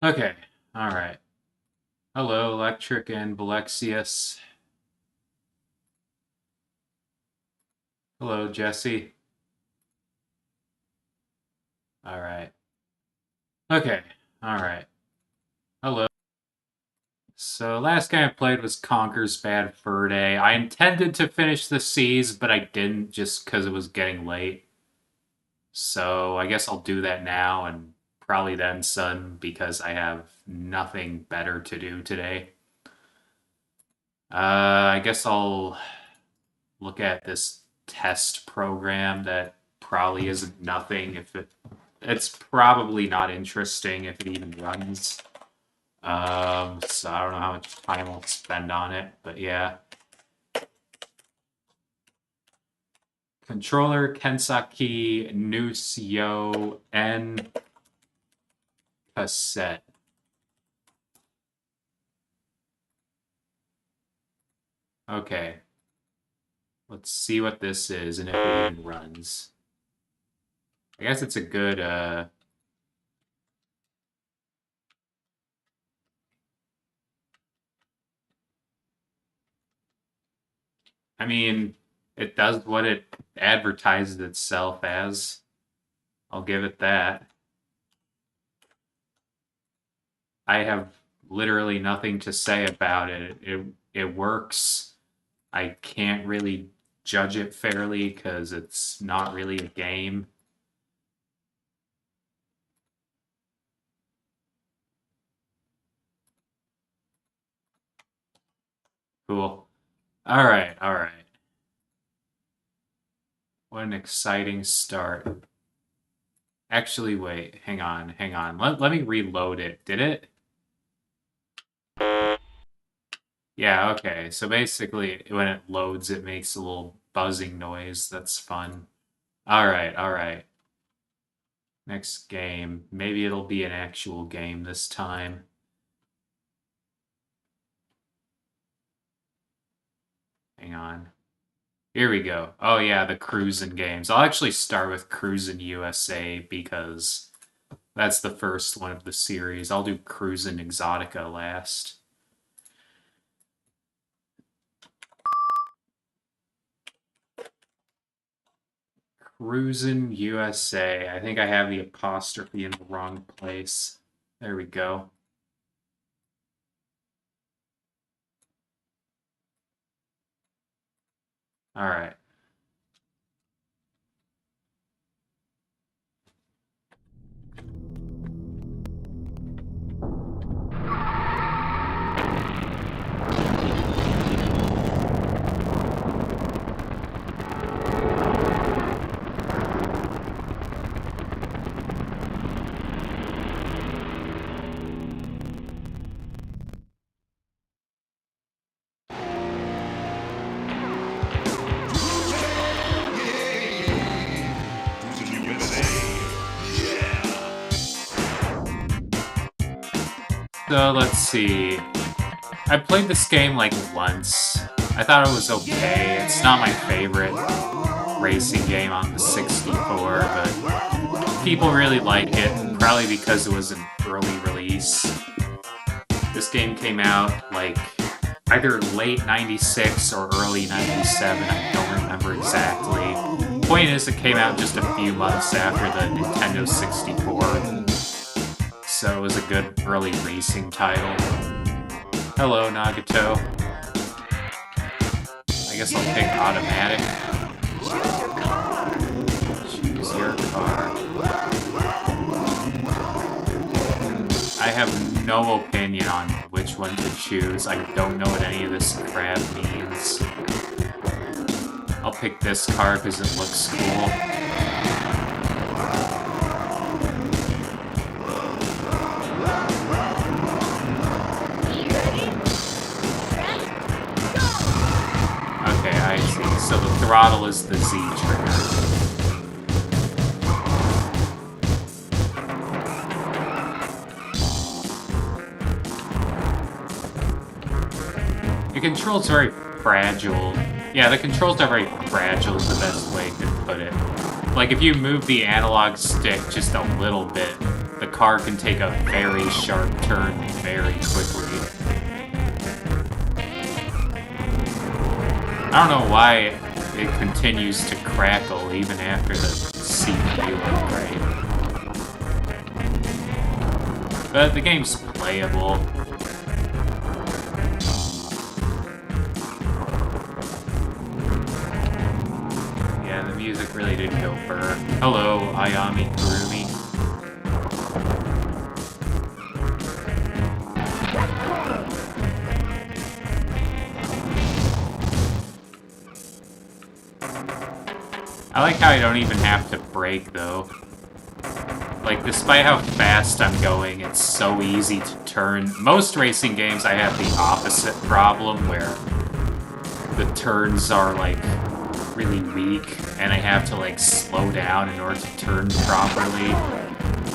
Okay, alright. Hello, Electric and Valexius. Hello, Jesse. Alright. Okay, alright. Hello. So, last game I played was Conker's Bad Fur Day. I intended to finish the seas, but I didn't just because it was getting late. So, I guess I'll do that now and probably then some because I have nothing better to do today. I guess I'll look at this test program that probably isn't nothing if it's probably not interesting if it even runs. So I don't know how much time I'll spend on it, but yeah. Controller Kensaki Nusio N cassette. Okay. Let's see what this is and if it even runs. I guess it's a good I mean, it does what it advertises itself as. I'll give it that. I have literally nothing to say about it. It works. I can't really judge it fairly because it's not really a game. Cool. All right, all right. What an exciting start. Actually, wait, hang on, hang on. Let me reload it. Did it? Yeah, okay. So basically, when it loads, it makes a little buzzing noise. That's fun. All right, all right. Next game. Maybe it'll be an actual game this time. Hang on. Here we go. Oh yeah, the Cruisin' games. I'll actually start with Cruisin' USA because that's the first one of the series. I'll do Cruisin' Exotica last. Cruisin' USA. I think I have the apostrophe in the wrong place. There we go. All right. So let's see. I played this game like once. I thought it was okay. It's not my favorite racing game on the 64, but people really like it, probably because it was an early release. This game came out like either late 96 or early 97, I don't remember exactly. Point is, it came out just a few months after the Nintendo 64, so it was a good early racing title. Hello, Nagato. I guess I'll pick automatic. Choose your car. I have no opinion on which one to choose. I don't know what any of this crap means. I'll pick this car because it looks cool. Okay, I see. So the throttle is the Z trigger. The controls very fragile. Yeah, the controls are very fragile is the best way to put it. Like, if you move the analog stick just a little bit, the car can take a very sharp turn very quickly. I don't know why it continues to crackle even after the CPU upgrade. But the game's playable. Yeah, the music really didn't go burr. Hello, Ayami Kurumi. I like how I don't even have to brake, though. Like, despite how fast I'm going, it's so easy to turn. Most racing games, I have the opposite problem, where the turns are, like, really weak, and I have to, like, slow down in order to turn properly.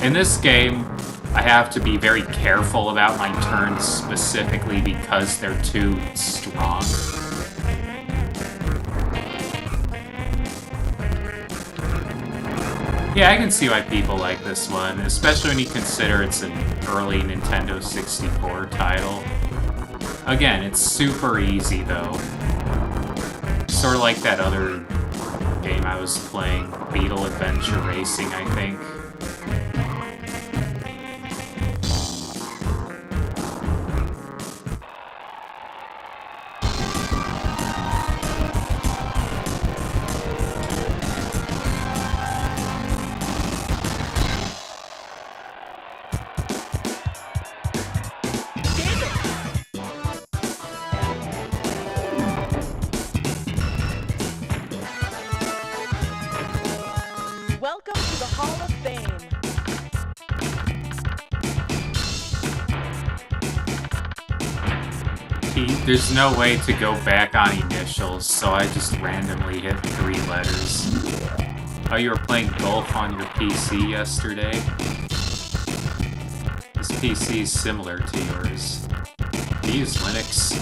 In this game, I have to be very careful about my turns specifically because they're too strong. Yeah, I can see why people like this one, especially when you consider it's an early Nintendo 64 title. Again, it's super easy, though. Sort of like that other game I was playing, Beetle Adventure Racing, I think. There's no way to go back on initials, so I just randomly hit 3 letters. Oh, you were playing golf on your PC yesterday? This PC is similar to yours. Do you use Linux?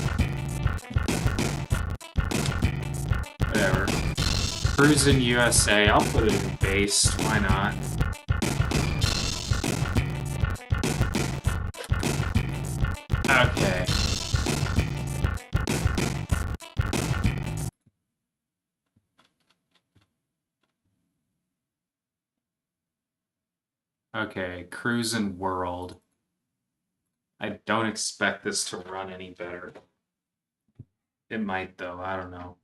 Whatever. Cruisin' USA, I'll put it in based, why not? Okay. Okay, Cruisin' World. I don't expect this to run any better. It might, though. I don't know.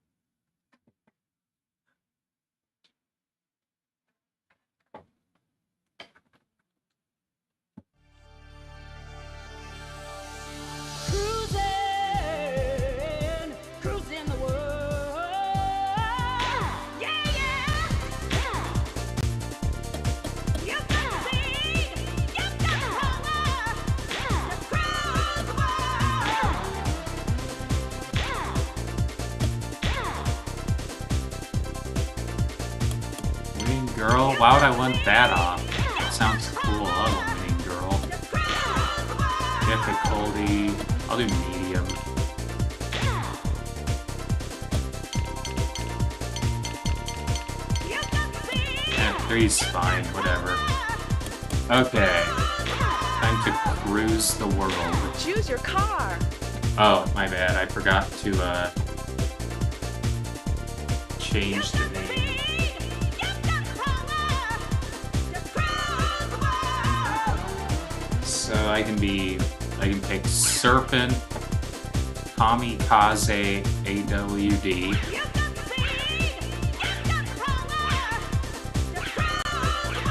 Girl, why would I want that off? That sounds cool. I love a Mean Girl. Difficulty. I'll do medium. Yeah, 3's fine, whatever. Okay. Time to cruise the world. Choose your car. Oh, my bad. I forgot to change the name. So I can pick Serpent, Kamikaze, AWD.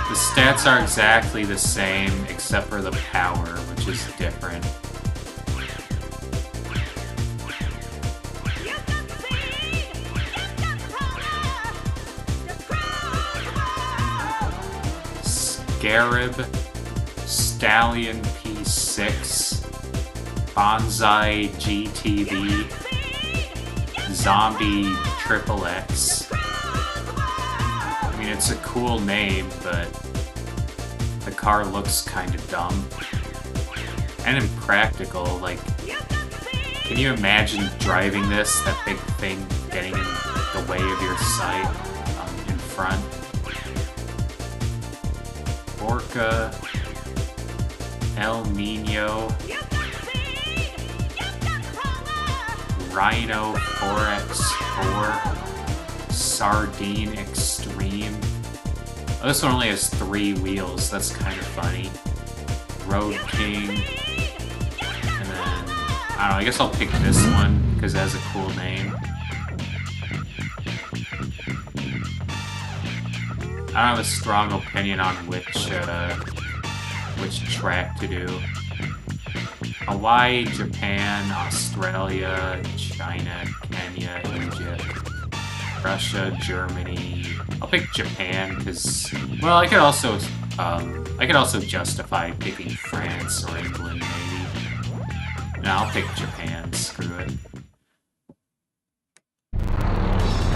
The stats are exactly the same except for the power, which is different. Scarab, Stallion P6, Bonsai GTV, Zombie XXX. I mean, it's a cool name, but the car looks kind of dumb. And impractical, like, can you imagine driving this, that big thing getting in the way of your sight in front? Orca. El Nino, Rhino 4x4, Sardine Extreme. Oh, this one only has 3 wheels, that's kind of funny. Road King, and then, I don't know, I guess I'll pick this one, because it has a cool name. I don't have a strong opinion on which track to do. Hawaii, Japan, Australia, China, Kenya, Egypt, Russia, Germany. I'll pick Japan because, well, I could also justify picking France or England maybe. No, I'll pick Japan. Screw it.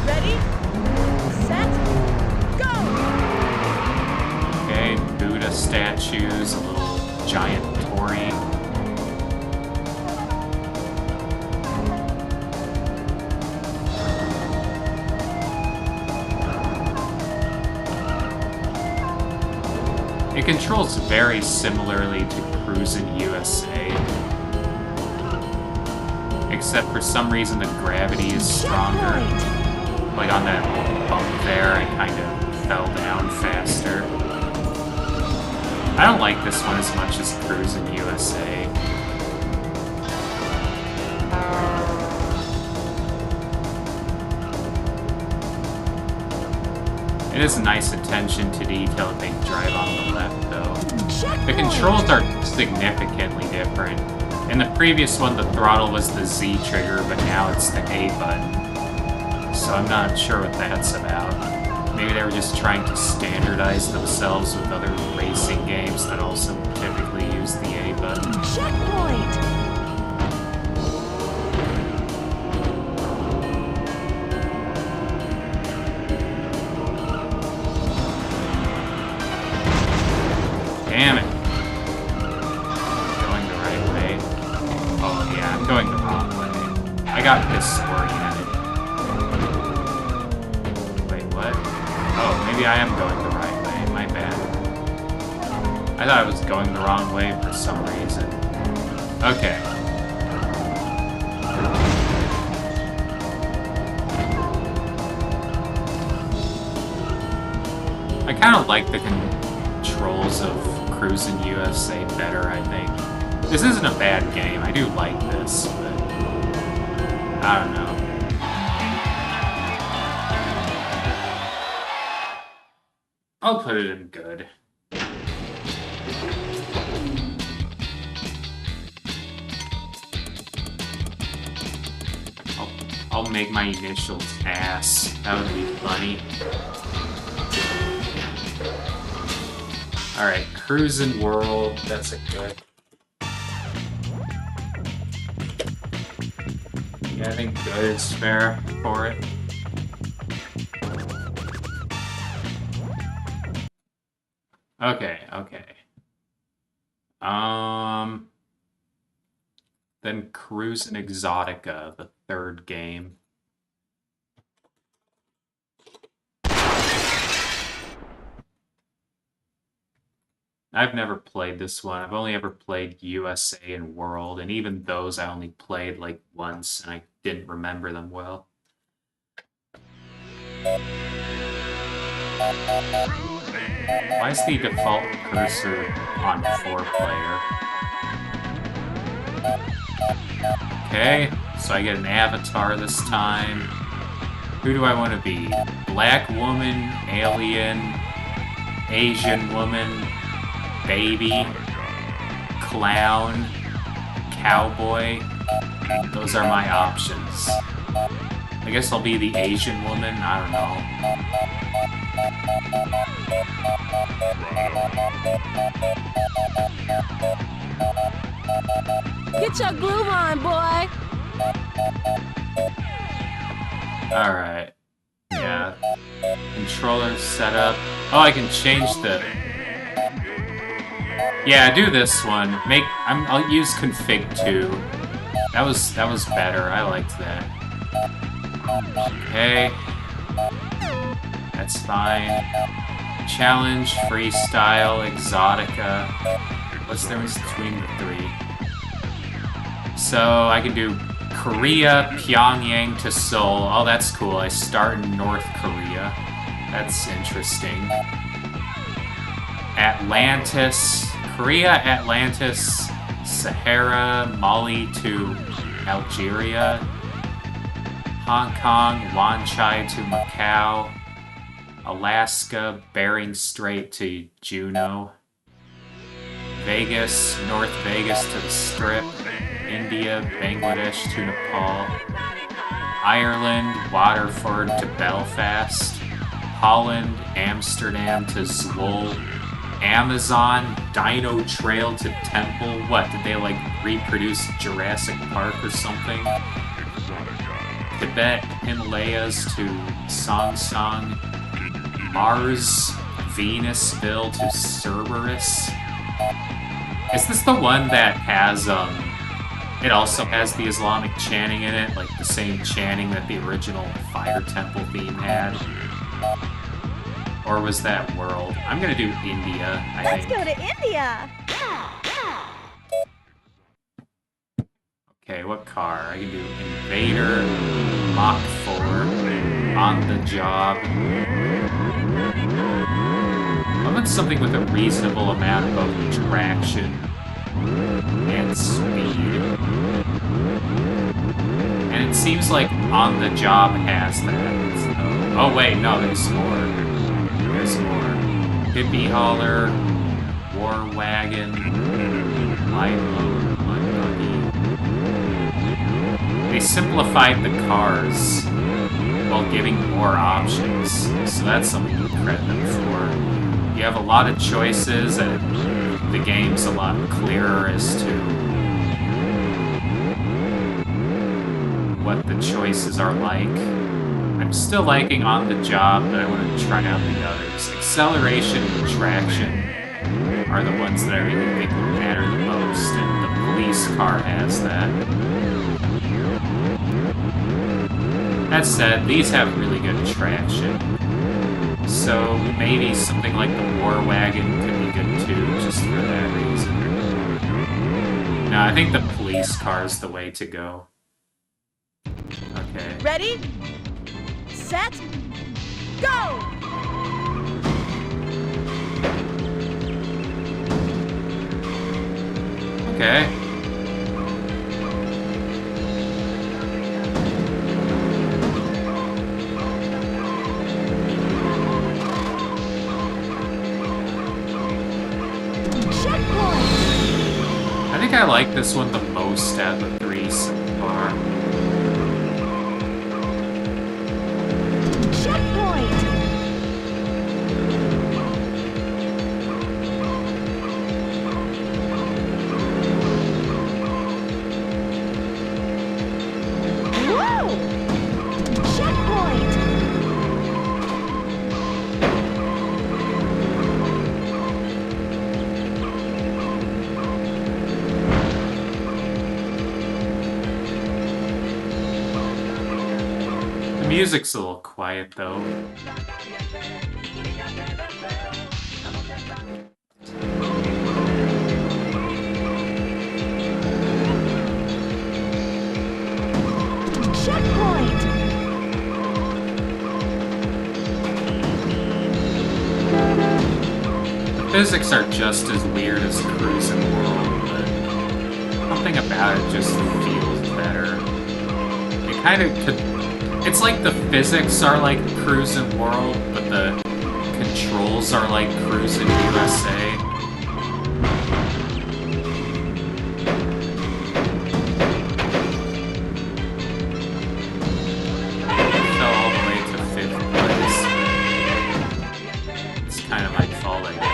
Ready? Set? Go! Okay, Buddha statues, a little giant Tory. It controls very similarly to Cruisin' USA, except for some reason the gravity is stronger. Like on that bump there, I kind of fell down faster. I don't like this one as much as Cruisin' USA. It is a nice attention to detail that they drive on the left, though. The controls are significantly different. In the previous one, the throttle was the Z trigger, but now it's the A button. So I'm not sure what that's about. Maybe they were just trying to standardize themselves with other racing games that also typically use the A button. Checkpoint! Damn it. Going the right way. Oh yeah, I'm going the wrong way. I got disoriented. Wait, what? Oh, maybe I am going the right way. My bad. I thought I was going the wrong way for some reason. Okay. I kind of like the controls of Cruisin' USA better, I think. This isn't a bad game. I do like this, but I don't know. I'll put it in good. I'll make my initials ass. That would be funny. Alright, Cruisin' World, that's a good. Yeah, I think good is fair for it. Okay. Then Cruisin' Exotica, the third game. I've never played this one. I've only ever played USA and World, and even those I only played like once, and I didn't remember them well. Why is the default cursor on 4-player? Okay, so I get an avatar this time. Who do I want to be? Black woman, alien, Asian woman, baby, clown, cowboy. Those are my options. I guess I'll be the Asian woman, I don't know. Get your groove on, boy! Alright. Yeah. Controller setup. Oh, I can change the... Yeah, do this one. I'll use config 2. That was better. I liked that. Okay. That's fine. Challenge, freestyle, exotica. What's the difference between the three? So I can do Korea, Pyongyang to Seoul. Oh, that's cool. I start in North Korea. That's interesting. Atlantis, Korea, Atlantis, Sahara, Mali to Algeria, Hong Kong, Wan Chai to Macau, Alaska, Bering Strait to Juneau, Vegas, North Vegas to the Strip, India, Bangladesh to Nepal, Ireland, Waterford to Belfast, Holland, Amsterdam to Zwolle, Amazon, Dino Trail to Temple. What, did they like reproduce Jurassic Park or something? Tibet, Himalayas to Song, Mars, Venusville to Cerberus. Is this the one that has, it also has the Islamic chanting in it, like the same chanting that the original Fire Temple theme had? Or was that World? I'm gonna do India, I think. Let's go to India! Okay, what car? I can do Invader, Mach 4, On the Job. I want something with a reasonable amount of both traction and speed. And it seems like On the Job has that. So... Oh wait, no, there's more. There's more. Hippie Hauler, War Wagon, Light Load, Mud Buggy. They simplified the cars while giving more options, so that's something to credit them for. You have a lot of choices, and the game's a lot clearer as to what the choices are like. I'm still liking On the Job, but I want to try out the others. Acceleration and traction are the ones that I really think matter the most, and the police car has that. That said, these have really good traction. So maybe something like the War Wagon could be good too, just for that reason. No, I think the police car is the way to go. Okay. Ready? Set? Go! Okay. I think I like this one the most out of the three so far. Checkpoint! Whoa! Checkpoint! The music's a little quiet though. Checkpoint! The physics are just as weird as Cruising World, but something about it just feels better. It kind of could. It's like the physics are like Cruising World, but the controls are like Cruising USA. Fell all the way to 5th place. It's kind of my fault, I guess.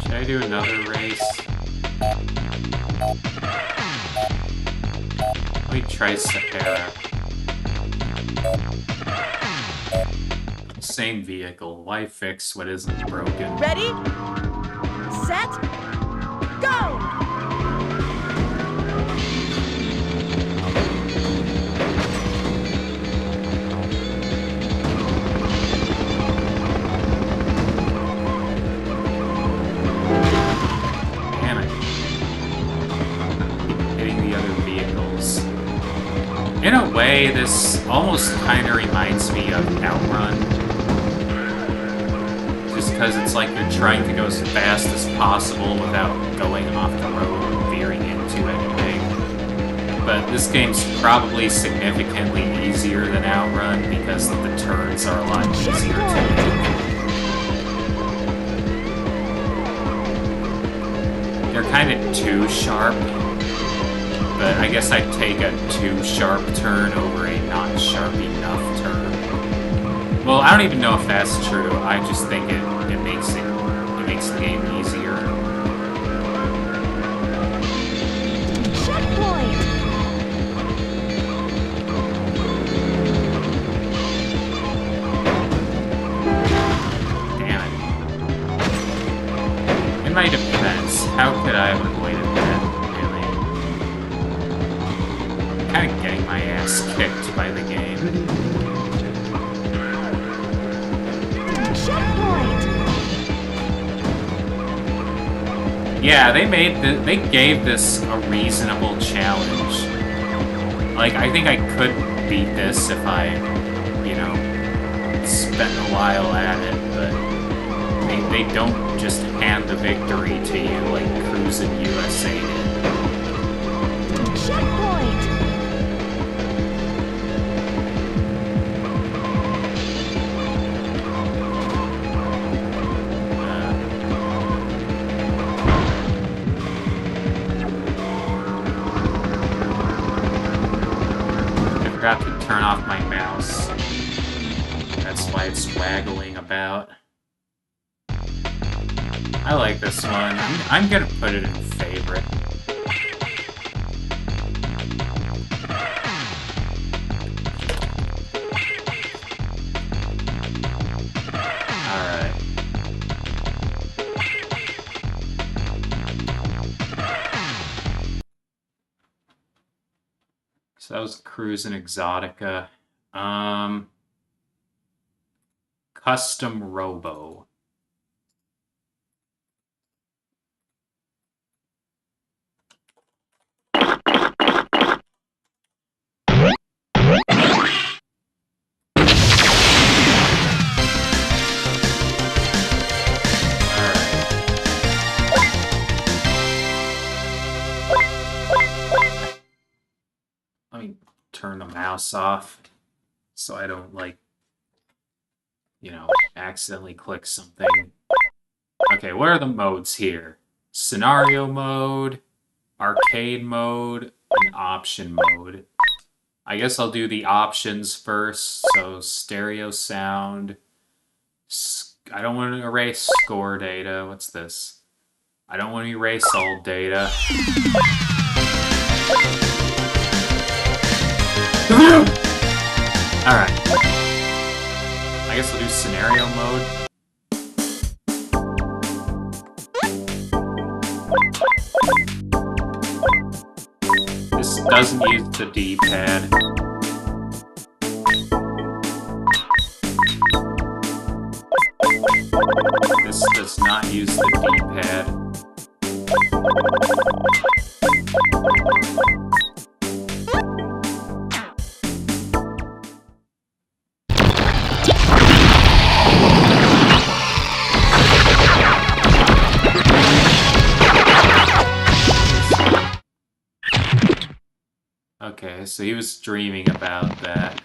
Should I do another race? Let me try Sahara. Same vehicle. Why fix what isn't broken? Ready? Set? In a way, this almost kind of reminds me of Outrun. Just because it's like you're trying to go as fast as possible without going off the road or veering into anything. But this game's probably significantly easier than Outrun because the turns are a lot easier to make. They're kind of too sharp, but I guess I'd take a too sharp turn over a not sharp enough turn. Well, I don't even know if that's true. I just think it makes the game easier. Checkpoint! Damn it. In my defense, how could I have avoided that, really? I'm kind of getting my ass kicked by the game. Checkpoint! Yeah, they gave this a reasonable challenge. Like, I think I could beat this if I, you know, spent a while at it, but they don't just hand the victory to you like Cruisin' USA did. Checkpoint! I forgot to turn off my mouse. That's why it's waggling about. I like this one. I'm gonna put it in favorite. Alright. So that was Cruisin' Exotica. Custom Robo. Let me turn the mouse off so I don't, like, you know, accidentally click something. Okay, what are the modes here? Scenario mode, arcade mode, and option mode. I guess I'll do the options first. So stereo sound. I don't want to erase score data. What's this? I don't want to erase old data. Alright. I guess I'll do scenario mode. This doesn't use the D-pad. This does not use the D-pad. Okay, so he was dreaming about that.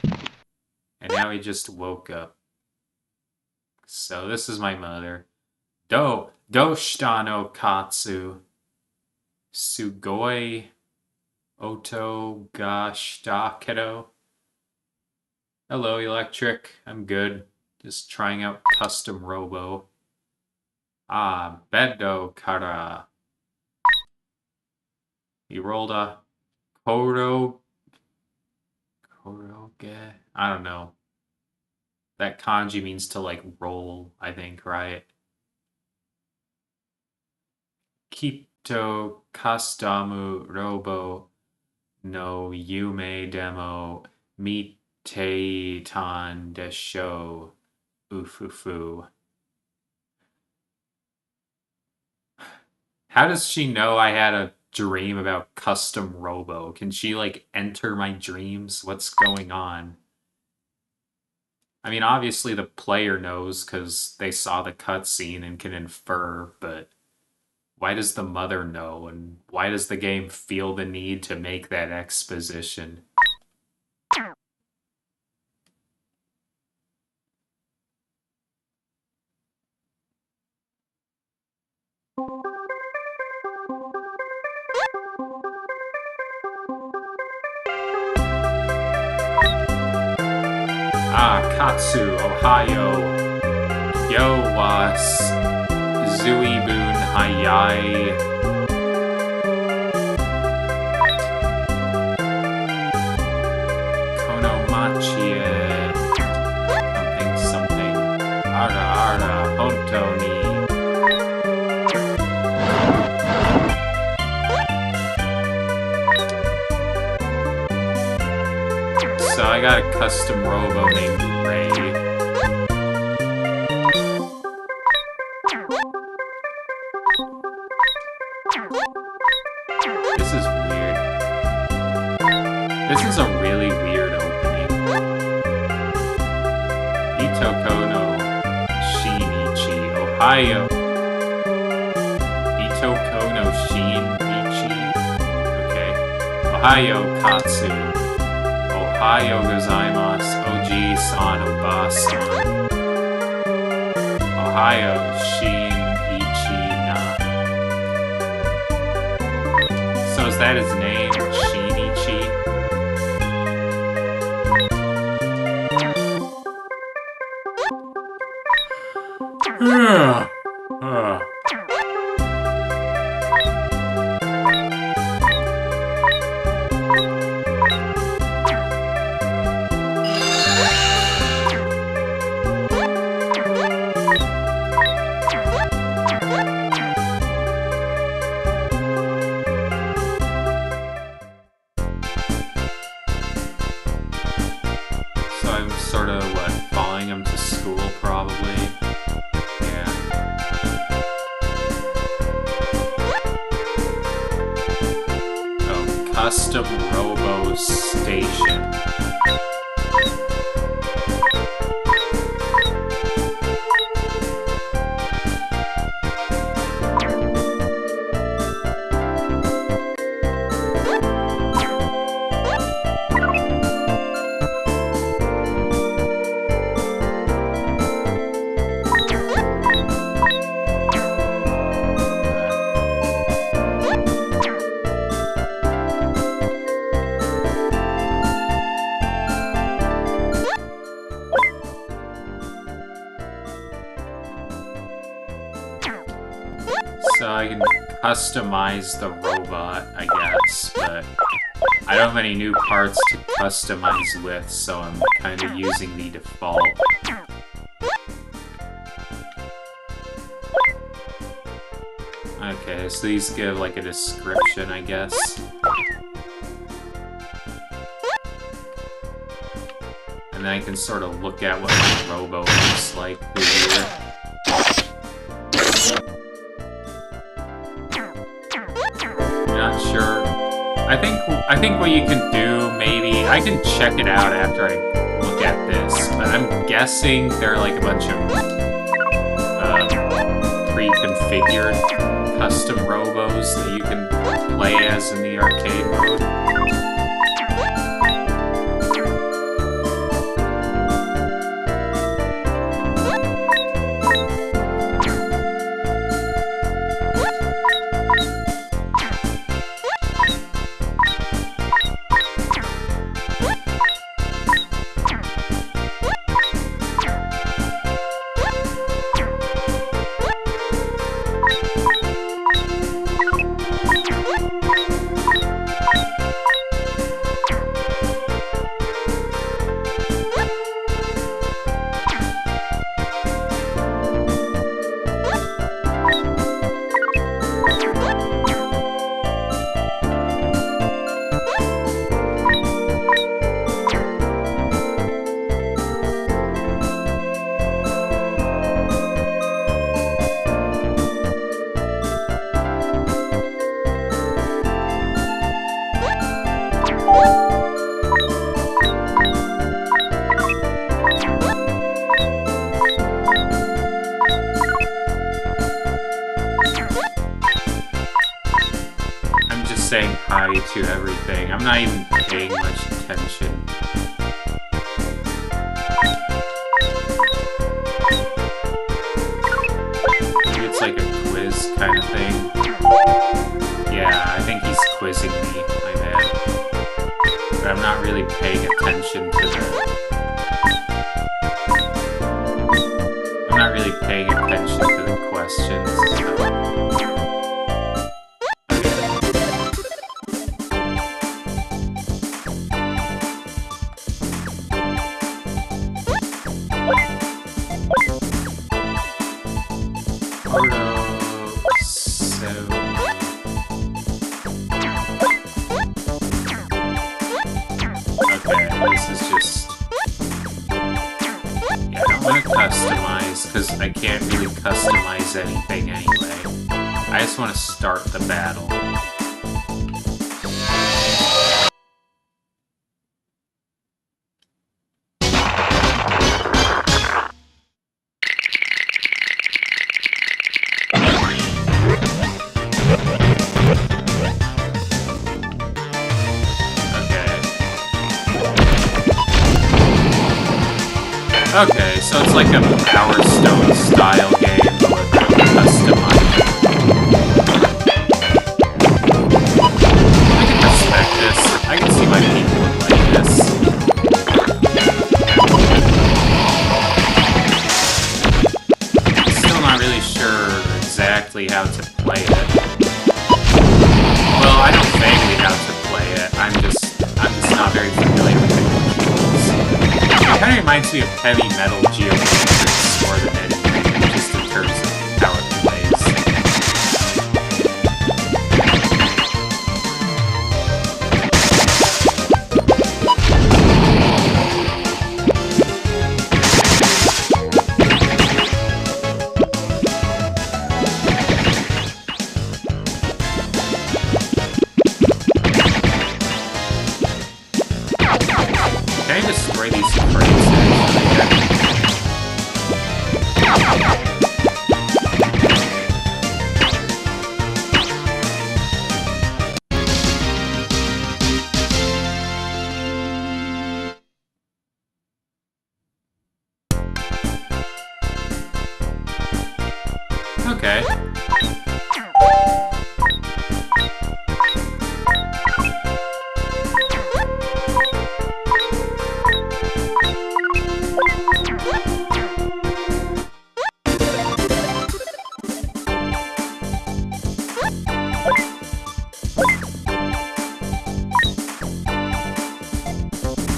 And now he just woke up. So this is my mother. Doshita no katsu. Sugoi oto ga shita kedo. Hello, Electric. I'm good. Just trying out Custom Robo. Ah, Bedo kara. He rolled a Koroge. I don't know. That kanji means to, like, roll, I think, right? Kito Kastamu Robo no Yume Demo Miteitan Desho Ufufu. How does she know I had a dream about custom Robo. Can she, like, enter my dreams? What's going on? I mean, obviously the player knows because they saw the cutscene and can infer, but why does the mother know? And why does the game feel the need to make that exposition? Ah, Katsu, Ohio. Yo was Zuibun Hayai. Konomachie. Something, something. Ara, ara, Hontoni. So I got a custom Robo named Ray. This is weird. This is a really weird opening. Itoko no Shinichi, Ohio. Itoko no Shinichi. Okay. Ohio Katsu. Ohio gozaimasu, Oji-san, Oba-san. Ohio Shinichi-na. So is that his name, Shinichi? I'm sort of, what, following him to school, probably? Yeah. Oh, custom Robo Station. So I can customize the robot, I guess, but I don't have any new parts to customize with, so I'm kind of using the default. Okay, so these give like a description, I guess. And then I can sort of look at what my robo looks like through here. Not sure. I think what you can do, maybe I can check it out after I look at this, but I'm guessing there are like a bunch of pre-configured custom robos that you can play as in the arcade mode. high to everything. I'm not even paying much attention. Maybe it's like a quiz kind of thing. Yeah, I think he's quizzing me, my bad. But I'm not really paying attention to the... I'm not really paying attention to the questions, so... Because I can't really customize anything anyway. I just want to start the battle. Okay, so it's like a Power Stone style game, but customized. I can respect this. I can see why people would like this. I'm still not really sure exactly how to play it. Well, I know vaguely how to play it. I'm just not very familiar with it. It kind of reminds me of Heavy Metal Geometrics more than anything, just in terms of how it plays. Can I destroy these crates? Okay.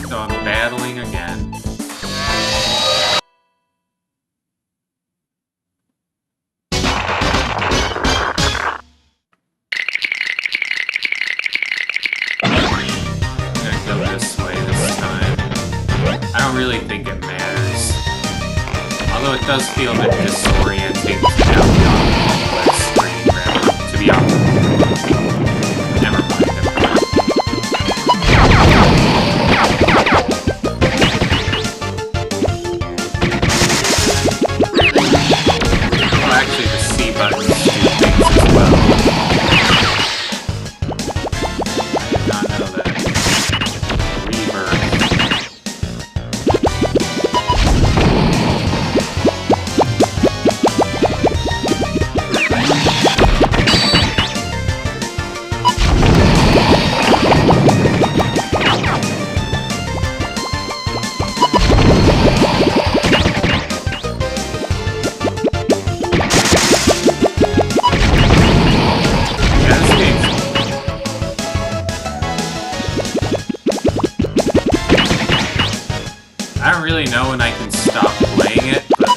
So I'm battling again. Really think it matters. Although it does feel a bit disorienting to now be on the screen, rather, to be on. Never mind. Well, actually, the C buttons do things as well. I did not know that. Rebirth. I don't really know when I can stop playing it, but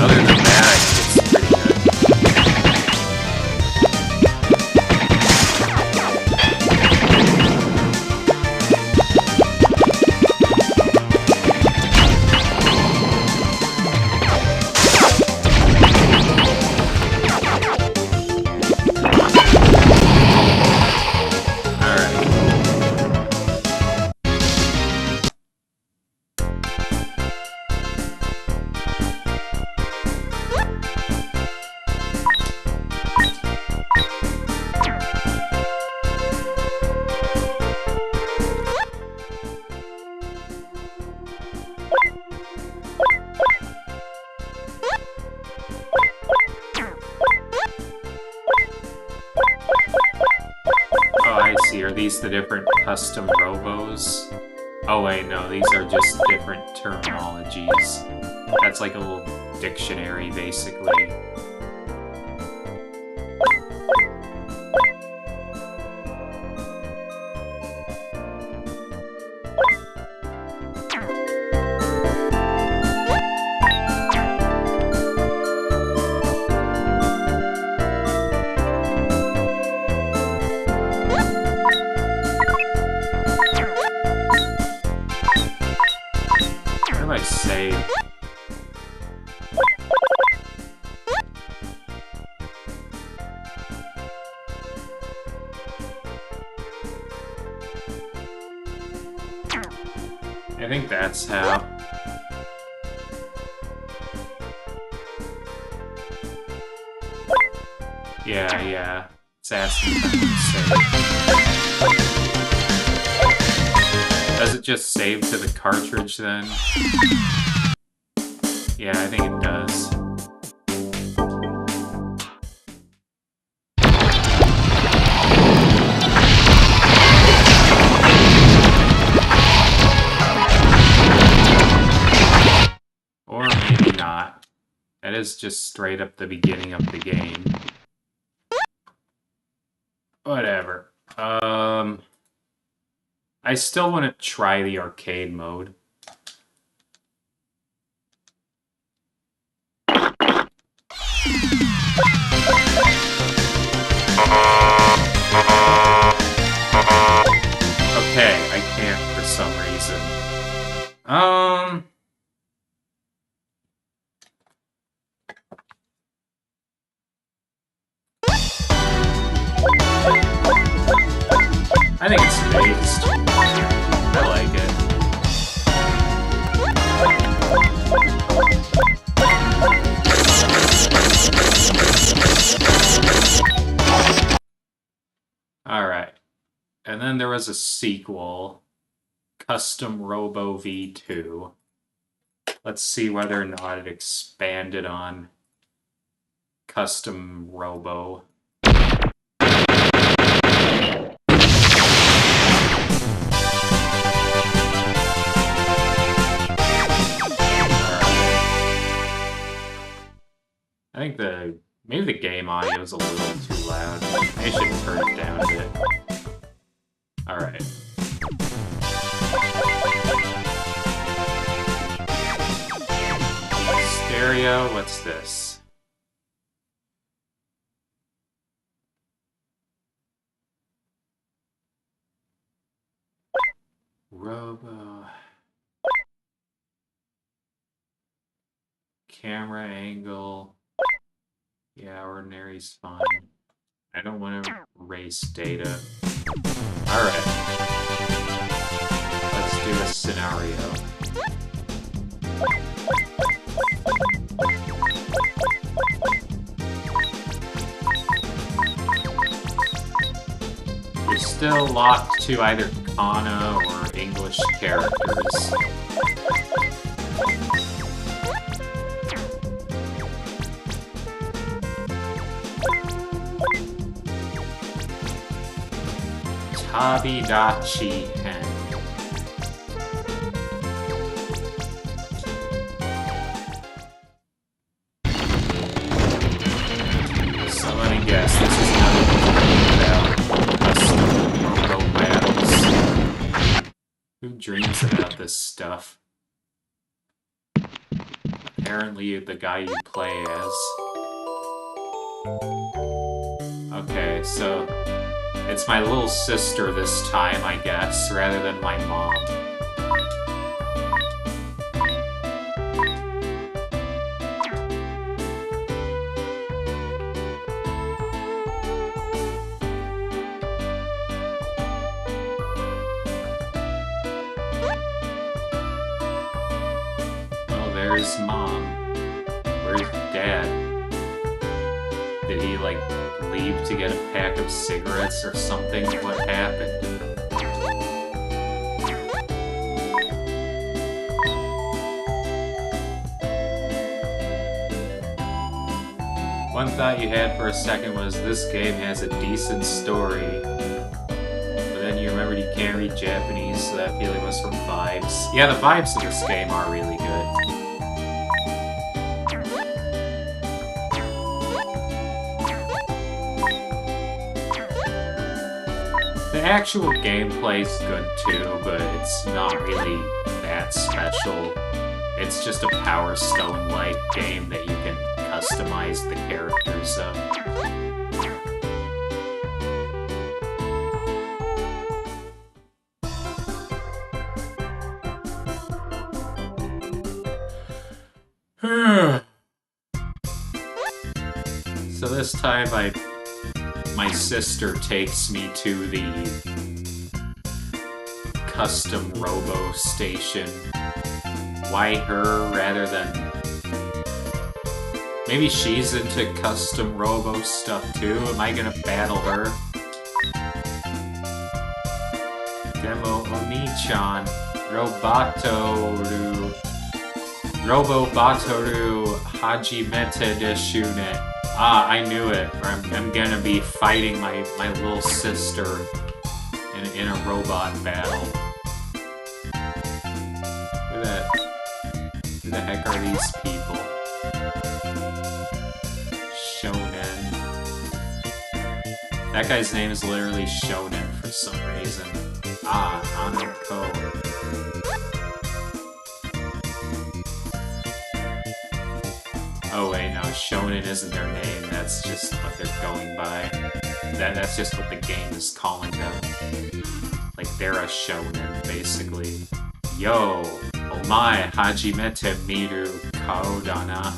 other than that, I think it's pretty good. the different custom robos. Oh wait, no, these are just different terminologies. That's like a little dictionary, basically. Save. I think that's how. Yeah. It's asking if I can save. Does it just save to the cartridge then? Yeah, I think it does. Or maybe not. That is just straight up the beginning of the game. Whatever. I still want to try the arcade mode. Okay, I can't for some reason. I think it's phased. I like it. Alright. And then there was a sequel, Custom Robo V2. Let's see whether or not it expanded on Custom Robo. I think maybe the game audio is a little too loud. I should turn it down a bit. Alright. Stereo, what's this? Robo. Camera angle. Yeah, ordinary's fine. I don't want to erase data. Alright. Let's do a scenario. You're still locked to either Kana or English characters. Tabidachi Hen. So let me guess, this is another game about custom robo battles. Who dreams about this stuff? Apparently the guy you play as. Okay, so it's my little sister this time, I guess, rather than my mom. Oh, there's Mom. Where's Dad? Did he, like, leave to get a pack of cigarettes or something? What happened? One thought you had for a second was, this game has a decent story. But then you remember very Japanese, so that feeling was from vibes. Yeah, the vibes of this game are really good. The actual gameplay's good too, but it's not really that special. It's just a Power Stone-like game that you can customize the characters of. So this time my sister takes me to the custom robo station. Why her rather than... Maybe she's into custom robo stuff too? Am I gonna battle her? Demo Oni-chan. Robobatoru Hajimete Deshune. Ah, I knew it. I'm gonna be fighting my little sister in a robot battle. Who the heck are these people? Shonen. That guy's name is literally Shonen for some reason. Ah, Hanako. Oh wait, no, Shonen isn't their name, that's just what they're going by. That's just what the game is calling them. Like, they're a Shonen, basically. Yo! Omae hajimete miru kao da na.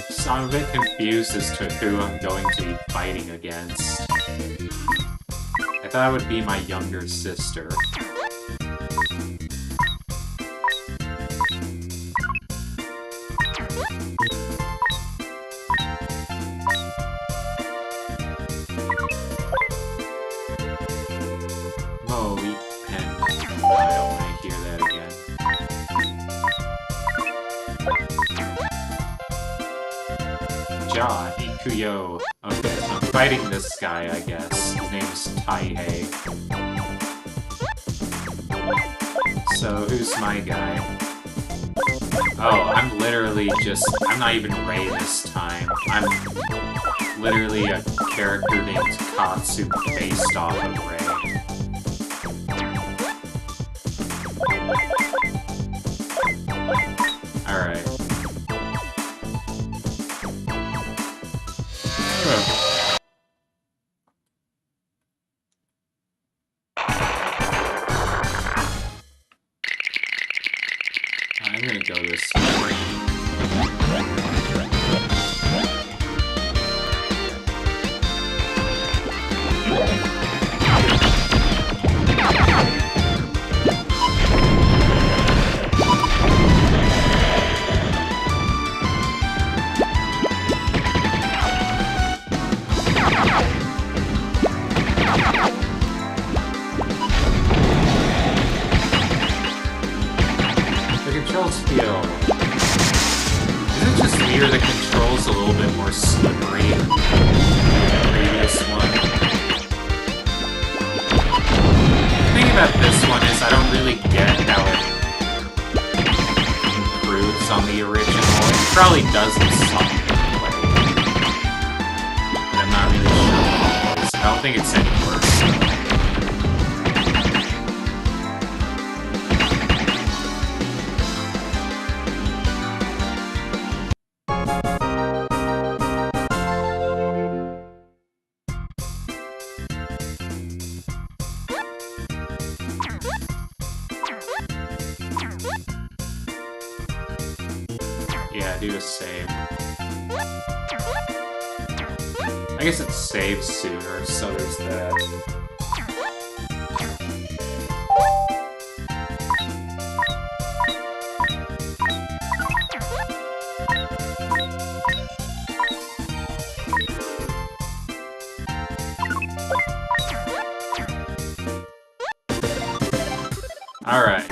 So I'm a bit confused as to who I'm going to be fighting against. I thought it would be my younger sister. Moe Pen. I don't want to hear that again. Ja Ikuyo. Okay, so I'm fighting this guy, I guess. His name's Taihei. So, who's my guy? Oh, I'm literally just... I'm not even Rei this time. I'm literally a character named Katsu based off of Rei. Alright. I'm gonna go this way. Controls feel... Is it just me or the controls a little bit more slippery than the previous one? The thing about this one is I don't really get how it improves on the original. It probably does in some way. But I'm not really sure what it is. I don't think it's any worse. Yeah, do a save. I guess it saves sooner, so there's that. Alright.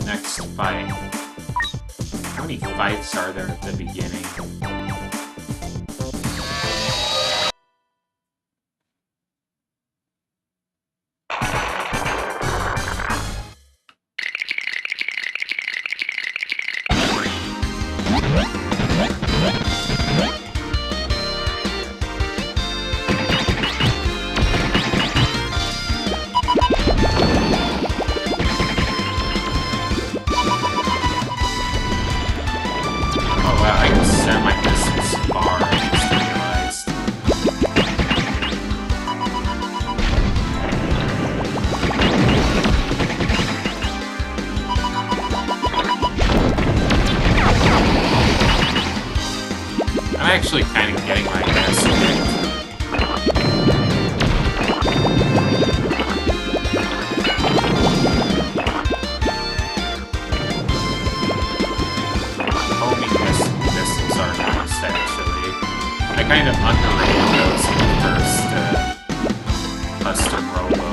Next fight. How many fights are there at the beginning? I'm actually kind of getting my ass kicked. Homing missiles are nice, actually. I kind of underrated those in the first custom robo.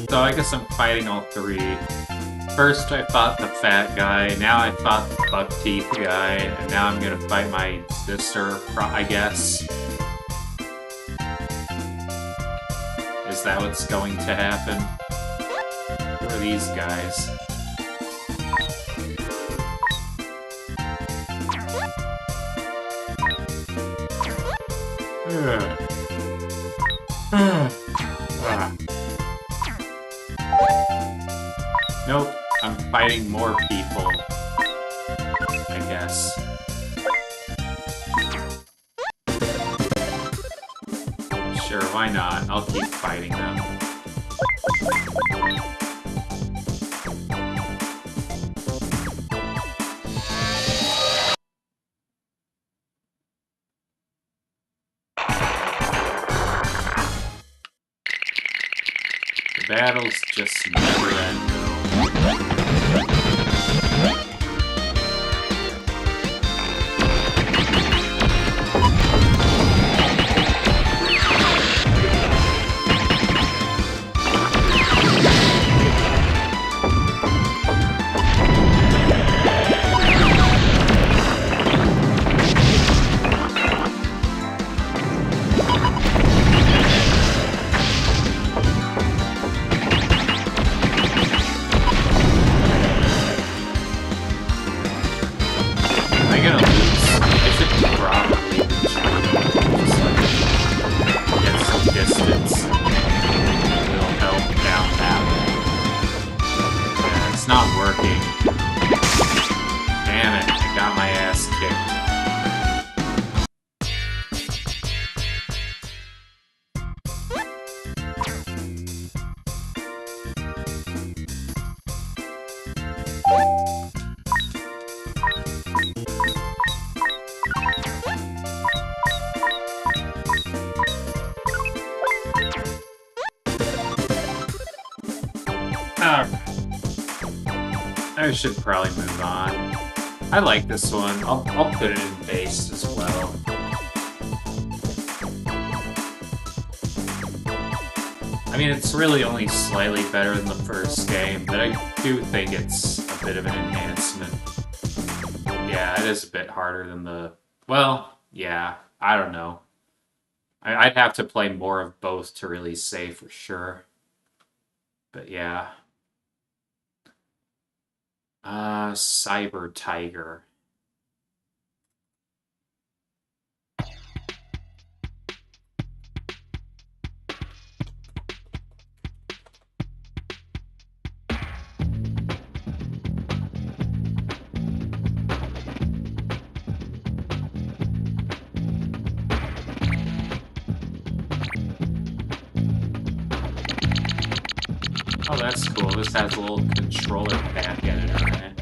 So I guess I'm fighting all three. First I fought the fat guy, now I fought the buck teeth guy, and now I'm gonna fight my sister, I guess. Is that what's going to happen? Who are these guys? Nope, I'm fighting more people, I guess. Sure, why not? I'll keep fighting them. The battles just never end, though. I should probably move on. I like this one. I'll put it in base as well. I mean, it's really only slightly better than the first game, but I do think it's a bit of an enhancement. Yeah, it is a bit harder than the... Well, yeah, I don't know. I'd have to play more of both to really say for sure. But yeah. Cyber Tiger. Oh, that's cool. This has a little controller pack editor in it.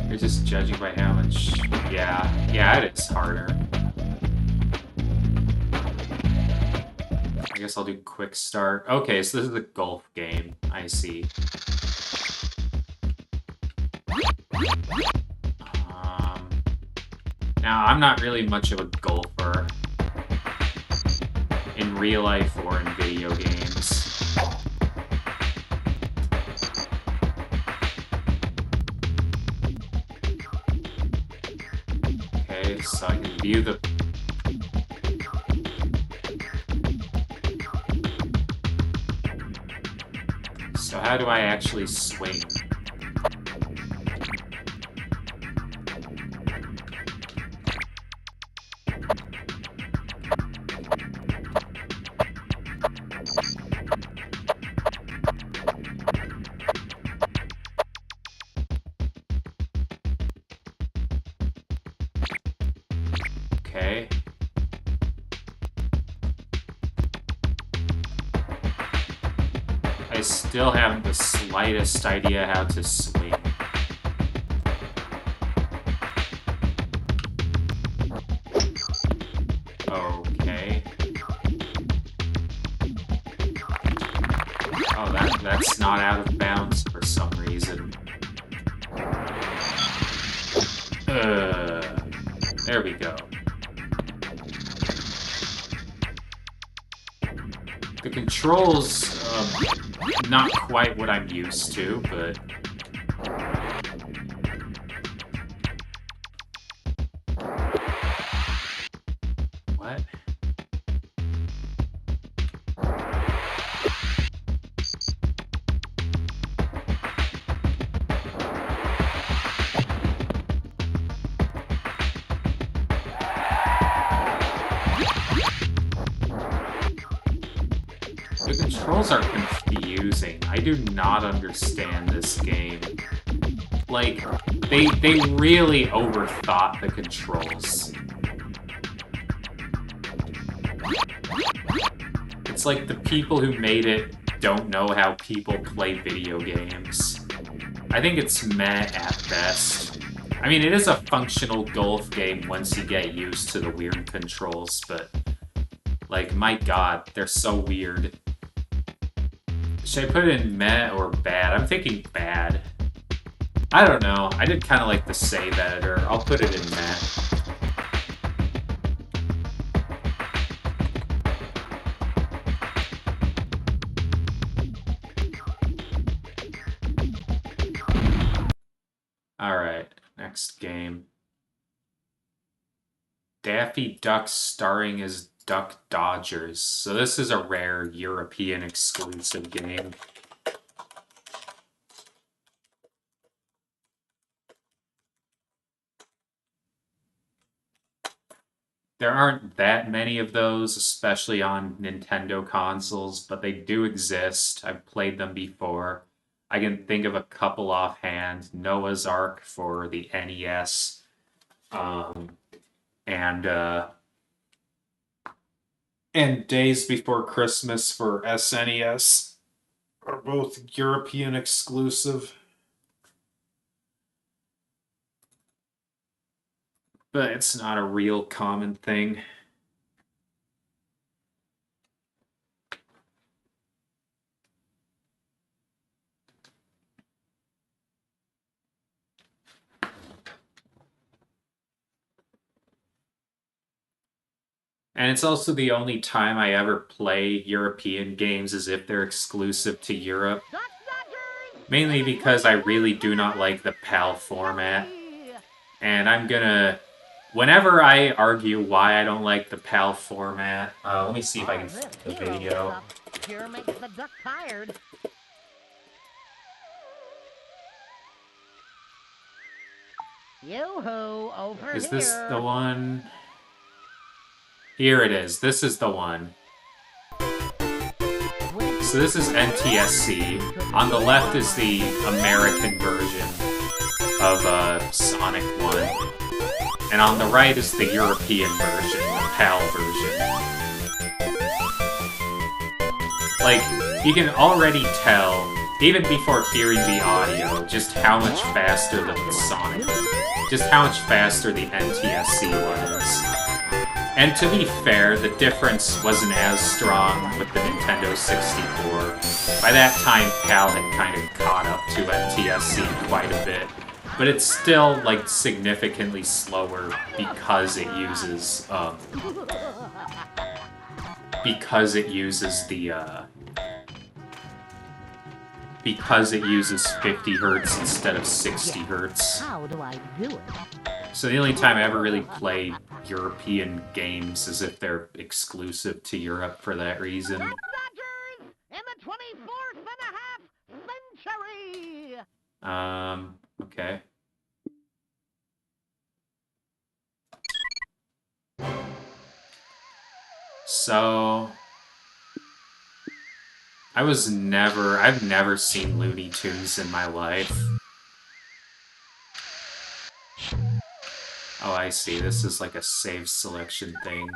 You're just judging by how much... Yeah, it is harder. I guess I'll do quick start. Okay, so this is a golf game. I see. Now, I'm not really much of a golfer in real life or in video games. Okay, so I can view the... So how do I actually swing? Okay. I still haven't the slightest idea how to swing. Okay. Oh, that's not out of bounds for some reason. There we go. The controls, not quite what I'm used to, but... What? The controls are confusing. I do not understand this game. Like, they really overthought the controls. It's like the people who made it don't know how people play video games. I think it's meh at best. I mean, it is a functional golf game once you get used to the weird controls, but... Like, my god, they're so weird. Should I put it in meh or bad? I'm thinking bad. I don't know. I did kind of like the save editor. I'll put it in meh. Alright, next game. Daffy Duck starring as Duck Dodgers. So this is a rare European exclusive game. There aren't that many of those, especially on Nintendo consoles, but they do exist. I've played them before. I can think of a couple offhand. Noah's Ark for the NES, and Days Before Christmas for SNES are both European exclusive. But it's not a real common thing. And it's also the only time I ever play European games as if they're exclusive to Europe. Mainly because I really do not like the PAL format. And I'm gonna... Whenever I argue why I don't like the PAL format... let me see if I can find the video. Sure makes the duck tired. Yoo-hoo, over Is here. this the one? Here it is. This is the one. So this is NTSC. On the left is the American version of Sonic 1. And on the right is the European version, the PAL version. Like, you can already tell, even before hearing the audio, just how much faster the Sonic, just how much faster the NTSC one is. And to be fair, the difference wasn't as strong with the Nintendo 64. By that time, PAL had kind of caught up to NTSC quite a bit. But it's still, like, significantly slower because it uses, because it uses 50 hertz instead of 60 hertz. How do I do it? So the only time I ever really play European games is if they're exclusive to Europe for that reason. Dodgers in the 24th and a half century! Okay. So... I've never seen Looney Tunes in my life. Oh, I see. This is like a save selection thing.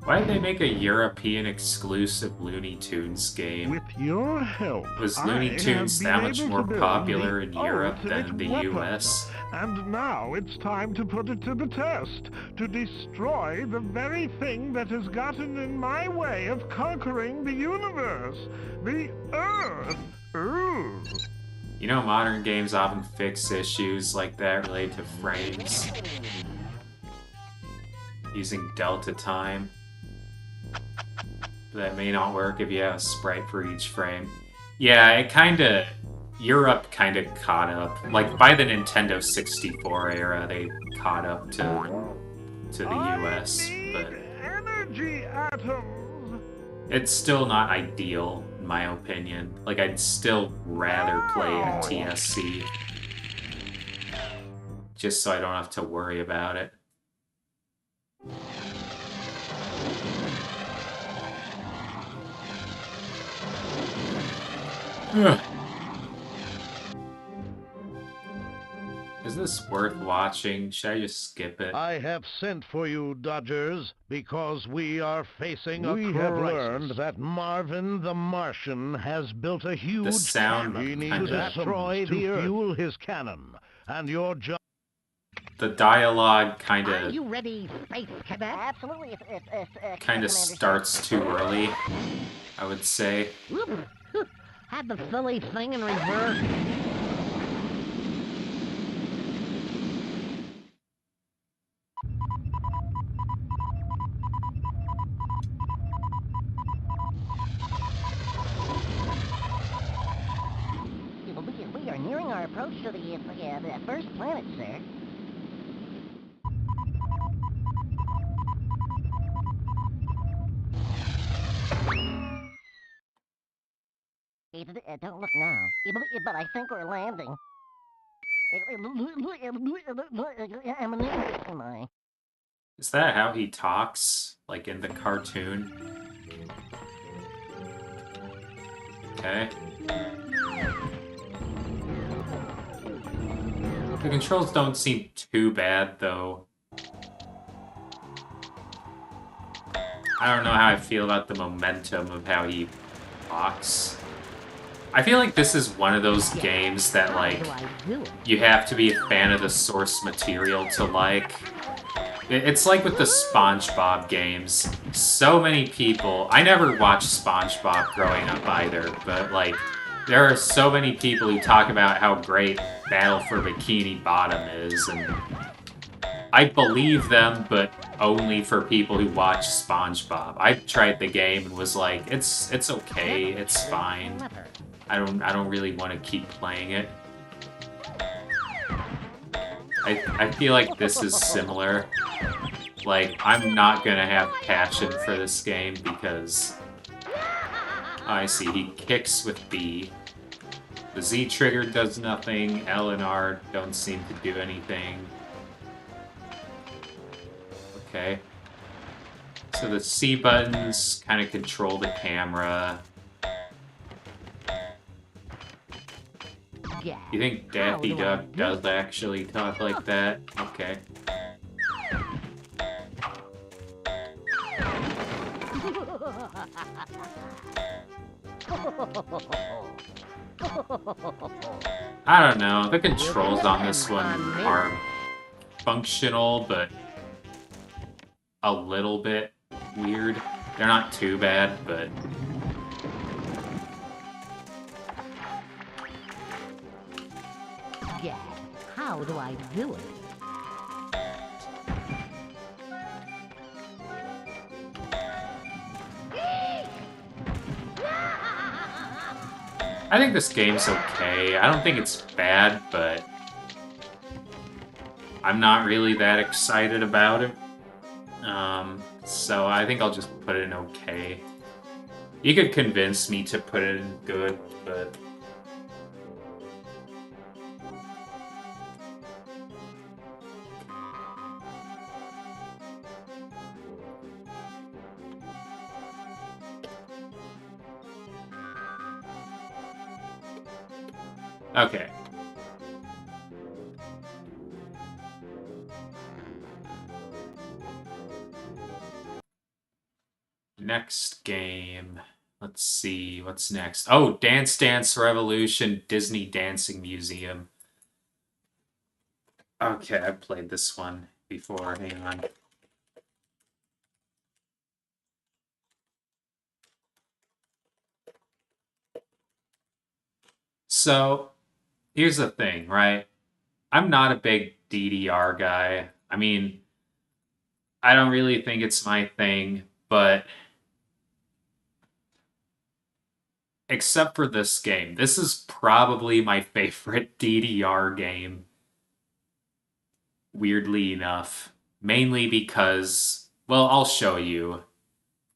Why did they make a European exclusive Looney Tunes game? With your help, Was Looney Tunes that much more popular in Europe than the US? And now it's time to put it to the test, to destroy the very thing that has gotten in my way of conquering the universe, the Earth. Ooh. You know, modern games often fix issues like that related to frames. Using delta time. That may not work if you have a sprite for each frame. Yeah, it kinda... Europe kinda caught up. Like, by the Nintendo 64 era, they caught up to the US, but... Energy atoms. It's still not ideal, in my opinion. Like, I'd still rather play NTSC. Just so I don't have to worry about it. Is this worth watching? Should I just skip it? I have sent for you, Dodgers, because we are facing a crisis. We have learned that Marvin the Martian has built a huge sound cannon. He needs kinda- to destroy the Earth to fuel his cannon, and your job... The dialogue Are kinda you ready, Space Cadet? Absolutely. kinda starts too early, I would say. Whoop. Had the silly thing in reverse. We are nearing our approach to the first planet, sir. Don't look now. But I think we're landing. Am I? Is that how he talks? Like in the cartoon? Okay. The controls don't seem too bad, though. I don't know how I feel about the momentum of how he talks. I feel like this is one of those games that, like, you have to be a fan of the source material to like. It's like with the SpongeBob games. So many people... I never watched SpongeBob growing up either, but, like, there are so many people who talk about how great Battle for Bikini Bottom is, and I believe them, but only for people who watch SpongeBob. I tried the game and was like, it's okay, it's fine. I don't really want to keep playing it. I feel like this is similar. Like, I'm not gonna have passion for this game because... Oh, I see, he kicks with B. The Z trigger does nothing, L and R don't seem to do anything. Okay. So the C buttons kind of control the camera. You think Daffy Duck does actually talk like that? Okay. I don't know, the controls on this one are functional, but a little bit weird. They're not too bad, but... Yeah, how do I do it? I think this game's okay. I don't think it's bad, but... I'm not really that excited about it. So I think I'll just put it in okay. You could convince me to put it in good, but... Okay. Next game. Let's see, what's next? Oh, Dance Dance Revolution Disney Dancing Museum. Okay, I've played this one before. Hang on. So, here's the thing, right? I'm not a big DDR guy. I mean, I don't really think it's my thing, but except for this game, this is probably my favorite DDR game, weirdly enough. Mainly because, well, I'll show you.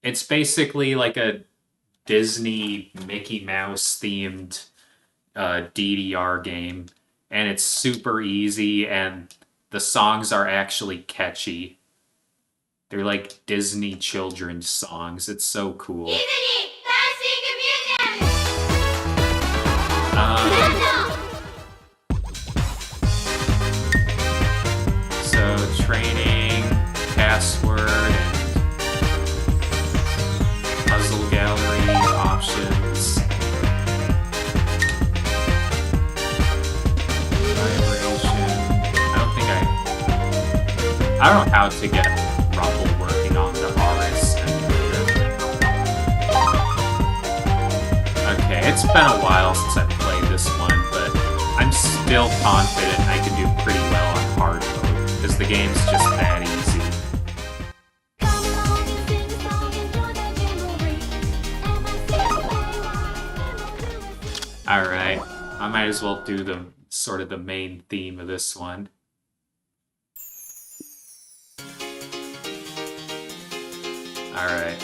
It's basically like a Disney Mickey Mouse themed DDR game, and it's super easy, and the songs are actually catchy. They're like Disney children's songs. It's so cool. So training, password, and puzzle gallery options. I don't know how to get Rumble working on the RS emulator. Okay, it's been a while since I've played this one, but I'm still confident I can do pretty well on hard mode, because the game's just that easy. Alright, I might as well do the sort of the main theme of this one. Alright.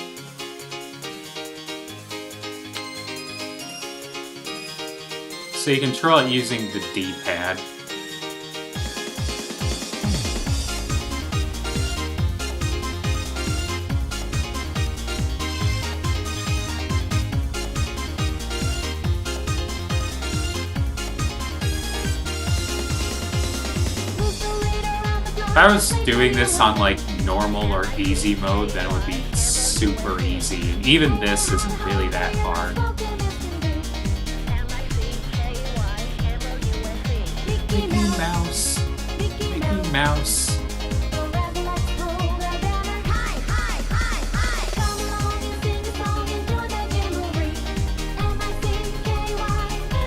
So you control it using the D-pad. If I was doing this on like normal or easy mode, then it would be super easy. And even this isn't really that hard. Mickey Mouse.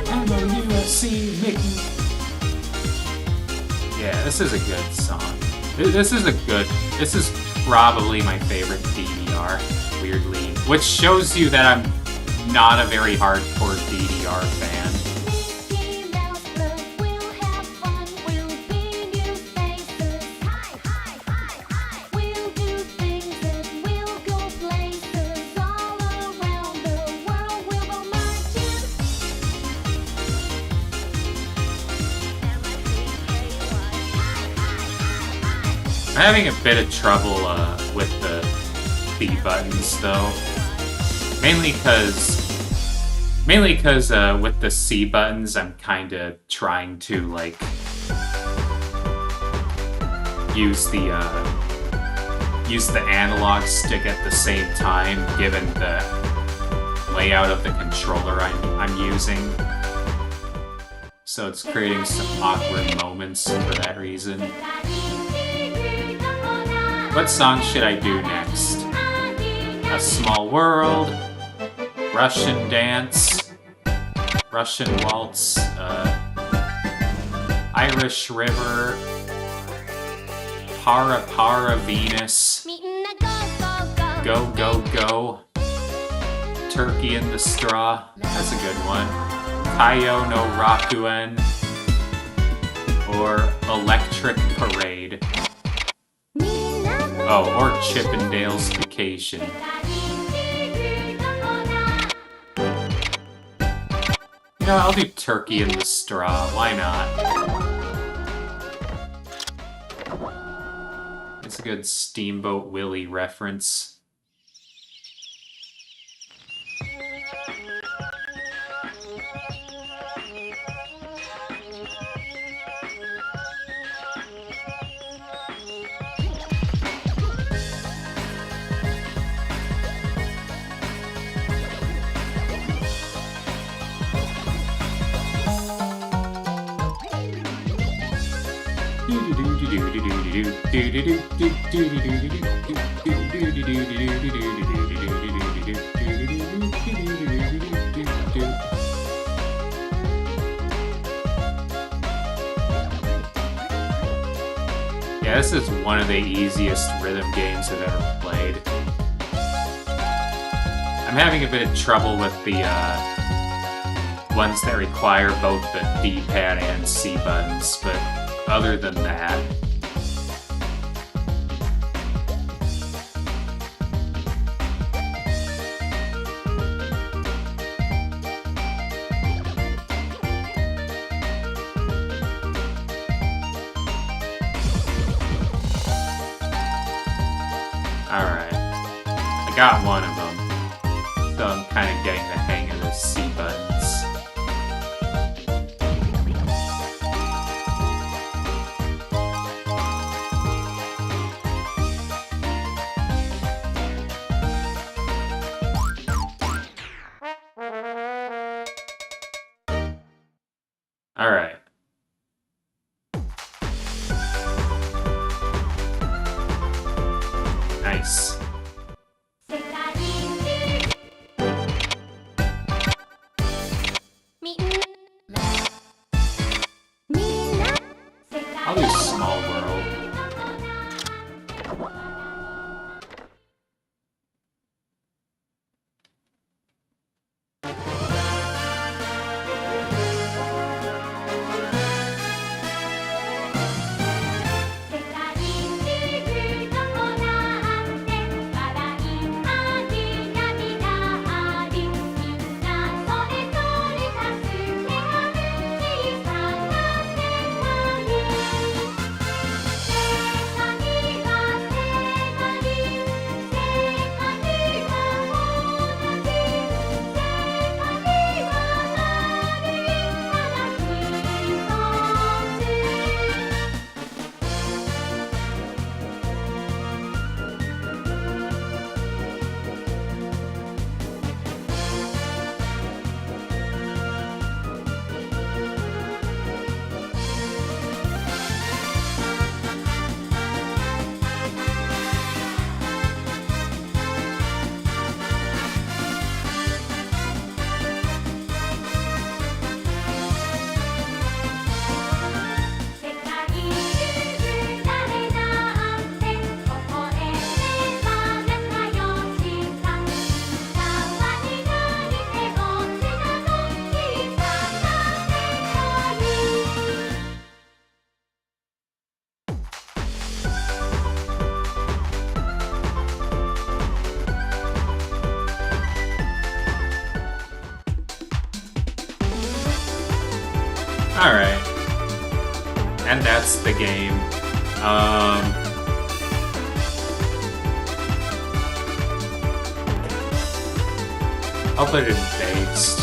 M-O-U-S-E, Mickey. Yeah, this is a good song. This is probably my favorite DDR, weirdly. Which shows you that I'm not a very hardcore DDR fan. I'm having a bit of trouble with the B buttons, though. Mainly because with the C buttons, I'm kind of trying to like use the analog stick at the same time, given the layout of the controller I'm using. So it's creating some awkward moments for that reason. What song should I do next? A Small World, Russian Dance, Russian Waltz, Irish River, Para Para Venus, Go Go Go, Turkey in the Straw, that's a good one, Kaio no Rakuen, or Electric Parade. Oh, or Chippendale's Vacation. You know, I'll do Turkey in the Straw. Why not? It's a good Steamboat Willie reference. Yeah, this is one of the easiest rhythm games I've ever played. I'm having a bit of trouble with the ones that require both the D-pad and C buttons, but other than that... Alright. I got one of them. So I'm kind of getting the hang of the C buttons. Alright. Nice. I'll do Small World. Alright. And that's the game. I'll put it in based.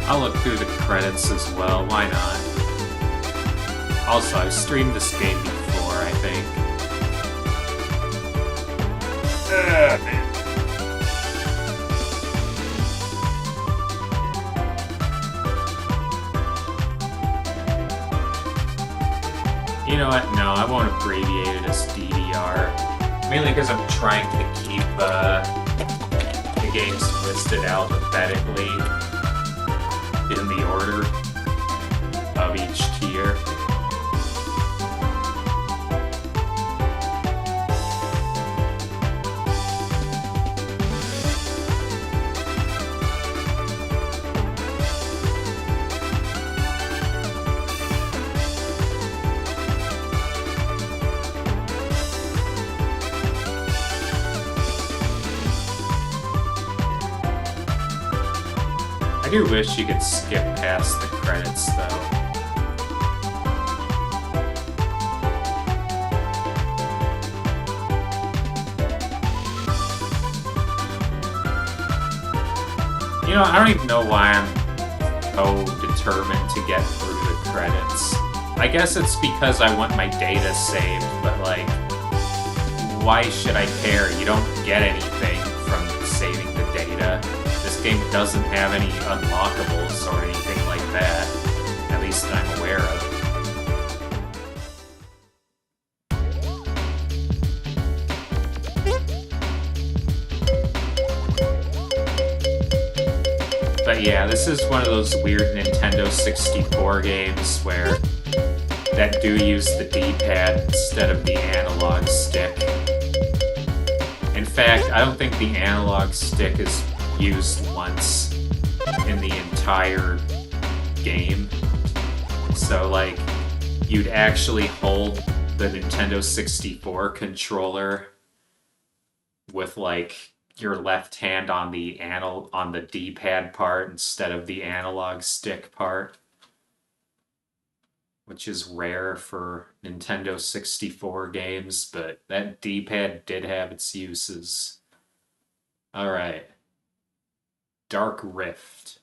I'll look through the credits as well, why not? Also, I've streamed this game before, I think. Man. You know what? No, I won't abbreviate it as DDR. Mainly because I'm trying to keep the games listed alphabetically in the order of each tier. I do wish you could skip past the credits, though. You know, I don't even know why I'm so determined to get through the credits. I guess it's because I want my data saved, but like, why should I care? You don't get anything from saving the data. This game doesn't have any unlockables or anything like that, at least I'm aware of. But yeah, this is one of those weird Nintendo 64 games where that do use the D-pad instead of the analog stick. In fact, I don't think the analog stick is used once in the entire game. So, like, you'd actually hold the Nintendo 64 controller with, like, your left hand on the D-pad part instead of the analog stick part, which is rare for Nintendo 64 games, but that D-pad did have its uses. Alright. Dark Rift.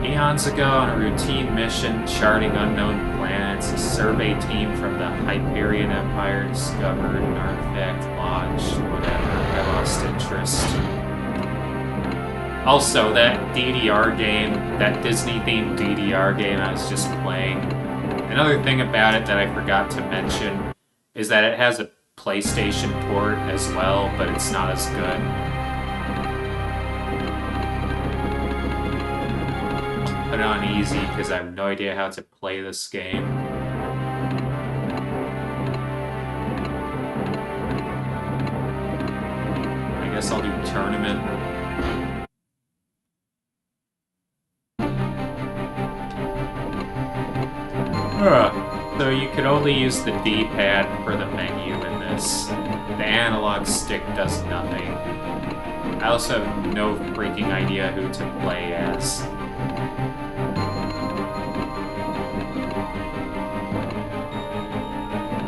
Eons ago, on a routine mission charting unknown planets, a survey team from the Hyperion Empire discovered an artifact lodged. Whatever, I lost interest. Also, that DDR game, that Disney-themed DDR game I was just playing, another thing about it that I forgot to mention is that it has a PlayStation port as well, but it's not as good. Put it on easy because I have no idea how to play this game. I guess I'll do tournament. So you could only use the D-pad for the menu in this. The analog stick does nothing. I also have no freaking idea who to play as.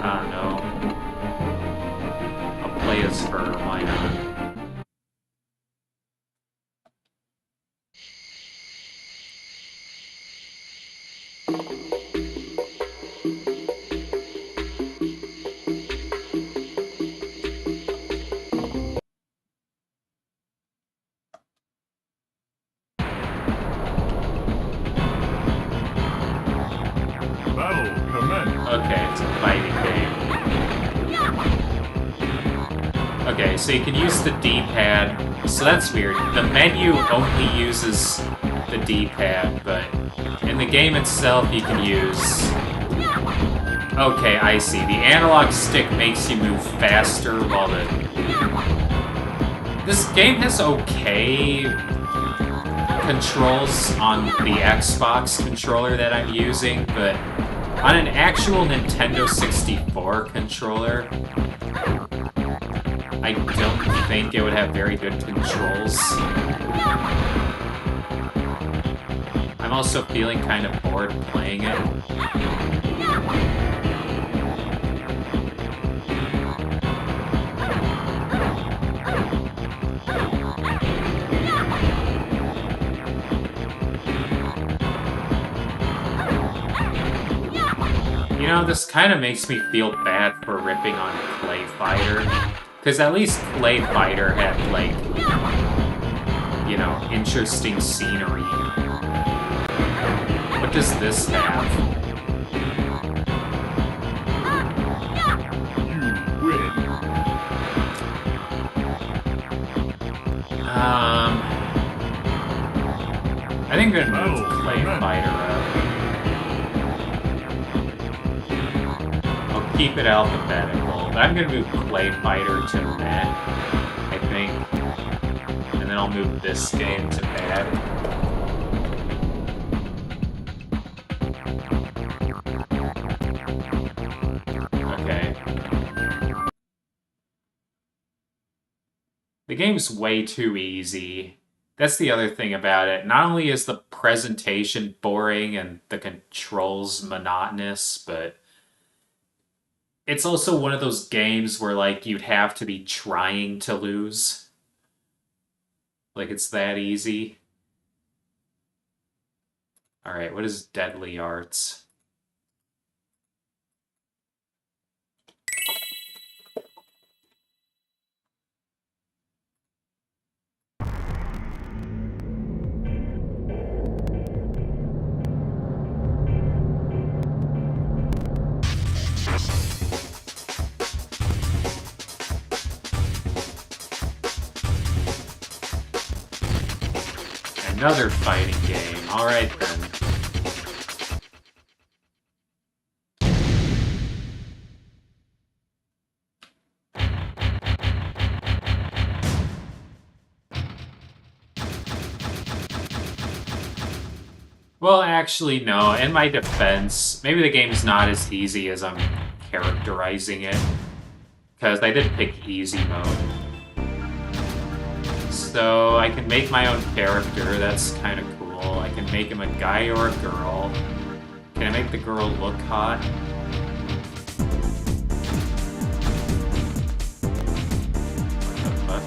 I don't know. I'll play as her, why not? commence. Okay, it's a fighting game. Okay, so you can use the D-pad. So that's weird. The menu only uses the D-pad, but in the game itself you can use... Okay, I see. The analog stick makes you move faster while the... This game has okay controls on the Xbox controller that I'm using, but on an actual Nintendo 64 controller, I don't think it would have very good controls. I'm also feeling kind of bored playing it. You know, this kind of makes me feel bad for ripping on Clay Fighter, because at least Clay Fighter had, like, you know, interesting scenery. What does this have? You win. I think I'm gonna move Clay Fighter up. Keep it alphabetical, but I'm gonna move Clay Fighter to Met, I think. And then I'll move this game to Bad. Okay. The game's way too easy. That's the other thing about it. Not only is the presentation boring and the controls monotonous, but it's also one of those games where, like, you'd have to be trying to lose. Like, it's that easy. Alright, what is Deadly Arts? Another fighting game. Alright then. Well, actually, no. In my defense, maybe the game's not as easy as I'm characterizing it. Because I did pick easy mode. So I can make my own character, that's kind of cool. I can make him a guy or a girl. Can I make the girl look hot? What the fuck?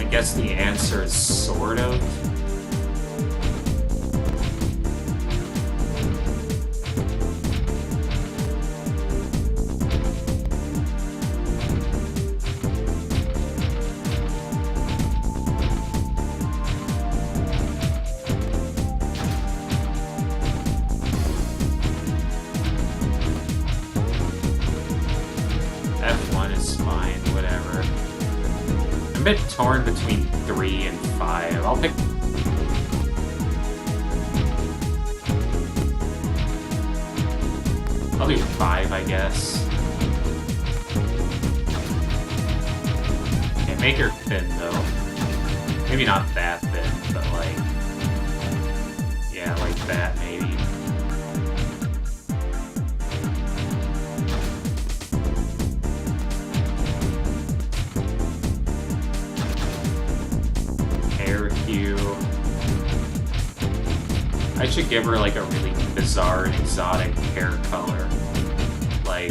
I guess the answer is sort of. F1 is fine, whatever. I'm a bit torn between 3 and 5. I'll pick... I'll do 5, I guess. Okay, make her thin, though. Maybe not that thin, but like... Yeah, like that, maybe. I should give her like a really bizarre and exotic hair color. Like...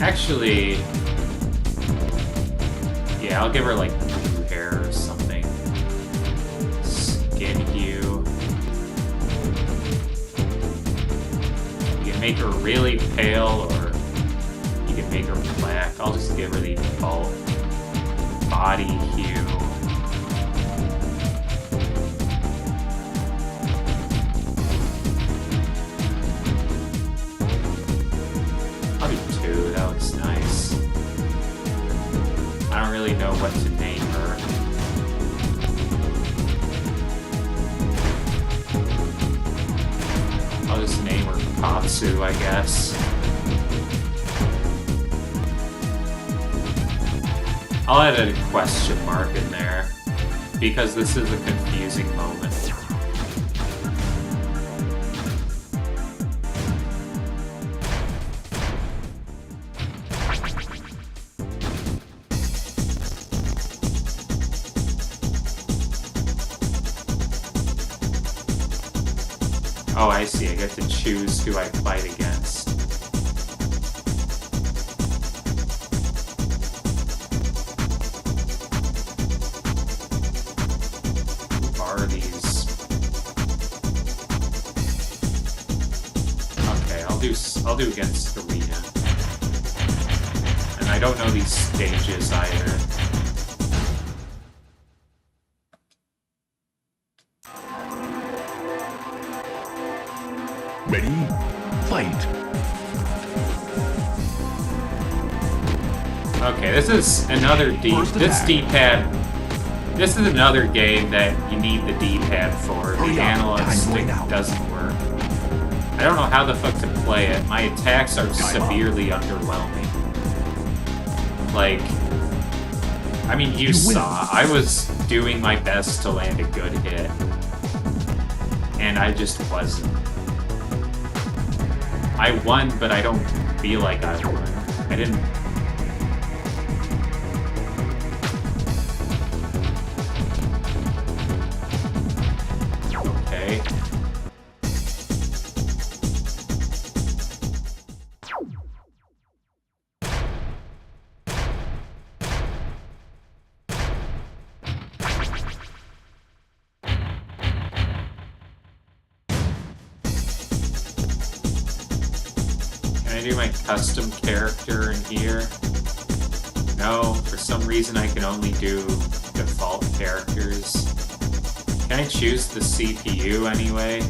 Actually... Yeah, I'll give her like blue hair or something. Skin hue. You can make her really pale, or you can make her black. I'll just give her the default body hue. I'll do 2, that looks nice. I don't really know what to name her. I'll just name her Patsu, I guess. I'll add a question mark in there, because this is a confusing moment. Oh, I see. I get to choose who I fight against. Who are these? Okay, I'll do against Serena. And I don't know these stages either. Ready? Fight! Okay, this is another D-pad. This is another game that you need the D-pad for. The analog stick doesn't work. I don't know how the fuck to play it. My attacks are severely underwhelming. Like, I mean, you saw. I was doing my best to land a good hit. And I just wasn't. I won, but I don't feel like I won. I didn't... Okay. Can I do my custom character in here? No, for some reason I can only do default characters. Can I choose the CPU anyway?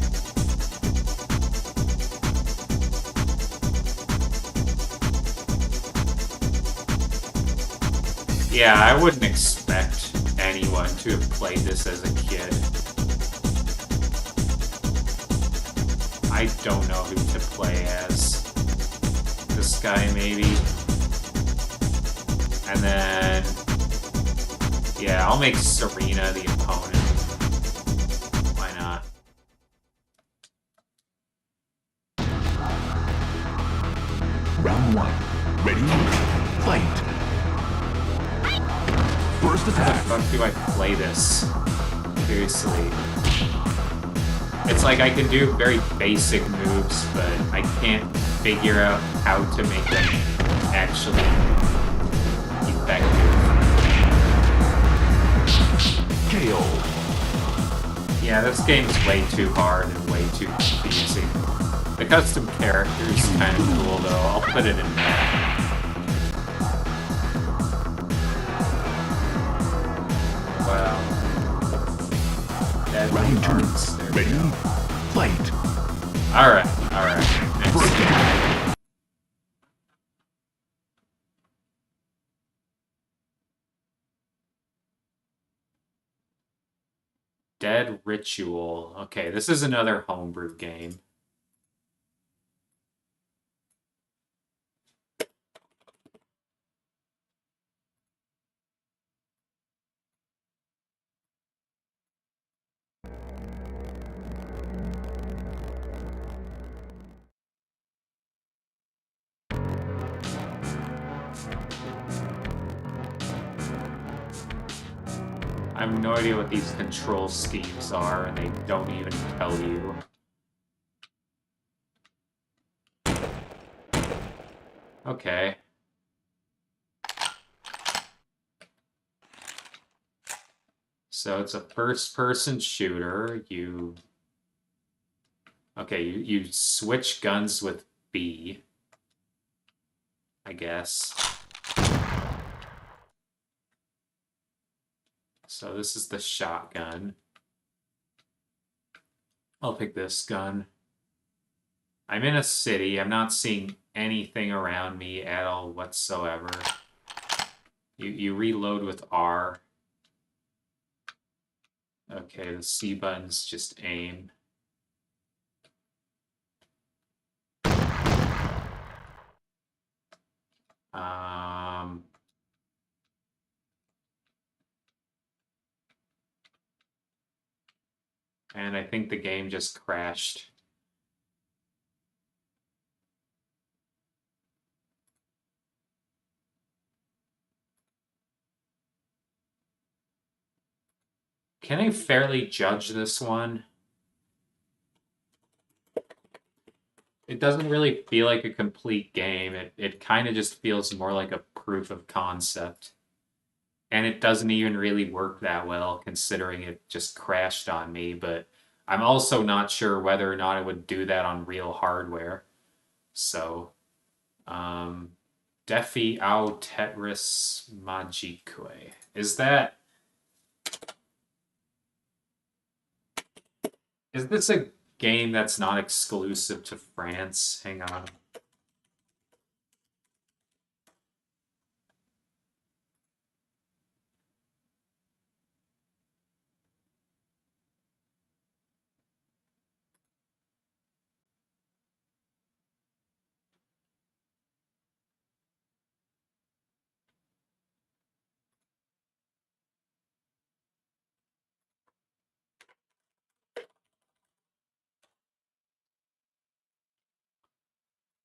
Yeah, I wouldn't expect anyone to have played this as a kid. I don't know who to play as. This guy, maybe. And then... yeah, I'll make Serena the opponent. Why not? Round 1. Ready? Fight! First How the attack! fuck do I play this? Seriously. It's like I can do very basic moves, but I can't figure out how to make them actually effective. KO! Yeah, this game's way too hard and way too confusing. The custom character is kind of cool, though. I'll put it in there. Wow. Round 2. There we Ready? go. Fight! Alright, alright. First Next. attack! Dead Ritual. Okay, this is another homebrew game. I have no idea what these control schemes are, and they don't even tell you. Okay. So it's a first-person shooter. Okay, you switch guns with B, I guess. So this is the shotgun. I'll pick this gun. I'm in a city. I'm not seeing anything around me at all whatsoever. You reload with R. Okay, the C button's just aim. And I think the game just crashed. Can I fairly judge this one? It doesn't really feel like a complete game. It kind of just feels more like a proof of concept. And it doesn't even really work that well, considering it just crashed on me, but I'm also not sure whether or not it would do that on real hardware. So, Defi au Tetris Magique. Is this a game that's not exclusive to France? Hang on.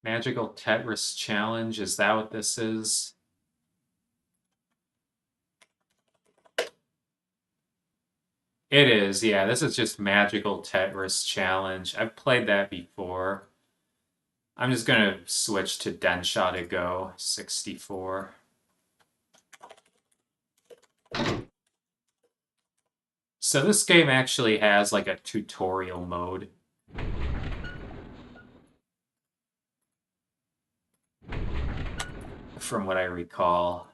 Magical Tetris Challenge, is that what this is? It is, yeah, this is just Magical Tetris Challenge. I've played that before. I'm just gonna switch to Densha to Go 64. So this game actually has like a tutorial mode. From what I recall.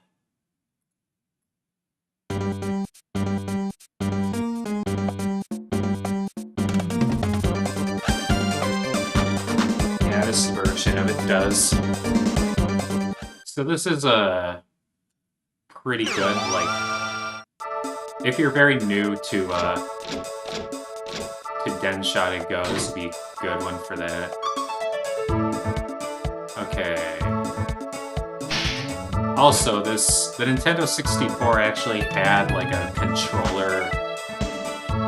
Yeah, this version of it does. So this is a pretty good, like, if you're very new to Densha to Go, this would be a good one for that. Okay. Also, the Nintendo 64 actually had like a controller.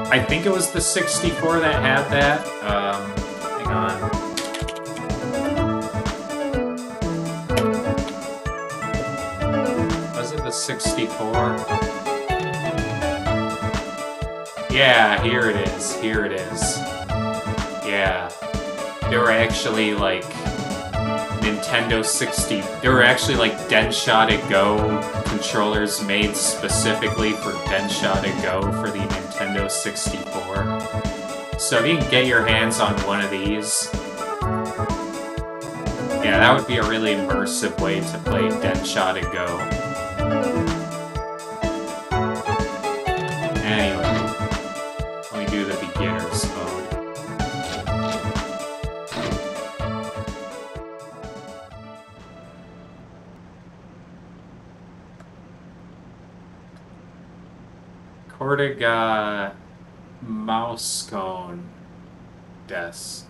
I think it was the 64 that had that. Hang on. Was it the 64? Yeah, here it is. Here it is. Yeah. There were actually like Nintendo 60. There were actually like Densha to Go controllers made specifically for Densha to Go for the Nintendo 64. So if you can get your hands on one of these, yeah, that would be a really immersive way to play Densha to Go. Anyway, let me do the beginner's mode. Cortiga Mouscone des.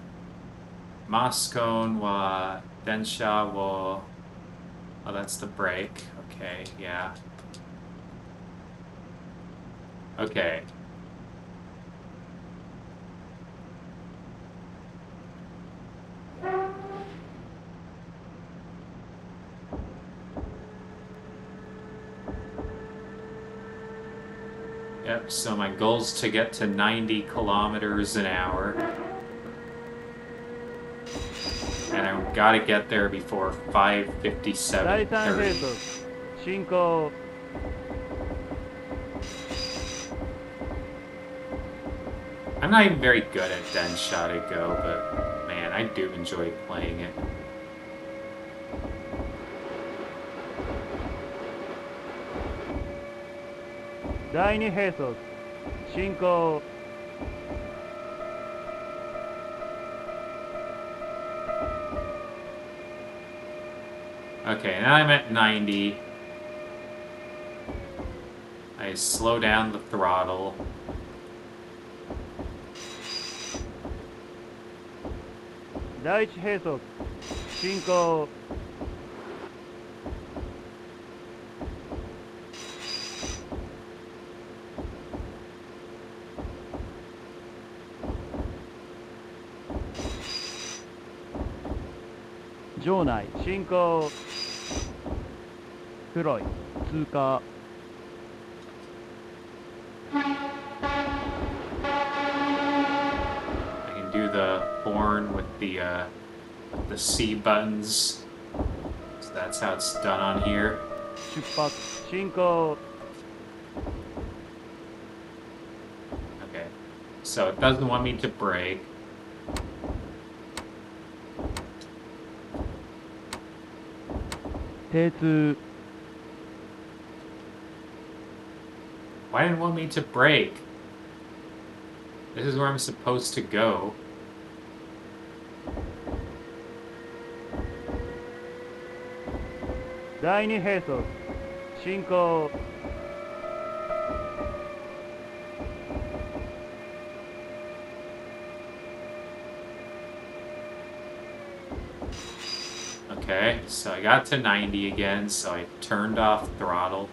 Moscone wa Densha wo. Oh, that's the break. Okay, yeah. Okay. Yep, so my goal's to get to 90 kilometers an hour. And I've got to get there before 5:57:30. I'm not even very good at Den Shot Go, but man, I do enjoy playing it. Okay, now I'm at 90. I slow down the throttle. I can do the horn with the C buttons. So that's how it's done on here. Okay, so it doesn't want me to brake. Why didn't it want me to brake? This is where I'm supposed to go. Okay, so I got to 90 again, so I turned off throttle.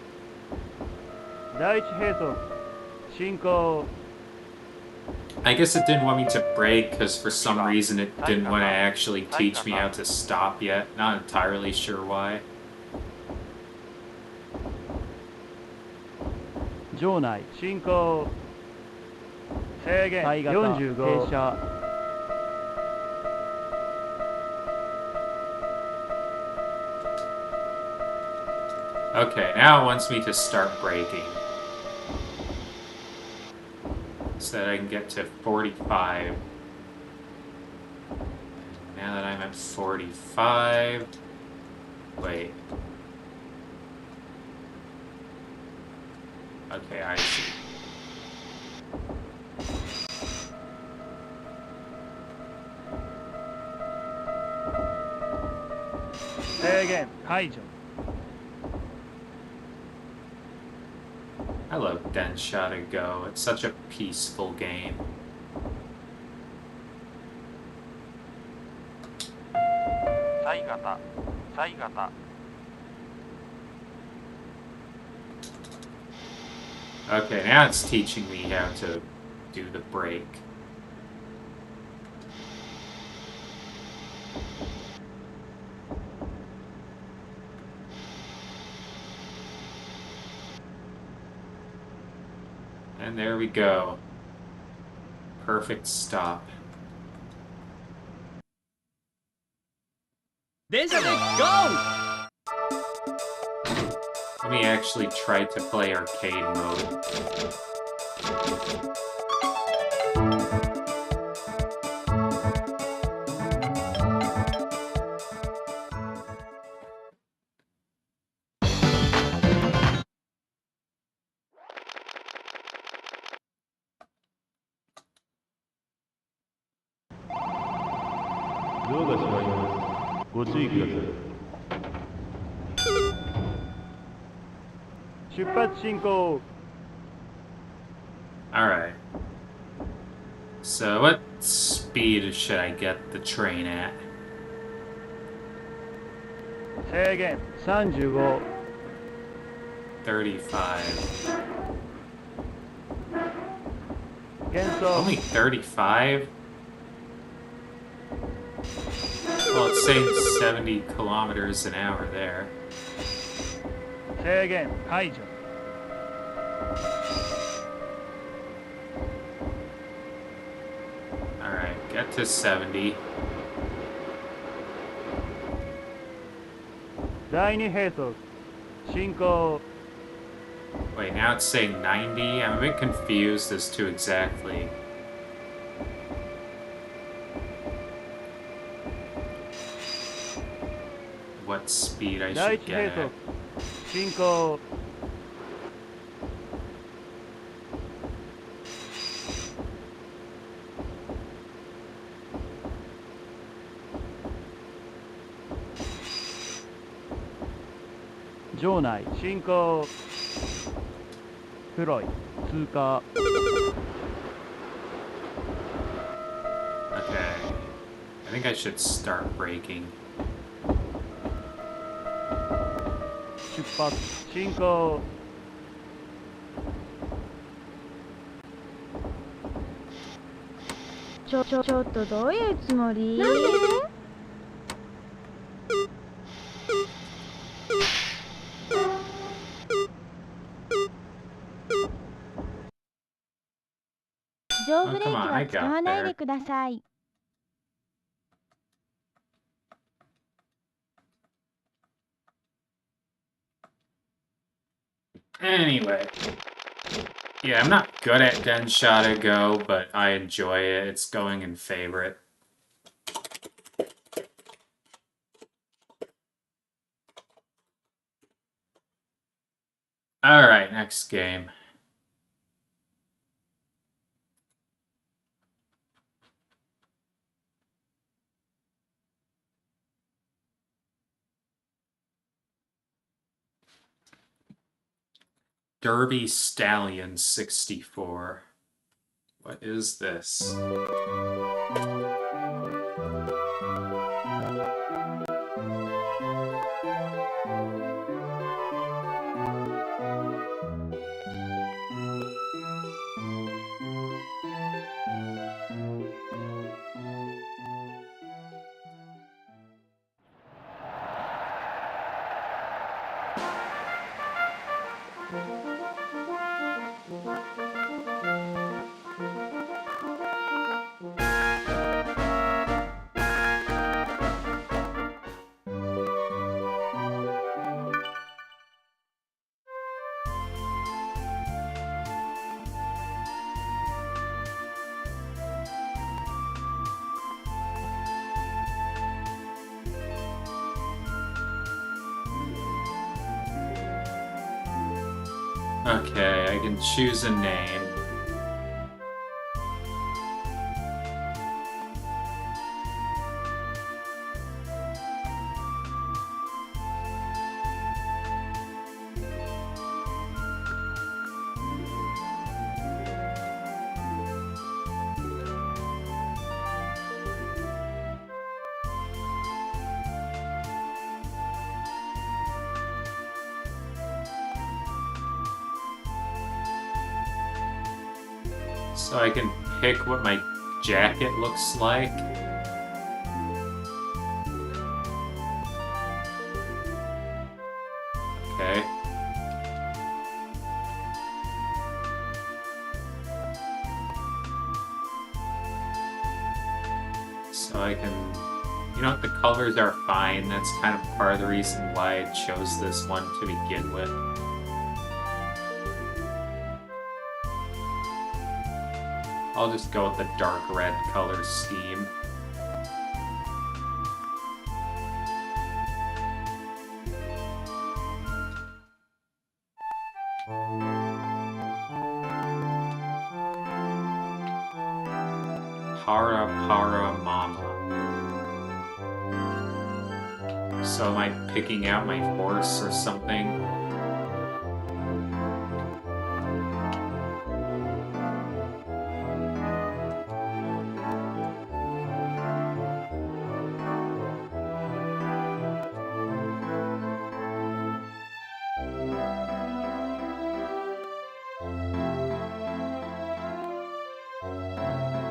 I guess it didn't want me to brake because for some reason it didn't want to actually teach me how to stop yet. Not entirely sure why. Okay, now it wants me to start braking. So that I can get to 45. Now that I'm at 45... Wait. Okay, I see. I love Den Shot Go. It's such a peaceful game. Okay, now it's teaching me how to do the brake. And there we go. Perfect stop. Let me actually try to play arcade mode. Alright. So what speed should I get the train at? 35. Only 35? Well, it's saying 70 kilometers an hour there. Alright, get to 70. Wait, now it's saying 90? I'm a bit confused as to exactly speed I 第 should 一 get 兵 at. 装進行。場内進行。黒い通過。 Okay. I think I should start braking. 出発進行。ちょっとどういうつもり？なんで？非常ブレーキ Oh, come on, は I 使 got わないで there. ください。Anyway. Yeah, I'm not good at Denshada Go, but I enjoy it. It's going in favorite. Alright, next game. Derby Stallion 64. What is this? Okay, I can choose a name. So I can pick what my jacket looks like. Okay. So I can... You know what, the colors are fine. That's kind of part of the reason why I chose this one to begin with. I'll just go with the dark red color scheme. Para Mama. So am I picking out my horse or something?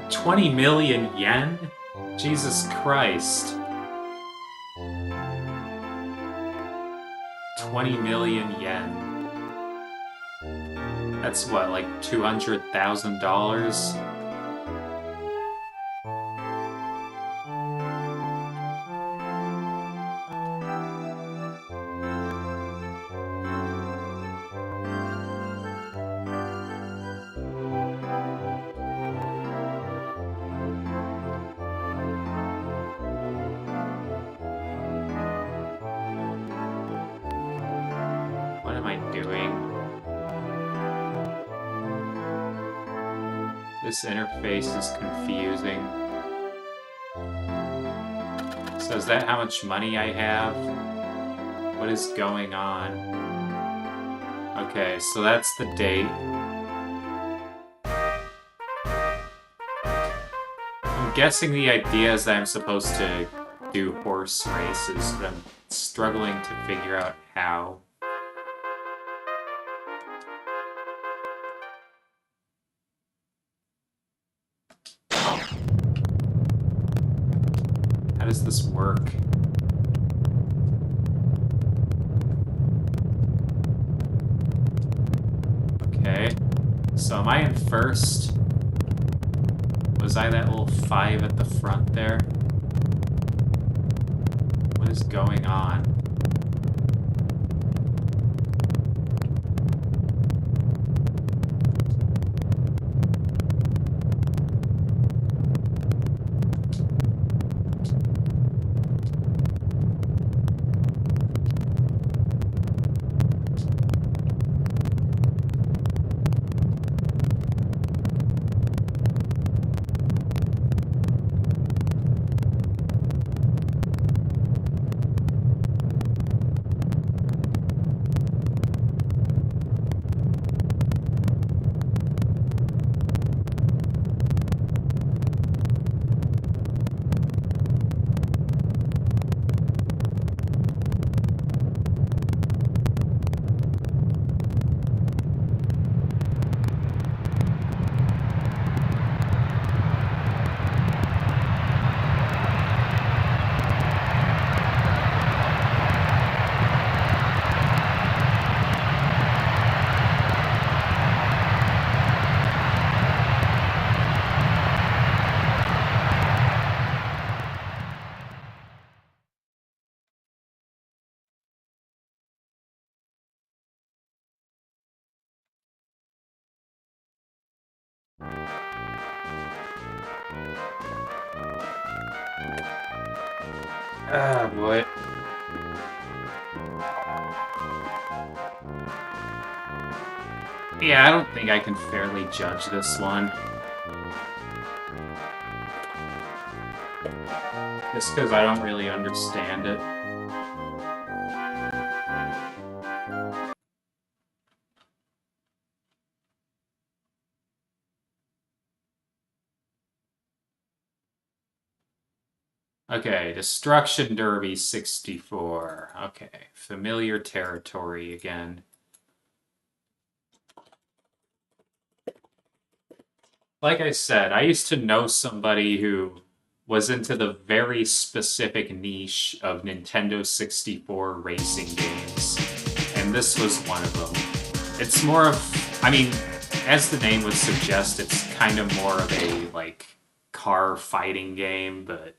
$20 million yen? Jesus Christ. 20 million yen. That's what, like $200,000? doing? This interface is confusing. So is that how much money I have? What is going on? Okay, so that's the date. I'm guessing the idea is that I'm supposed to do horse races, but I'm struggling to figure out how. How does this work? Okay. So am I in first? Was I that little 5 at the front there? What is going on? Ah, boy. Yeah, I don't think I can fairly judge this one. Just because I don't really understand it. Okay, Destruction Derby 64. Okay, familiar territory again. Like I said, I used to know somebody who was into the very specific niche of Nintendo 64 racing games, and this was one of them. It's more of, I mean, as the name would suggest, it's kind of more of a, like, car fighting game, but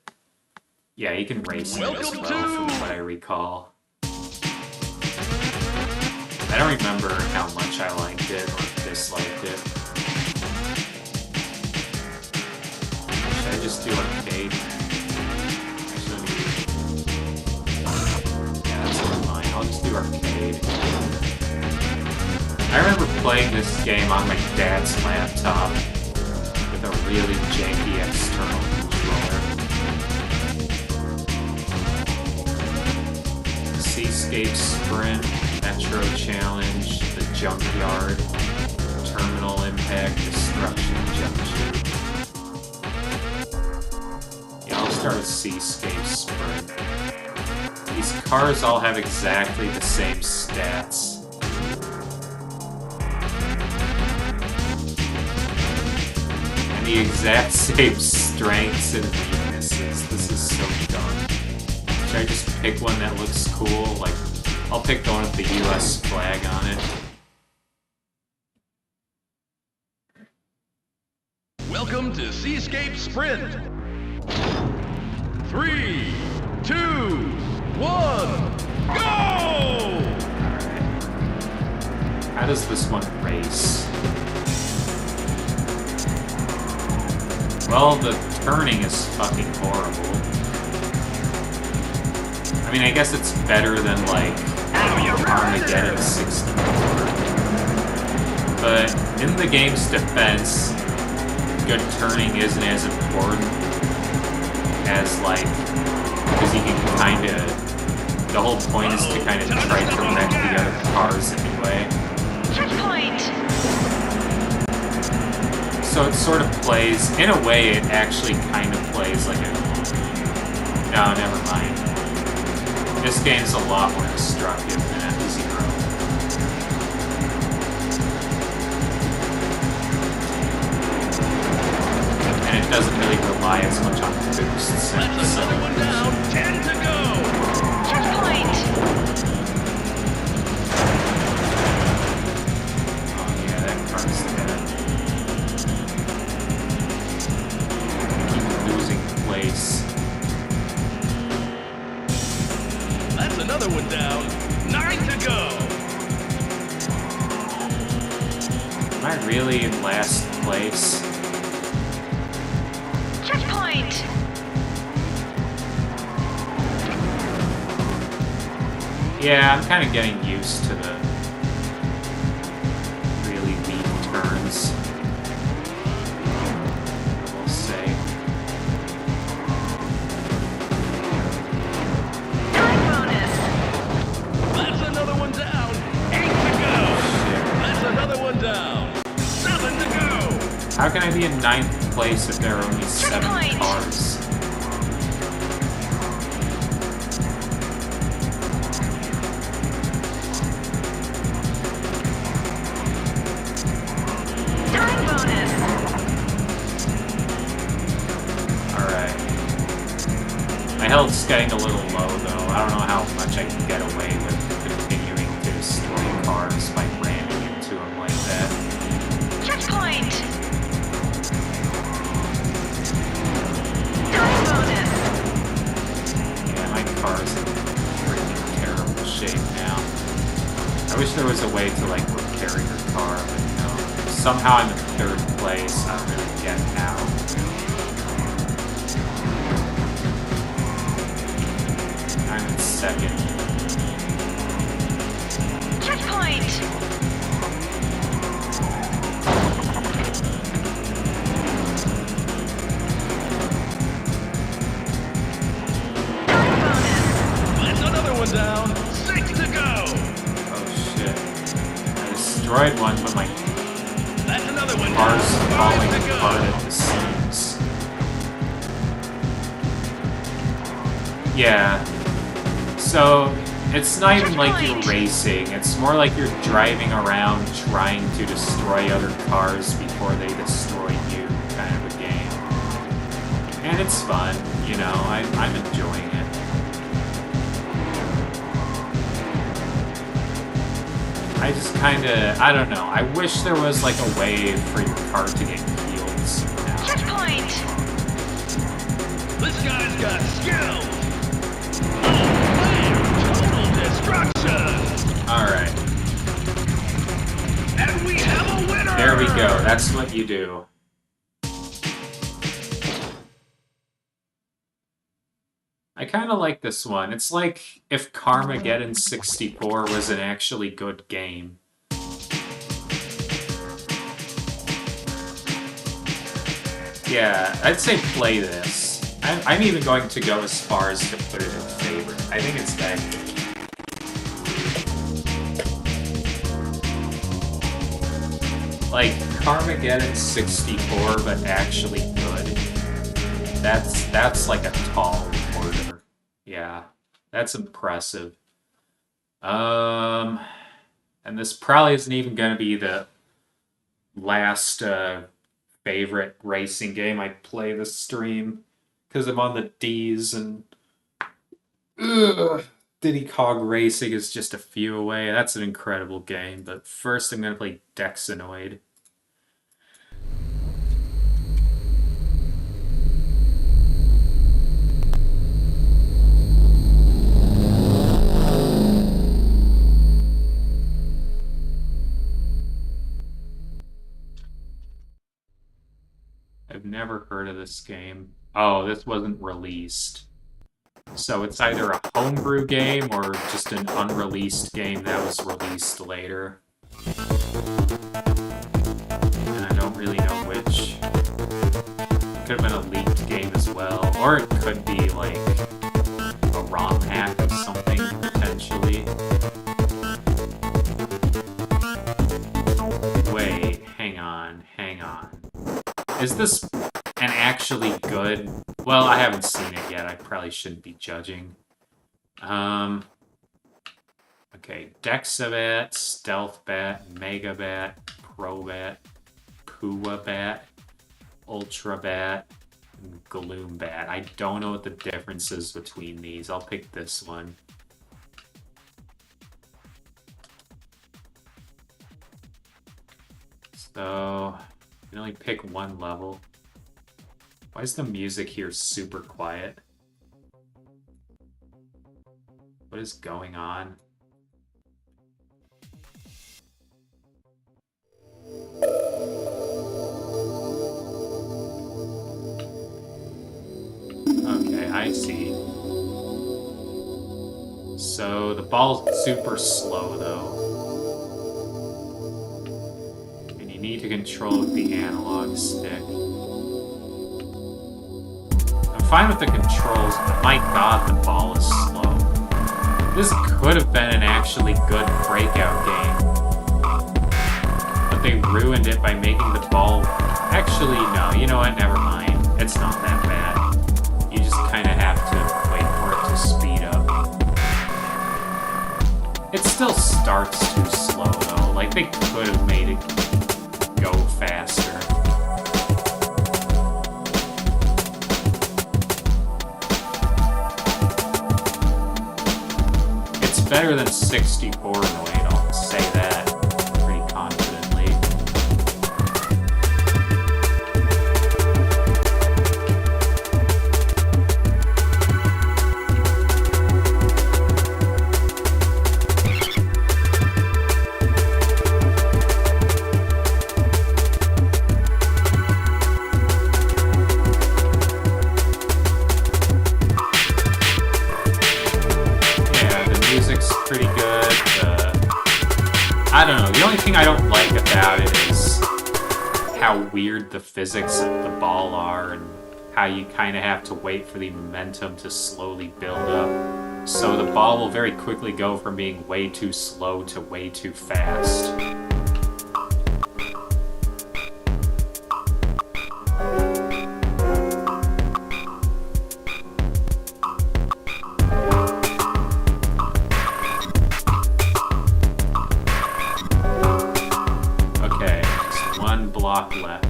yeah, you can race it as well, from what I recall. I don't remember how much I liked it or disliked it. Should I just do arcade? Yeah, that's fine. I'll just do arcade. I remember playing this game on my dad's laptop with a really janky external controller. Seascape Sprint, Metro Challenge, The Junkyard, Terminal Impact, Destruction Junction. Yeah, I'll start with Seascape Sprint. These cars all have exactly the same stats. And the exact same strengths and weaknesses. This is so dumb. Should I just pick one that looks cool? Like, I'll pick the one with the US flag on it. Welcome to Seascape Sprint. 3, 2, 1, go! Alright. How does this one race? Well, the turning is fucking horrible. I mean, I guess it's better than, like, Armageddon 64. But in the game's defense, good turning isn't as important as, like, because you can kind of, the whole point is to kind of try to wreck the other cars anyway. Checkpoint! So it sort of plays, in a way it actually kind of plays like a, no, never mind. This game's a lot more destructive than F-Zero. And it doesn't really rely as much on boosts. That's another one down. 10 to go. Checkpoint! Oh yeah, that car's dead. Keep losing place. That's another one down. 9 to go. Am I really in last place? Checkpoint! Yeah, I'm kind of getting used to the really weak turns, I will say. Time bonus! That's another one down. 8 to go. That's another one down. 7 to go. How can I be in 9th place if there are only 7 Checkpoint. cars? Time bonus! Alright. My health's getting a little low, though. I don't know how much I can get away with continuing to destroy cars by ramming into them like that. Checkpoint! Time bonus! Yeah, my car's in freaking terrible shape now. I wish there was a way to, like, repair your car, but no. Somehow I'm in 3rd place. I don't really get how. I'm in 2nd. Checkpoint! Time bonus! That's another one down. 6 to go. Oh shit. I destroyed one, but my That's another one car's down. falling 5 to apart go. at the seams. Yeah. So, it's not even like you're racing, it's more like you're driving around trying to destroy other cars before they destroy you, kind of a game. And it's fun, you know, I'm enjoying it. I just kinda, I don't know, I wish there was like a way for your car to get healed somehow. Checkpoint! This guy's got skills. Total destruction. Alright, And we have a winner. there we go, that's what you do. I kinda like this one. It's like if Carmageddon 64 was an actually good game. Yeah, I'd say play this. I'm even going to go as far as to put it in favorite. I think it's that good. Like, Carmageddon 64, but actually good. That's like a tall order. Yeah, that's impressive. And this probably isn't even going to be the last favorite racing game I play this stream, because I'm on the D's and Diddy Kong Racing is just a few away. That's an incredible game, but first I'm going to play Dexanoid. I've never heard of this game. Oh, this wasn't released. So it's either a homebrew game or just an unreleased game that was released later. Or it could be like a ROM hack of something, potentially. Wait, hang on. Is this an actually good... Well, I haven't seen it yet. I probably shouldn't be judging. Okay, Dexabat, Stealth Bat, Mega Bat, Probat, Pua Bat, Ultra Bat, and Gloom Bat. I don't know what the difference is between these. I'll pick this one. So, you can only pick one level. Why is the music here super quiet? What is going on? Okay, I see. So the ball's super slow though. And you need to control with the analog stick. I'm fine with the controls, but my god, the ball is slow. This could have been an actually good breakout game. But they ruined it by making the ball... Actually, no, you know what, never mind. It's not that bad. You just kind of have to wait for it to speed up. It still starts too slow, though. Like, they could have made it go faster. It's better than 64 Noid, I'll say that pretty confidently. Pretty good. I don't know. The only thing I don't like about it is how weird the physics of the ball are and how you kind of have to wait for the momentum to slowly build up. So the ball will very quickly go from being way too slow to way too fast. Block left.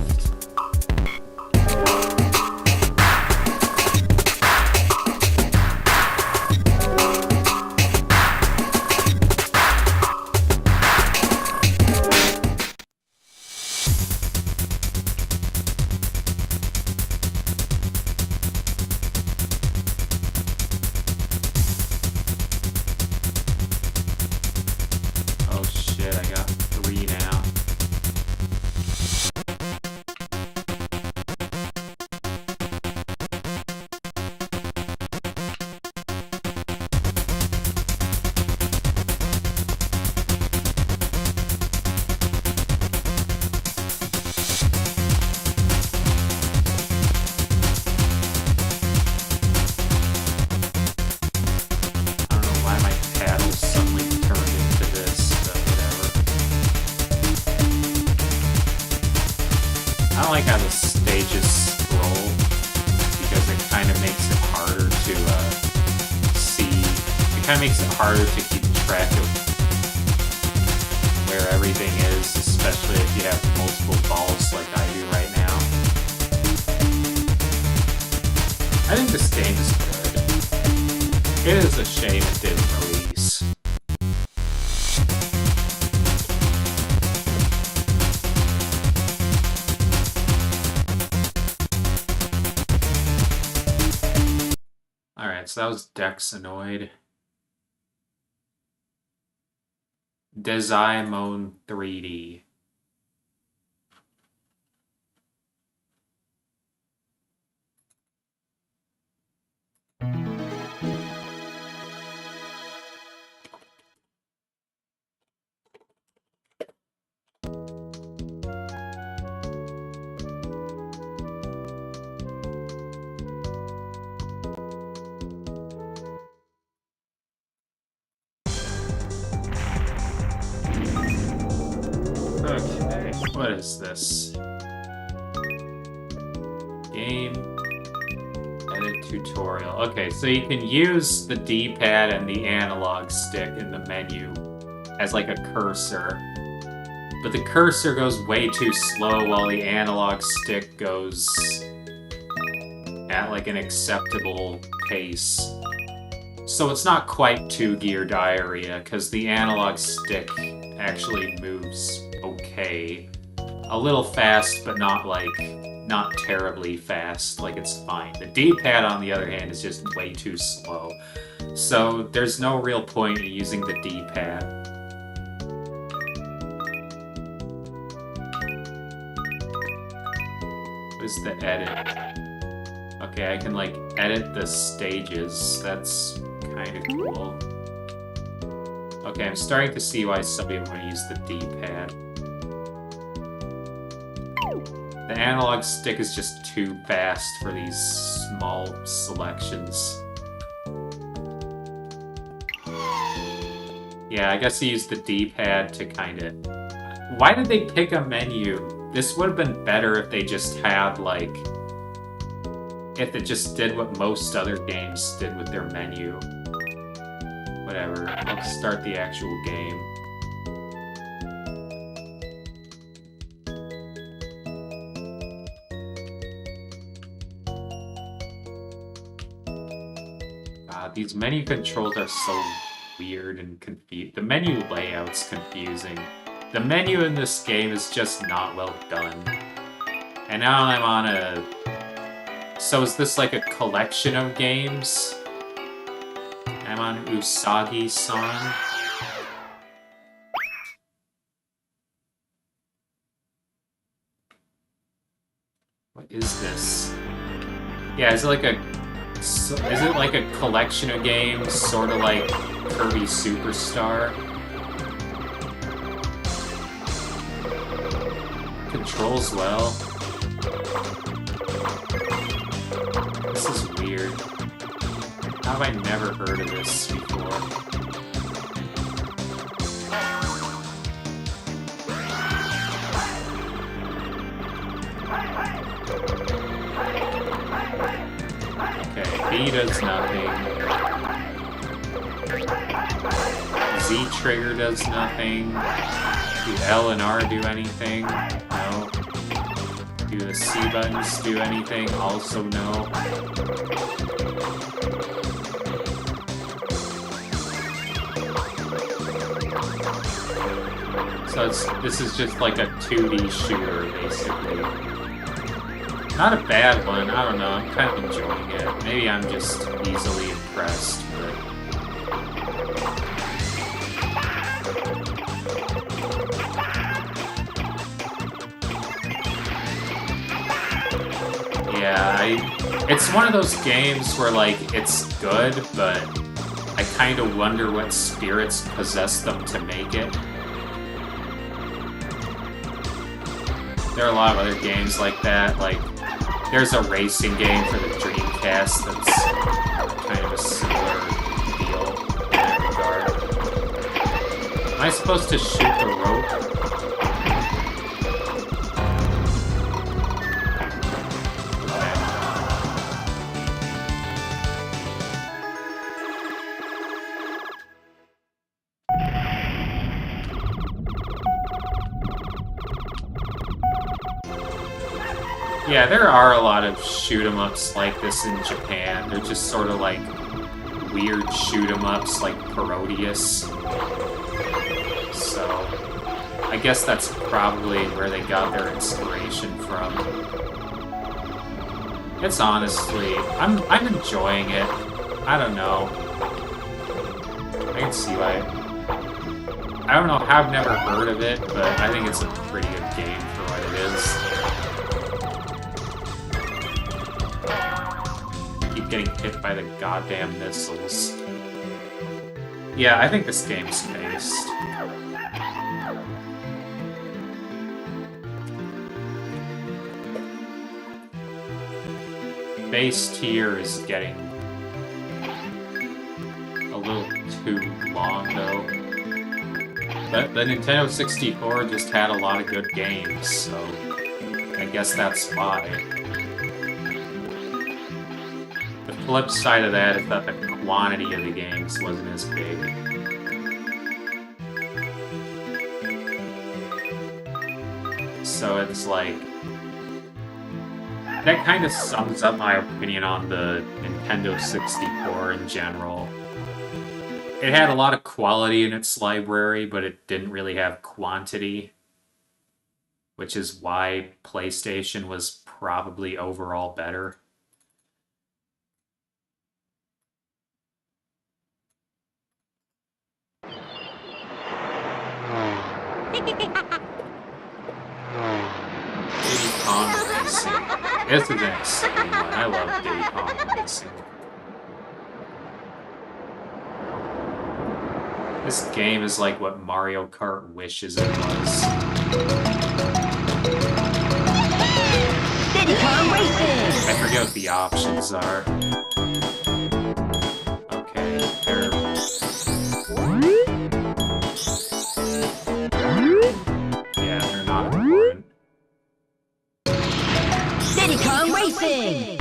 Oh shit, I got 3 now. I don't like how the stages scroll because it kind of makes it harder to see. It kind of makes it harder to keep track of where everything is, especially if you have multiple balls like I do right now. I think this game is good. It is a shame it didn't release. Alright, so that was Dexanoid. Desaimon 3D. Okay, what is this? Game edit tutorial. Okay, so you can use the D-pad and the analog stick in the menu as like a cursor. But the cursor goes way too slow while the analog stick goes at like an acceptable pace. So it's not quite 2-gear diarrhea, because the analog stick actually moves okay. A little fast, but not terribly fast, like it's fine. The D-pad, on the other hand, is just way too slow. So there's no real point in using the D-pad. What is the edit? Okay, I can, like, edit the stages. That's kind of cool. Okay, I'm starting to see why somebody would use the D-pad. The analog stick is just too fast for these small selections. Yeah, I guess you use the D-pad to kind of... Why did they pick a menu? This would have been better if they just had, like... If it just did what most other games did with their menu. Whatever, let's start the actual game. God, these menu controls are so weird and confused. The menu layout's confusing. The menu in this game is just not well done. And now I'm on a... So is this like a collection of games? I'm on Usagi-san. What is this? Yeah, is it like a collection of games, sort of like Kirby Superstar? Controls well. This is weird. How have I never heard of this before? Okay, B does nothing. Z trigger does nothing. Do L and R do anything? No. Do the C buttons do anything? Also no. So this is just like a 2D shooter, basically. Not a bad one, I don't know, I'm kind of enjoying it. Maybe I'm just easily impressed, but... Yeah, it's one of those games where, like, it's good, but I kind of wonder what spirits possess them to make it. There are a lot of other games like that, like, there's a racing game for the Dreamcast that's kind of a similar deal in that regard. Am I supposed to shoot the rope? Yeah, there are a lot of shoot-em-ups like this in Japan. They're just sort of like weird shoot-em-ups like Parodius. So, I guess that's probably where they got their inspiration from. It's honestly, I'm enjoying it. I don't know. I can see why. I don't know how I've never heard of it, but I think it's a pretty good game for what it is. Getting hit by the goddamn missiles. Yeah, I think this game's based. Base tier is getting a little too long, though. But the Nintendo 64 just had a lot of good games, so I guess that's why. The flip side of that is that the quantity of the games wasn't as big. So it's like... That kind of sums up my opinion on the Nintendo 64 in general. It had a lot of quality in its library, but it didn't really have quantity. Which is why PlayStation was probably overall better. Diddy Kong Racing. This is an exciting one. I love Diddy Kong Racing. This game is like what Mario Kart wishes it was. Diddy Kong Racing! I forget what the options are. Okay, they're... Yeah, they're not important. Diddy Kong Racing!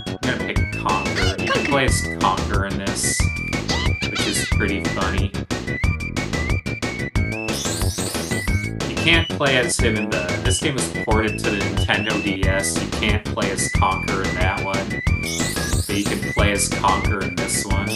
I'm gonna pick Conker. You can play as Conker in this, which is pretty funny. You can't play as him in the... This game was ported to the Nintendo DS. You can't play as Conker in that one. But you can play as Conker in this one.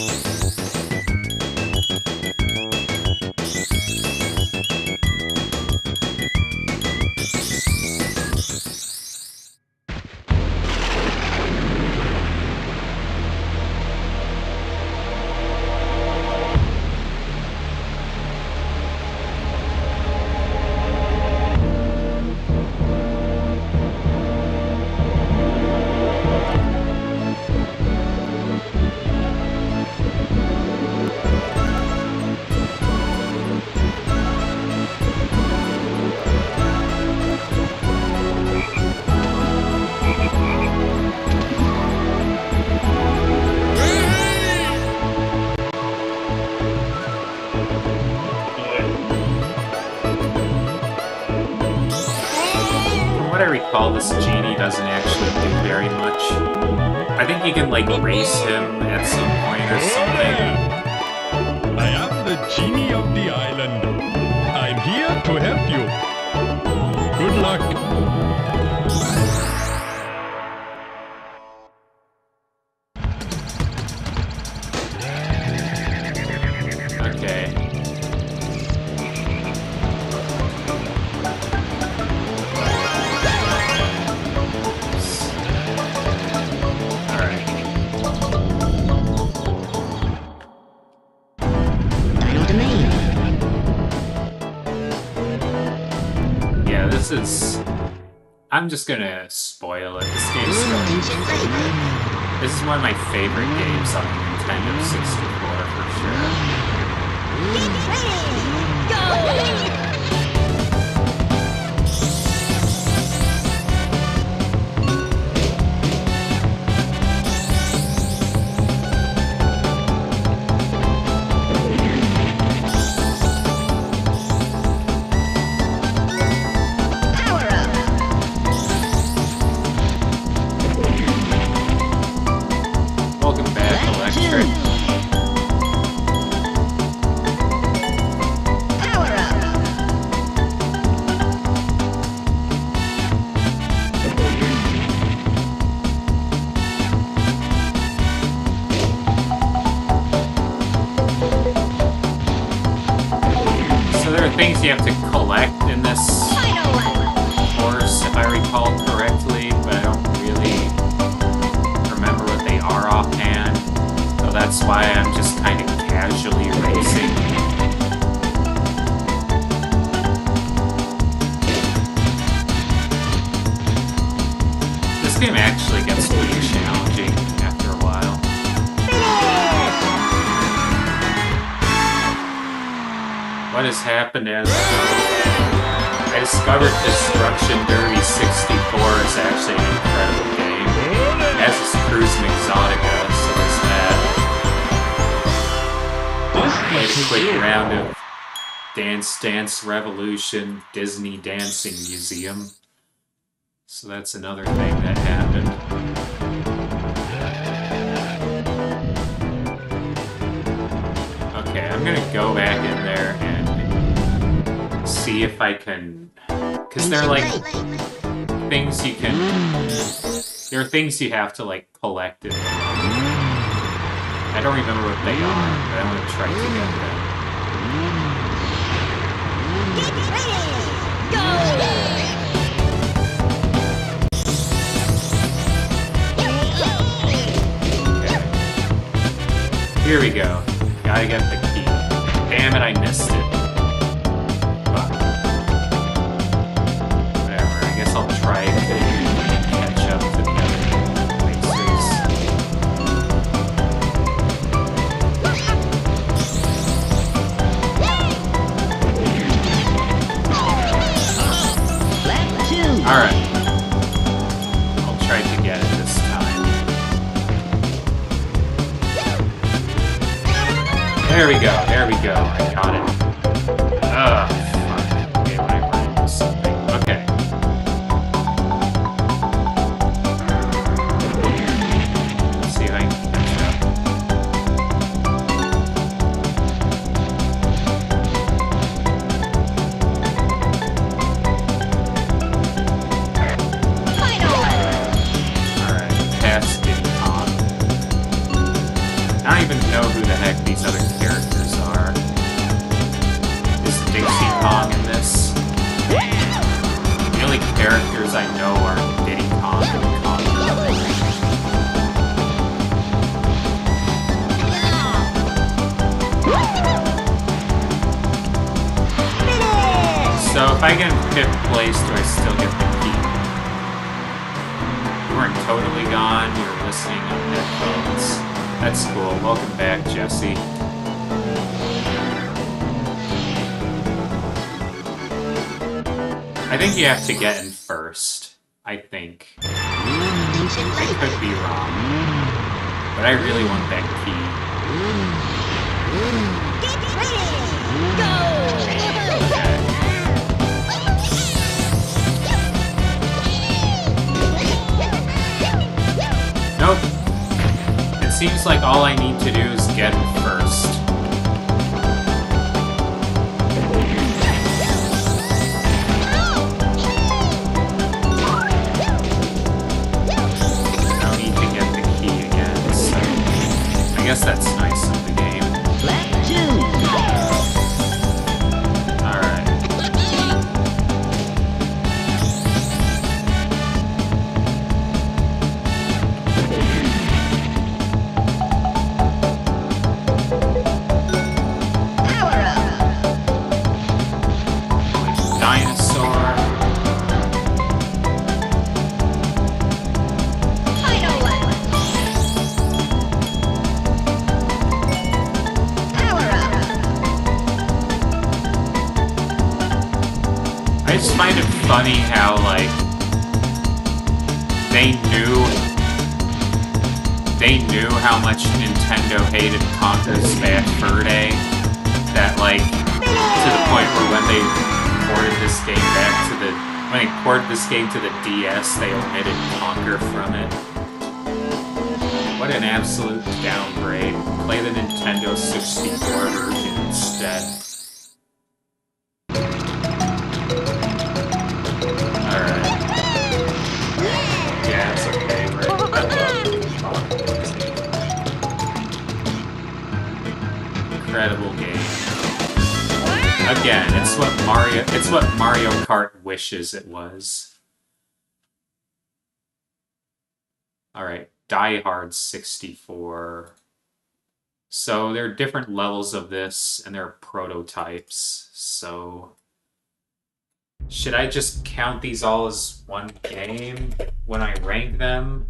This genie doesn't actually do very much. I think you can, like, race him at some point or something. I am the genie of the island. I'm here to help you. Good luck. Okay. This is... I'm just gonna spoil it. This game's This is one of my favorite games on the Nintendo 64 for sure. Go! Things you have to collect in this course, if I recall correctly, but I don't really remember what they are offhand, so that's why I'm just kind of casually racing. This game actually gets pretty challenging after a while. What has happened is I discovered Destruction Derby 64 is actually an incredible game. As is Cruising Exotica, so there's that. Played a quick round of Dance Dance Revolution Disney Dancing Museum. So that's another thing that happened. Okay, I'm gonna go back in there and see if I can... Because they're like things you can... There are things you have to like collect in the level. I don't remember what they are, but I'm gonna try to get them. Here we go. Gotta get the key. Damn it, I missed it. Fuck. Whatever, I guess I'll try to catch up to the other places. Alright. I'll try to get it this time. There we go, there we go. I got it. Ugh, fuck. Okay, when I run into something. Okay. Let's see if I can catch up. Alright, past Diddy Kong. I don't even know who the heck these other characters are. Is Dixie Kong in this? The only characters I know are Diddy Kong and Conqueror. So if I get in 5th place, do I still get the key? You weren't totally gone, you were listening on headphones. That's cool. Welcome back, Jesse. I think you have to get in first. I think. I could be wrong. But I really want that key. Nope. It seems like all I need to do is get in first. I don't need to get the key again, so I guess that's nice of the game. Alright. Dinosaur. I just find it funny how, like, they knew how much Nintendo hated Conker's Bad Fur Day, that, like, to the point where when they ported this game to the DS, they omitted Conker from it. What an absolute downgrade. Play the Nintendo 64 version instead. Alright. Yeah, it's okay, right? I love Conker. Incredible game. Again, it's what Mario Kart wishes it was. Alright, Die Hard 64. So there are different levels of this, and there are prototypes, so... Should I just count these all as one game when I rank them?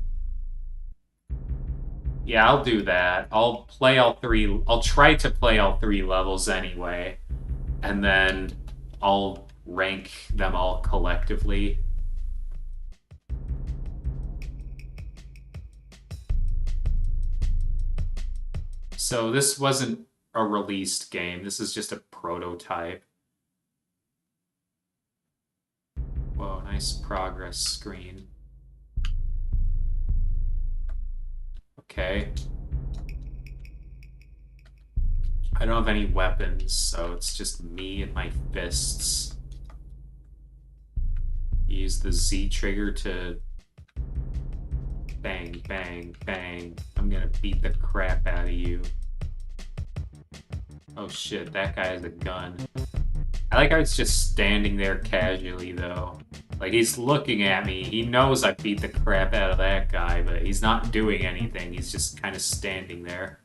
Yeah, I'll do that. I'll try to play all 3 levels anyway. And then I'll rank them all collectively. So this wasn't a released game. This is just a prototype. Whoa, nice progress screen. Okay. I don't have any weapons, so it's just me and my fists. Use the Z trigger to bang, bang, bang. I'm gonna beat the crap out of you. Oh shit, that guy has a gun. I like how it's just standing there casually, though. Like, he's looking at me. He knows I beat the crap out of that guy, but he's not doing anything. He's just kind of standing there.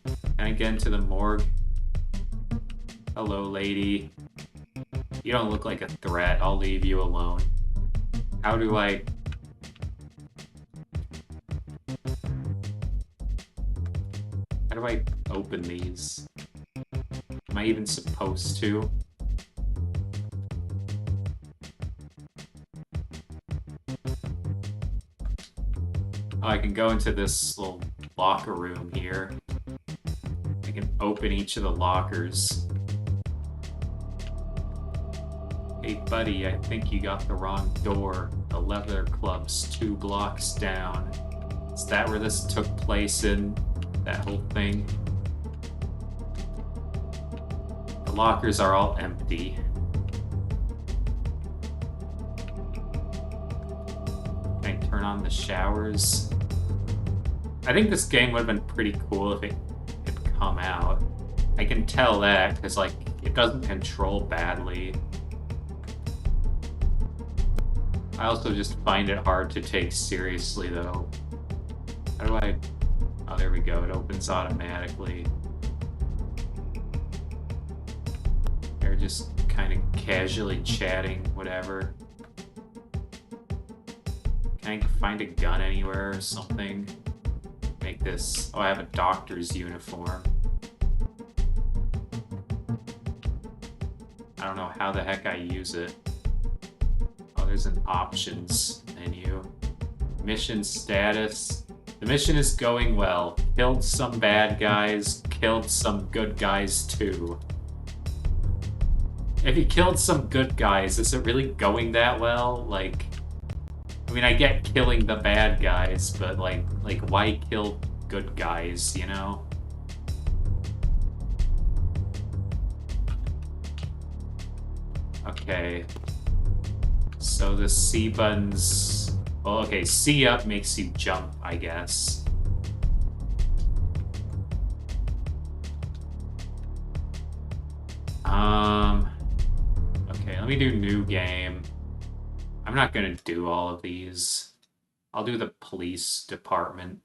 Can I get into the morgue? Hello, lady. You don't look like a threat. I'll leave you alone. How do I... How do I open these? Am I even supposed to? Oh, I can go into this little locker room here. I can open each of the lockers. Hey buddy, I think you got the wrong door. The Leather Club's 2 blocks down. Is that where this took place in? That whole thing? The lockers are all empty. Can I turn on the showers? I think this game would have been pretty cool if it had come out. I can tell that, because, like, it doesn't control badly. I also just find it hard to take seriously, though. How do I... Oh, there we go. It opens automatically. They're just kind of casually chatting, whatever. Can I find a gun anywhere or something? Make this... Oh, I have a doctor's uniform. I don't know how the heck I use it. Oh, there's an options menu. Mission status. The mission is going well. Killed some bad guys, killed some good guys too. If you killed some good guys, is it really going that well? Like, I mean, I get killing the bad guys, but like why kill good guys, you know? Okay. So the C buttons... Well, okay, C up makes you jump, I guess. Okay, let me do new game. I'm not gonna do all of these. I'll do the police department.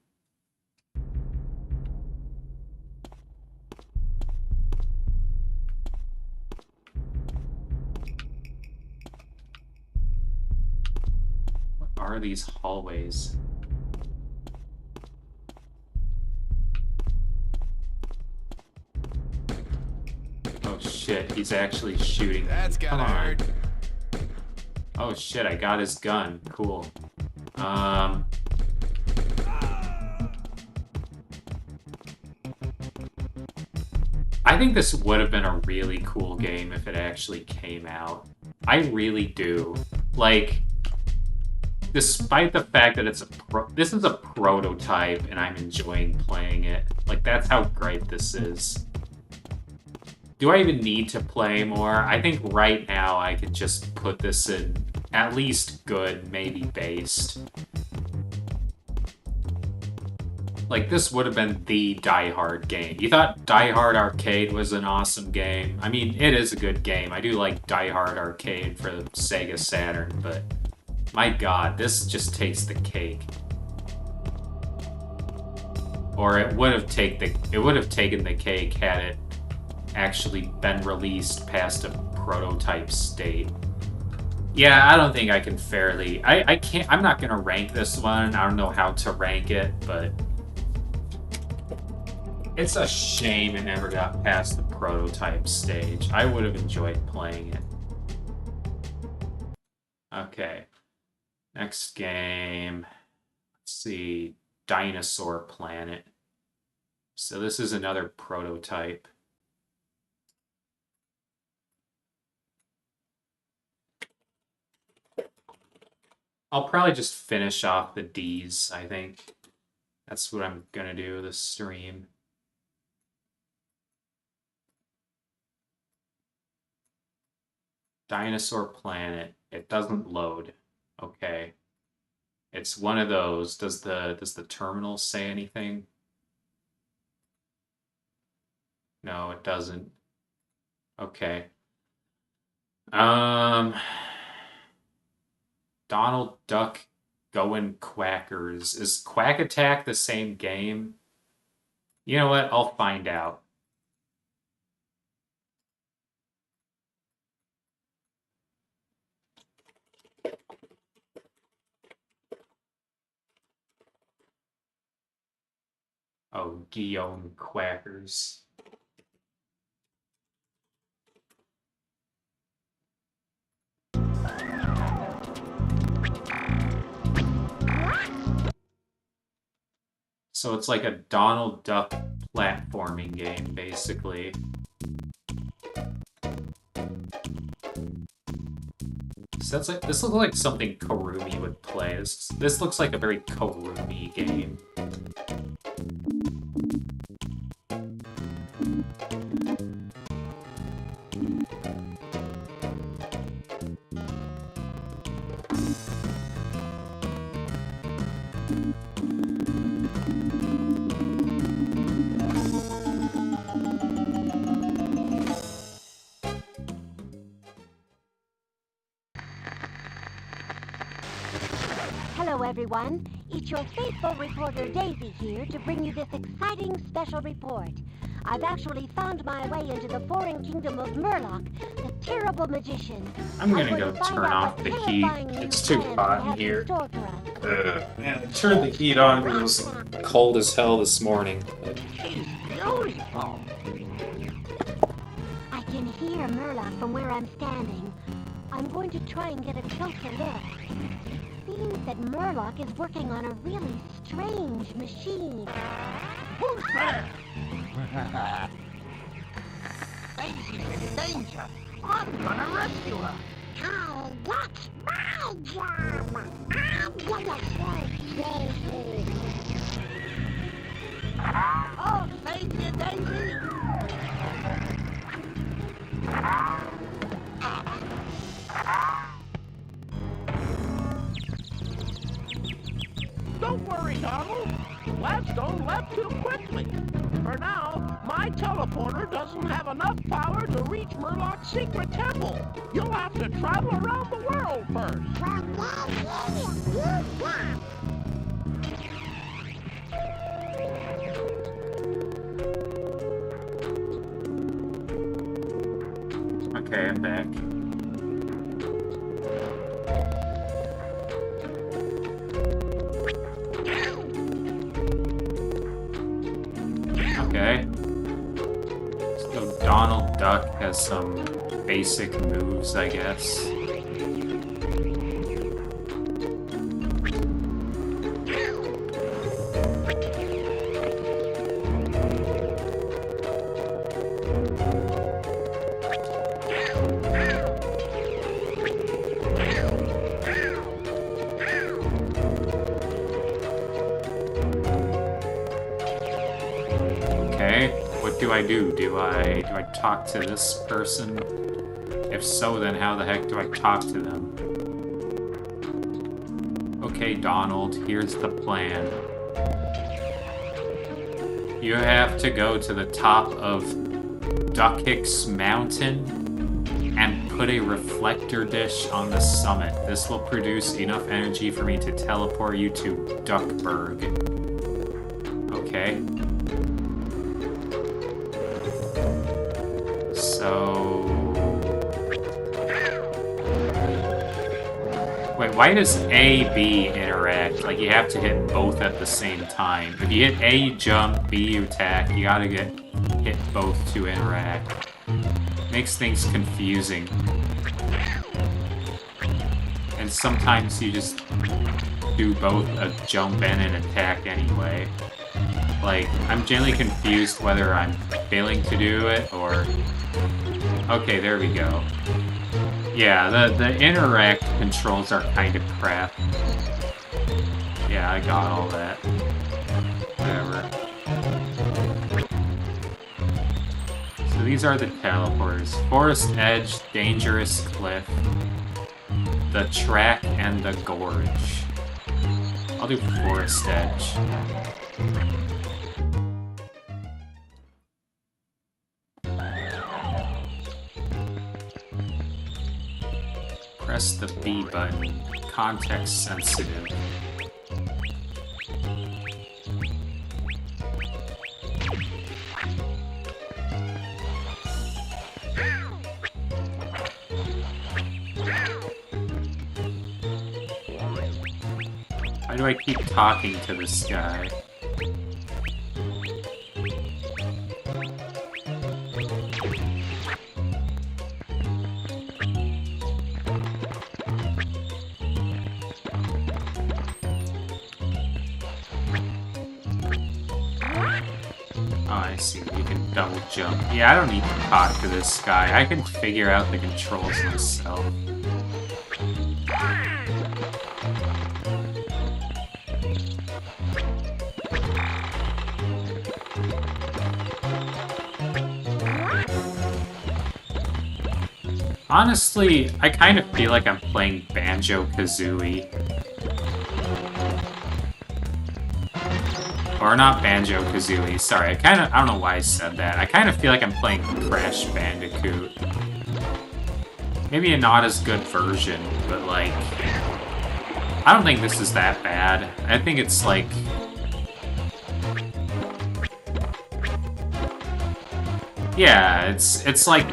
What are these hallways? Oh shit, he's actually shooting. That's gotta hurt. Oh shit, I got his gun. Cool. I think this would have been a really cool game if it actually came out. I really do. Like, despite the fact that this is a prototype and I'm enjoying playing it. Like, that's how great this is. Do I even need to play more? I think right now I could just put this in at least good, maybe based. Like, this would have been the Die Hard game. You thought Die Hard Arcade was an awesome game? I mean, it is a good game. I do like Die Hard Arcade for the Sega Saturn, but my god, this just takes the cake. Or it would have taken the cake had it actually been released past a prototype state. Yeah, I don't think I can fairly... I'm not gonna rank this one. I don't know how to rank it, but... It's a shame it never got past the prototype stage. I would have enjoyed playing it. Okay. Next game... Let's see... Dinosaur Planet. So this is another prototype. I'll probably just finish off the Ds, I think. That's what I'm gonna do this stream. Dinosaur Planet. It doesn't load. Okay. It's one of those. Does the terminal say anything? No, it doesn't. Okay. Donald Duck Going Quackers. Is Quack Attack the same game? You know what? I'll find out. Oh, Guillaume Quackers. So it's like a Donald Duck platforming game, basically. So that's like, this looks like something Karumi would play. This looks like a very Karumi game. Hello, everyone. It's your faithful reporter Daisy here to bring you this exciting special report. I've actually found my way into the foreign kingdom of Murloc, the terrible magician. I'm gonna go turn off the heat. It's too hot in here. Man, I turned the heat on because it was cold as hell this morning. Beautiful. I can hear Murloc from where I'm standing. I'm going to try and get a closer look. Seems that Murloc is working on a really strange machine. Who's there? Daisy's in danger. I'm gonna rescue her. Oh, that's my job. I'm gonna save Daisy. Oh, save you, Daisy. Don't worry, Donald. Gladstone left too quickly. For now, my teleporter doesn't have enough power to reach Murloc's secret temple. You'll have to travel around the world first. Okay, I'm back. Okay. So Donald Duck has some basic moves, I guess. Do I talk to this person? If so, then how the heck do I talk to them? Okay, Donald, here's the plan. You have to go to the top of Duckix Mountain and put a reflector dish on the summit. This will produce enough energy for me to teleport you to Duckburg. Okay. So... Wait, why does A, B interact? Like, you have to hit both at the same time. If you hit A, you jump, B, you attack, you gotta hit both to interact. Makes things confusing. And sometimes you just do both a jump and an attack anyway. Like, I'm generally confused whether I'm failing to do it or... Okay, there we go. Yeah, the interact controls are kind of crap. Yeah, I got all that. Whatever. So these are the teleporters. Forest Edge, Dangerous Cliff, the Track, and the Gorge. I'll do Forest Edge. Press the B button. Context sensitive. Why do I keep talking to this guy? Oh, I see. You can double jump. Yeah, I don't need to talk to this guy. I can figure out the controls myself. Honestly, I kind of feel like I'm playing Banjo-Kazooie. Or not Banjo-Kazooie, sorry. I don't know why I said that. I kind of feel like I'm playing Crash Bandicoot. Maybe a not as good version, but like... I don't think this is that bad. I think it's like... Yeah, it's like...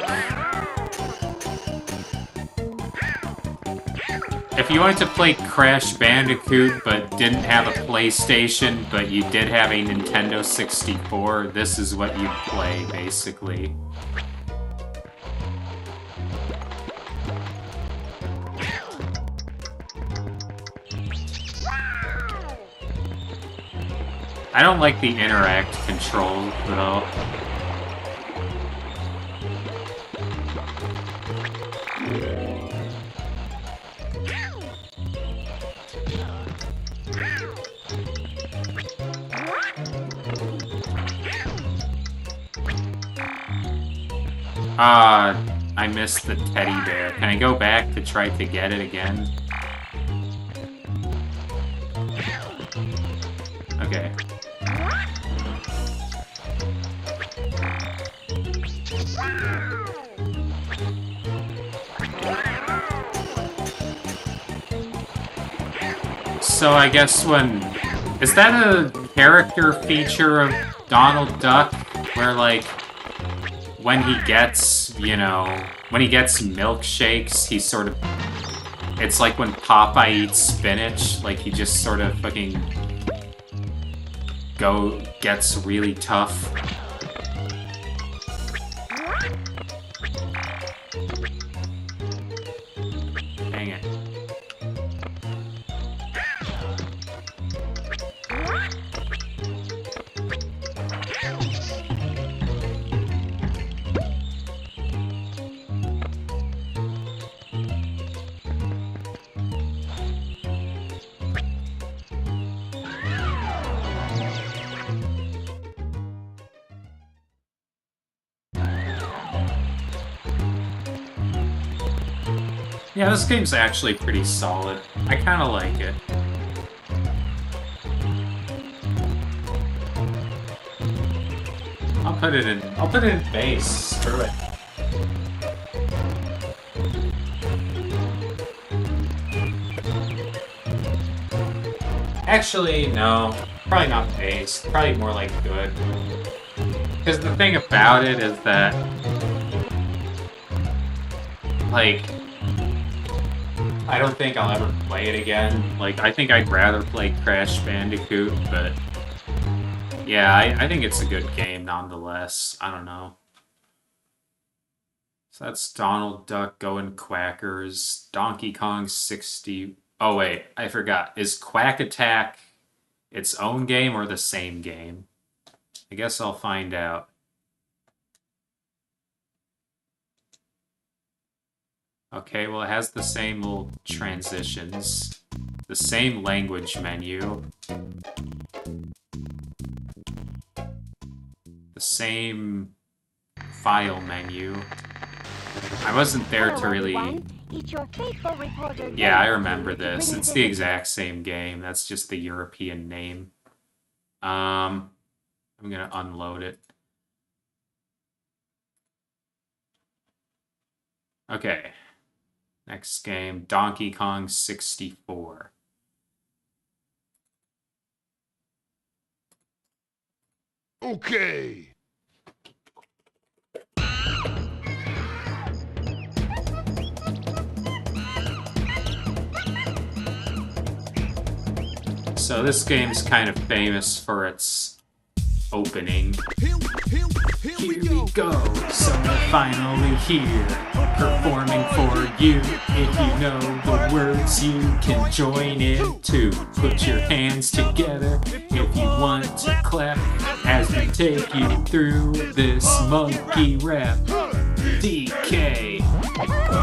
If you wanted to play Crash Bandicoot but didn't have a PlayStation, but you did have a Nintendo 64, this is what you'd play, basically. I don't like the interact control, though. I missed the teddy bear. Can I go back to try to get it again? Okay. So I guess when... Is that a character feature of Donald Duck? Where, like, when he gets, you know... When he gets milkshakes, he sort of... It's like when Popeye eats spinach. Like, he just sort of fucking... Gets really tough. Dang it. Yeah, this game's actually pretty solid. I kinda like it. I'll put it in base. Screw it. Actually, no. Probably not base. Probably more like good. Because the thing about it is that... Like... I don't think I'll ever play it again. Like, I think I'd rather play Crash Bandicoot, but... Yeah, I think it's a good game nonetheless. I don't know. So that's Donald Duck going Quackers. Donkey Kong 60... Oh wait, I forgot. Is Quack Attack its own game or the same game? I guess I'll find out. Okay, well, it has the same little transitions. The same language menu. The same file menu. I wasn't there to really... Yeah, I remember this. It's the exact same game. That's just the European name. I'm gonna unload it. Okay. Next game, Donkey Kong 64. Okay. So this game's kind of famous for its opening. Here we go. So we're finally here, performing for you. If you know the words, you can join in too. Put your hands together if you want to clap as we take you through this monkey rap. DK,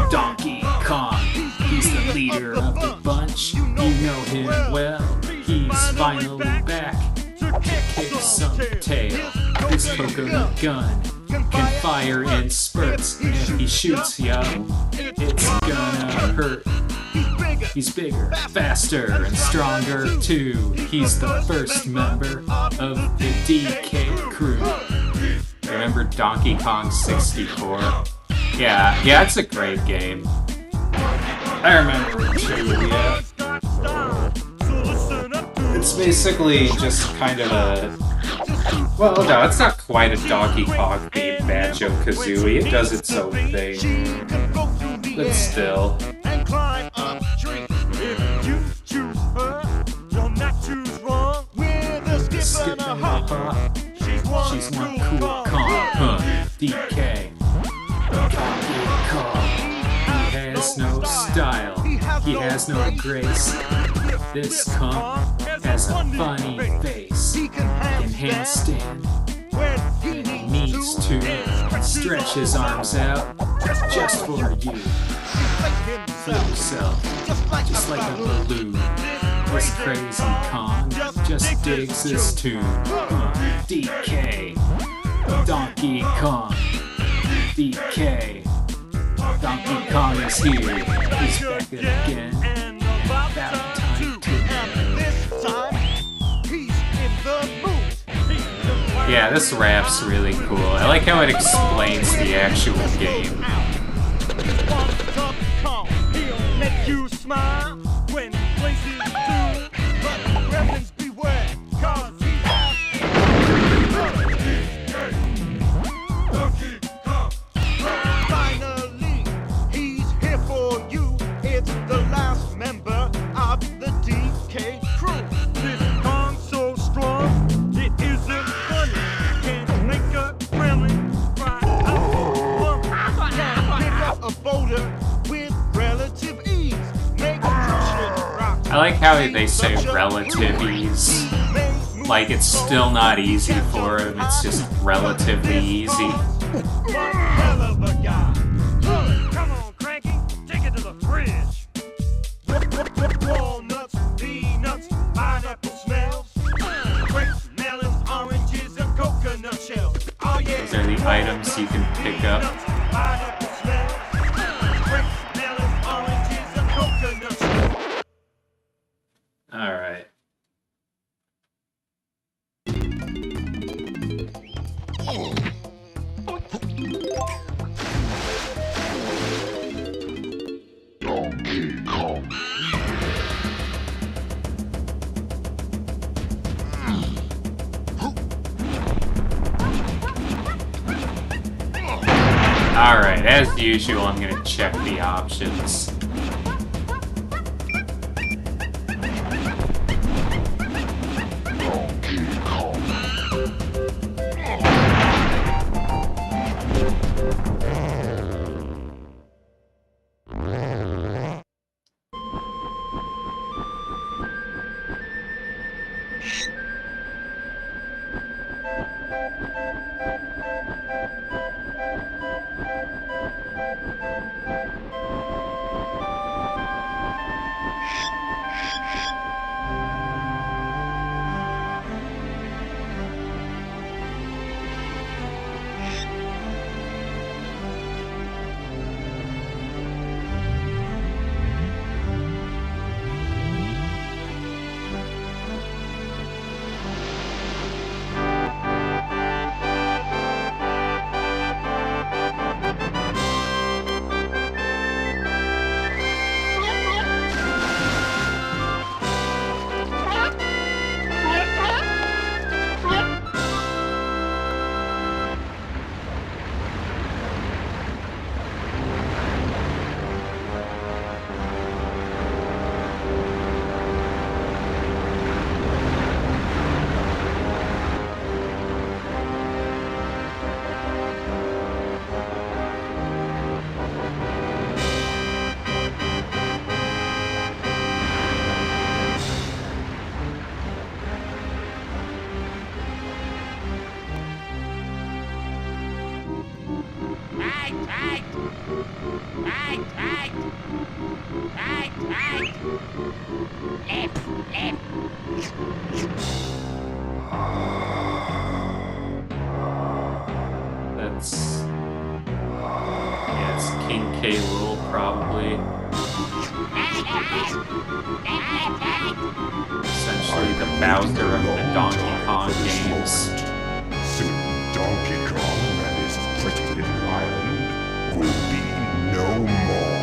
Donkey Kong, he's the leader of the bunch. You know him well, he's finally back to kick some tail. This coconut gun can fire in spurts. If he shoots you, it's gonna hurt. He's bigger, faster, and stronger too. He's the first member of the DK crew. Remember Donkey Kong 64? Yeah, it's a great game. I remember it too, yeah. It's basically just kind of a... Well, no, it's not quite a Donkey Kong themed Banjo-Kazooie. It does its own thing. But still. She's one cool Kong, DK. Donkey Kong. He has no style. He has no grace. This Kong has a funny face. He can handstand. And he needs to stretch his arms out just for you. For himself. Just like a balloon. This crazy Kong just digs his tune. DK. Donkey Kong. DK. Donkey Kong is here. He's back again. And about time to Yeah, this rap's really cool. I like how it explains the actual game. He'll make you smile when places do, but reverence beware, 'cause finally, he's here for you. It's the last member of the DK crew. This Kong's so strong, it isn't funny. Can make a gremlin cry out. Can pick up a boulder with relative ease. Make I like how they say relative ease. Like it's still not easy for him, it's just relatively easy. Hell of a guy. Come on, Cranky, take it to the fridge. Walnuts, peanuts, pineapple smells, grapes, melons, oranges, and coconut shells. Oh yeah. Those are the items you can pick up. Pineapple smells, grapes, melons, oranges, and coconut shells. Alright. Donkey Kong. Alright, as usual, I'm gonna check the options. Donkey Kong. That's... yeah, it's King K. Rool, probably. Essentially the Bowser of the Donkey Kong games. Soon, Donkey Kong and his pretty little island will be no more.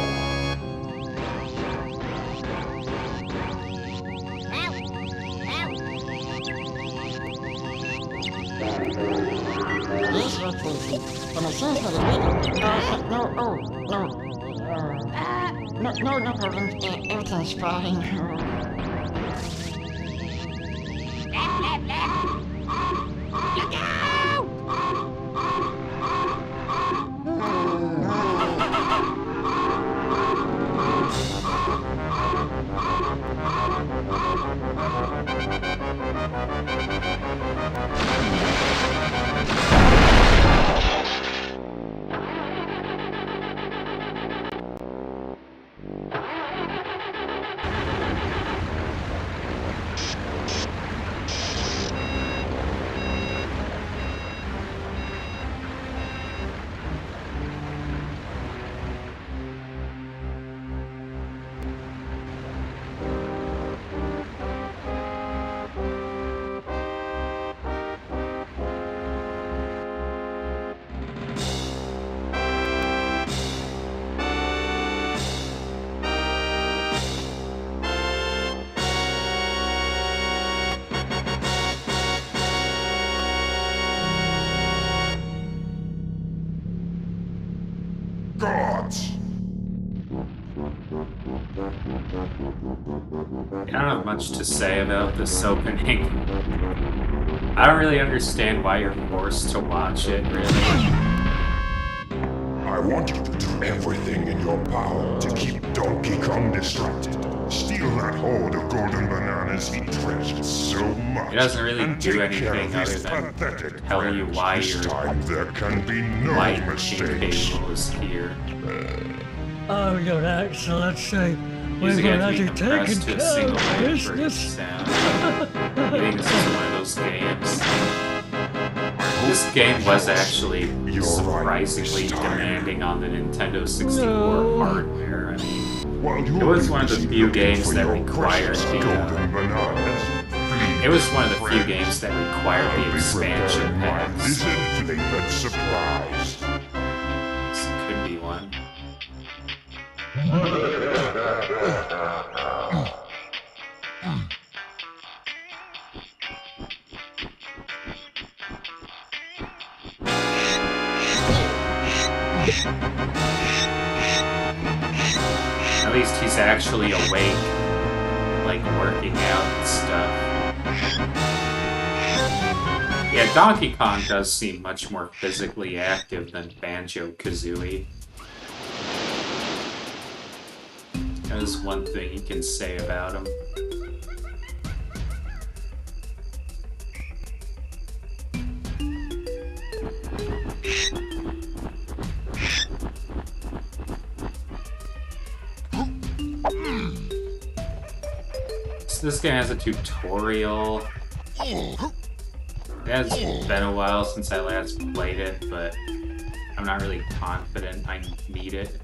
Yes, Lord Tracy. And it seems that no problem. Everything's fine. Gods! I don't have much to say about this opening. I don't really understand why you're forced to watch it, really. I want you to do everything in your power to keep Donkey Kong distracted. Steal that hoard of golden bananas he treasures so much. It doesn't really and do take care anything of other his than pathetic tell you friends. why This you're time there can be no why King mistakes. K. Rool is here. Oh, Your Excellency, Using we've it to already be compressed taken to a care single of language for each business. sound. I think this is one of those games. This game was actually surprisingly demanding on the Nintendo 64 hardware. I mean, it was one of the few games that required the. It was one of the few games that required the expansion packs. This flavored surprise. This could be one. At least he's actually awake, like working out and stuff. Yeah, Donkey Kong does seem much more physically active than Banjo-Kazooie. That is one thing you can say about him. So this game has a tutorial. It has been a while since I last played it, but I'm not really confident I need it.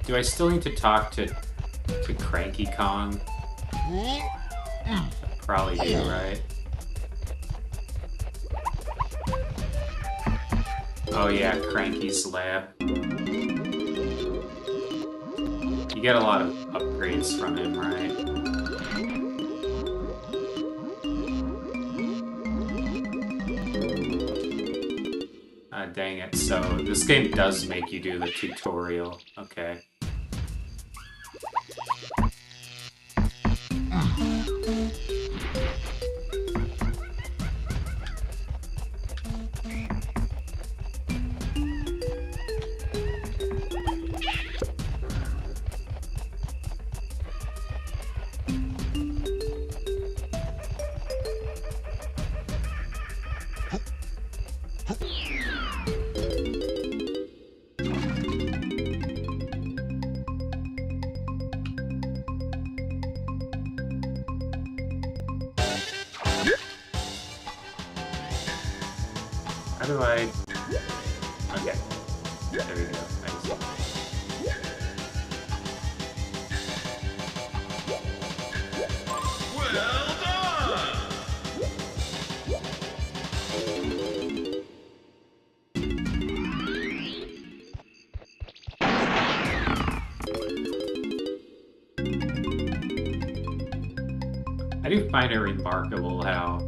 Do I still need to talk to Cranky Kong? Probably do, right? Oh yeah, Cranky's lab. You get a lot of upgrades from him, right? Dang it. So, this game does make you do the tutorial. Okay. How do I... Okay. There we go. Thanks. Well done! I do find it remarkable how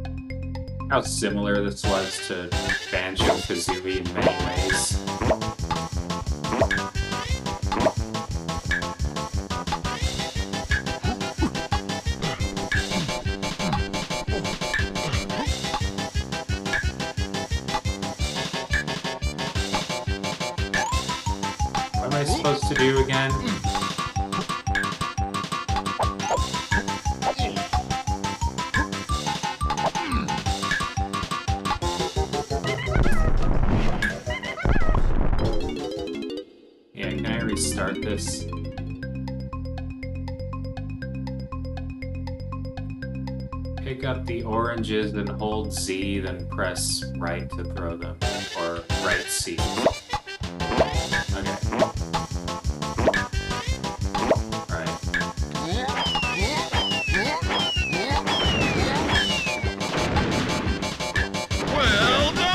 similar this was to Banjo-Kazooie in many ways. What am I supposed to do again? Yeah, can I restart this? Pick up the oranges and hold Z, then press right to throw them. Or right C. Okay. Right. Well done!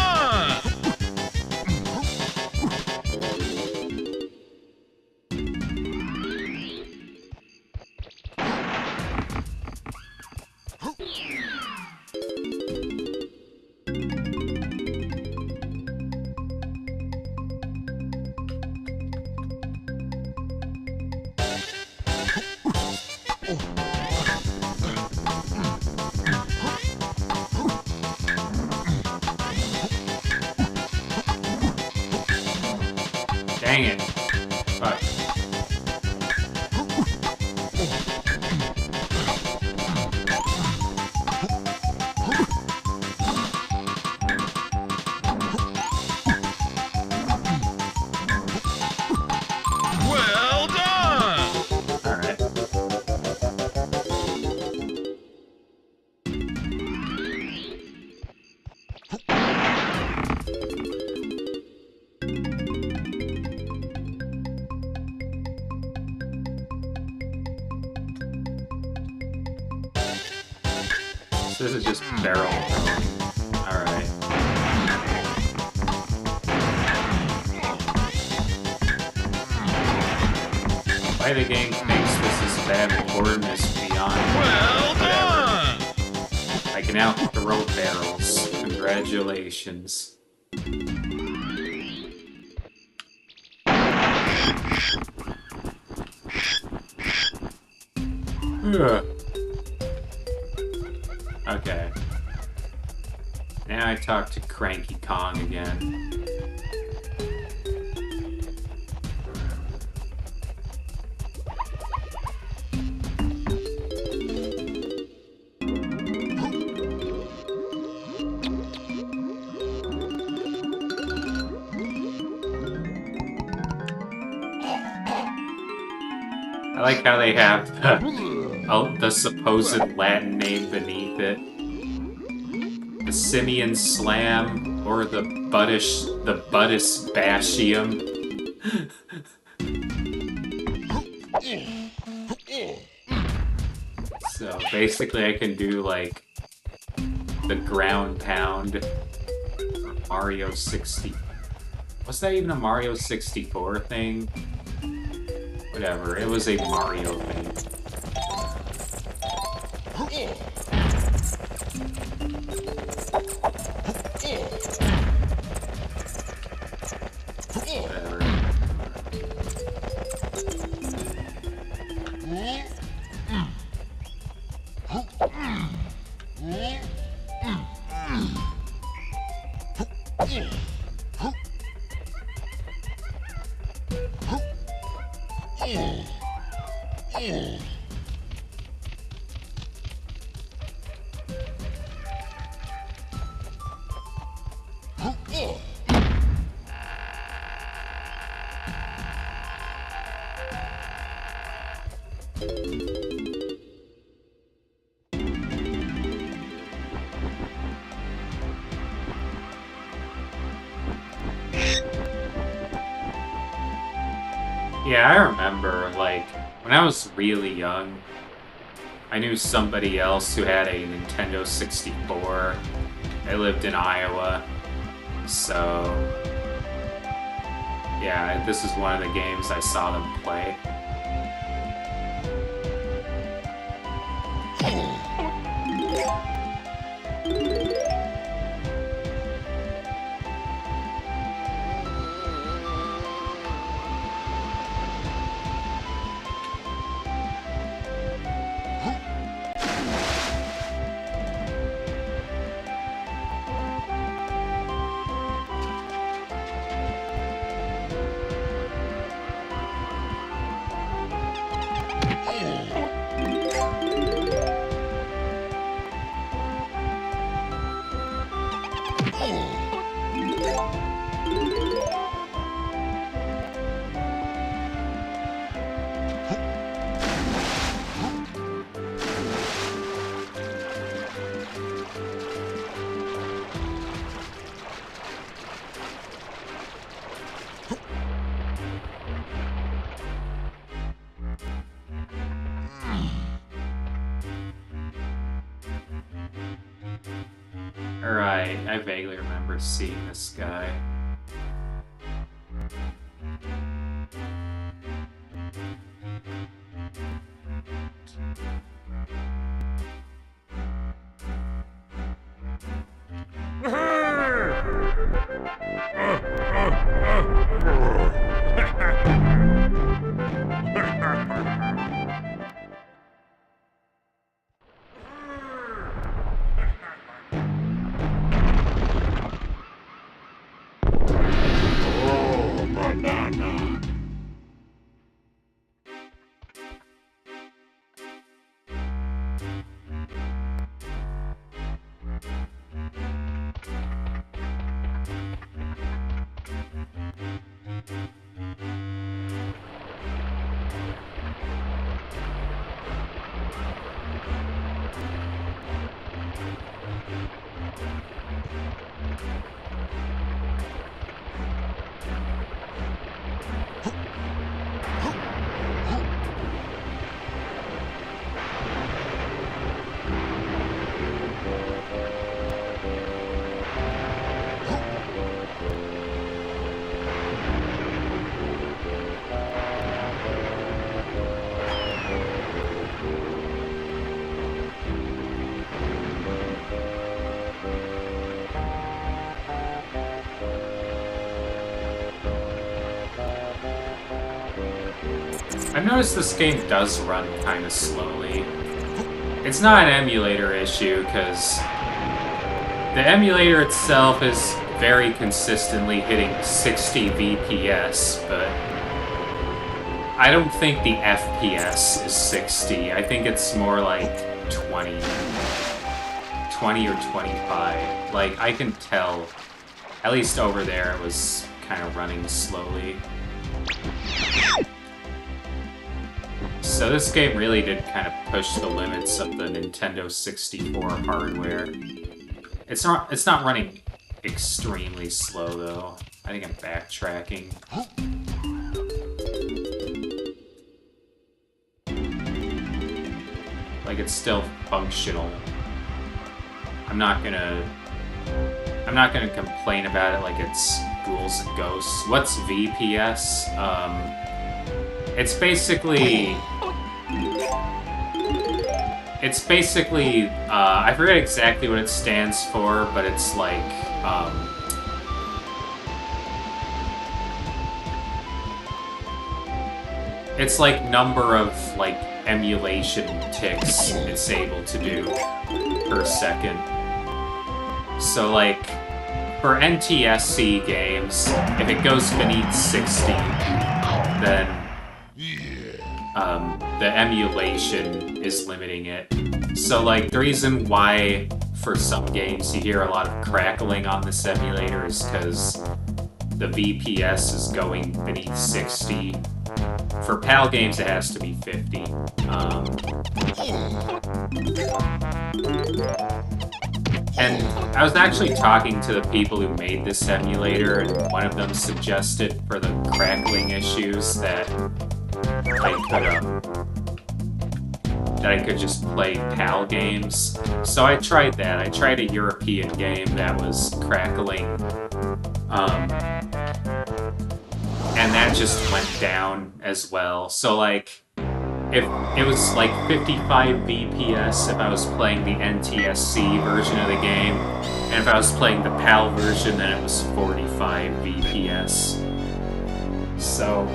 Dang it. Fuck. Well done! Alright. So this is just barrel throwing. Alright. Why the game thinks this is bad coordinates beyond Well whatever. done! I can now throw barrels. Congratulations. Ugh. Okay. Now I talk to Cranky Kong again. I like how they have the supposed Latin name beneath it. The Simian Slam, or the Buddhist Bashium. So basically I can do like the ground pound or Mario 60. Was that even a Mario 64 thing? Whatever, it was a Mario thing. Whatever. Yeah, I remember, like, when I was really young, I knew somebody else who had a Nintendo 64. They lived in Iowa, so... yeah, this is one of the games I saw them play. Alright, I vaguely remember seeing this guy. I've noticed this game does run kind of slowly. It's not an emulator issue, because the emulator itself is very consistently hitting 60 FPS, but I don't think the FPS is 60. I think it's more like 20 or 25. Like, I can tell, at least over there, it was kind of running slowly. So this game really did kind of push the limits of the Nintendo 64 hardware. It's not running extremely slow though. I think I'm backtracking. Like, it's still functional. I'm not gonna complain about it like it's ghouls and ghosts. What's VPS? It's basically, I forget exactly what it stands for, but it's like, it's like number of, like, emulation ticks it's able to do per second. So, like, for NTSC games, if it goes beneath 60, then the emulation is limiting it. So, like, the reason why for some games you hear a lot of crackling on this emulator is because the VPS is going beneath 60. For PAL games, it has to be 50. And I was actually talking to the people who made this emulator, and one of them suggested for the crackling issues that I could just play PAL games. So I tried that. I tried a European game that was crackling, and that just went down as well. So like, if it was like 55 BPS if I was playing the NTSC version of the game, and if I was playing the PAL version, then it was 45 BPS. So,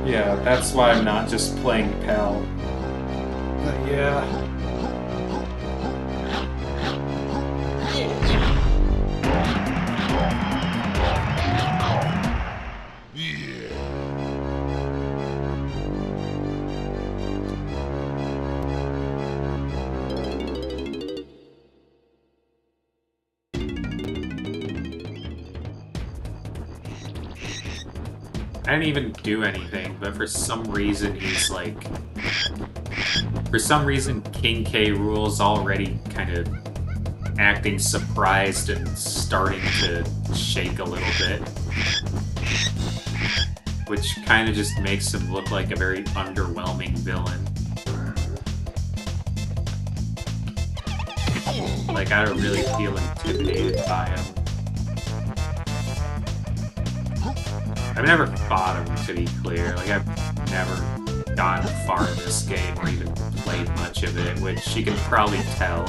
yeah, that's why I'm not just playing PAL. But yeah. I didn't even do anything, but for some reason he's like... For some reason King K. Rool's already kind of acting surprised and starting to shake a little bit. Which kind of just makes him look like a very underwhelming villain. Like, I don't really feel intimidated by him. I've never fought him, to be clear. Like, I've never gotten far in this game or even played much of it, which you can probably tell.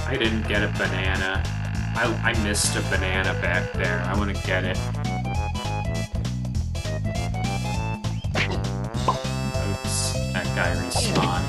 I didn't get a banana. I missed a banana back there. I want to get it. Oops, that guy respawned.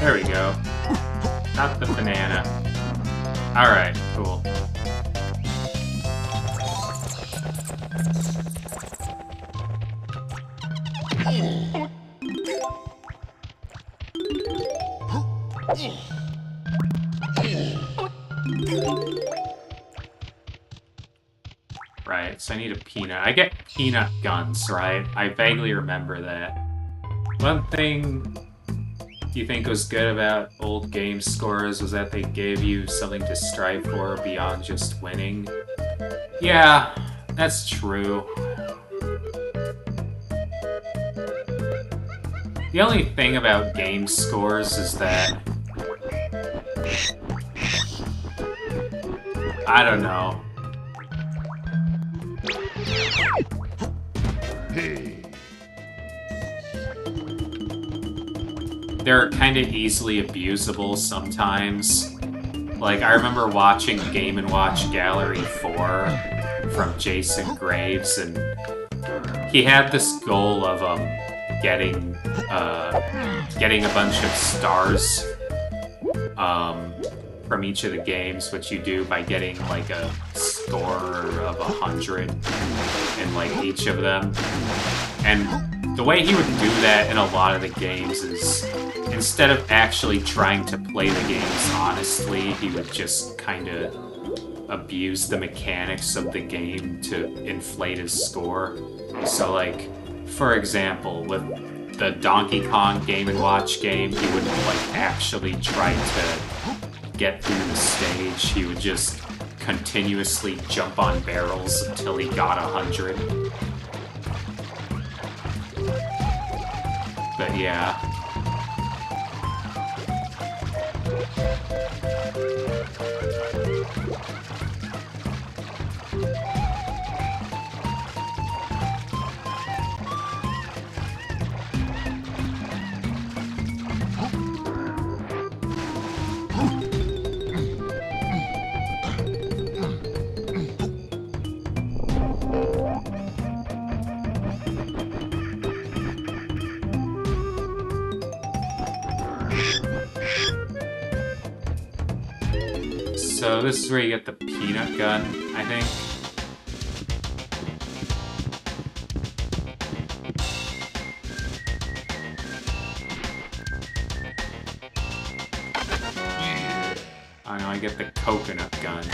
There we go. Got the banana. Alright, cool. Right, so I need a peanut. I get peanut guns, right? I vaguely remember that. One thing you think was good about old game scores was that they gave you something to strive for beyond just winning. Yeah, that's true. The only thing about game scores is that I don't know. They're kind of easily abusable sometimes. Like, I remember watching Game & Watch Gallery 4 from Jason Graves, and he had this goal of getting a bunch of stars from each of the games, which you do by getting like a score of 100 in like each of them. And the way he would do that in a lot of the games is, instead of actually trying to play the games honestly, he would just kind of abuse the mechanics of the game to inflate his score. So like, for example, with the Donkey Kong Game & Watch game, he wouldn't like actually try to get through the stage. He would just continuously jump on barrels until he got 100. But yeah. So this is where you get the peanut gun, I think. I know, I get the coconut gun.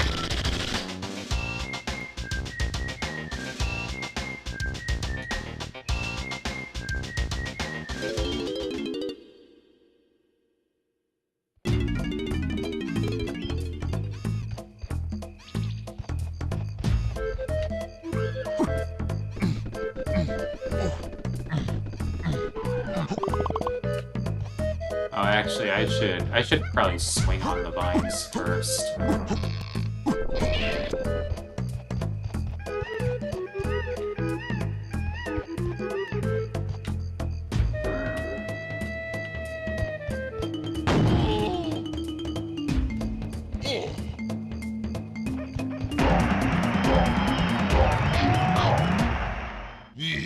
Oh, actually, I should probably swing on the vines first.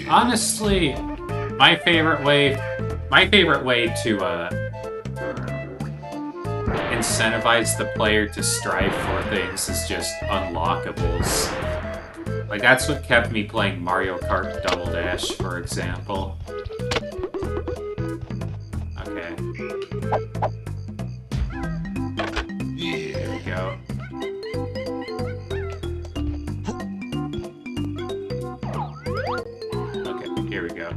Honestly, my favorite way to incentivize the player to strive for things is just unlockables. Like, that's what kept me playing Mario Kart Double Dash, for example. Okay. There we go. Okay, here we go.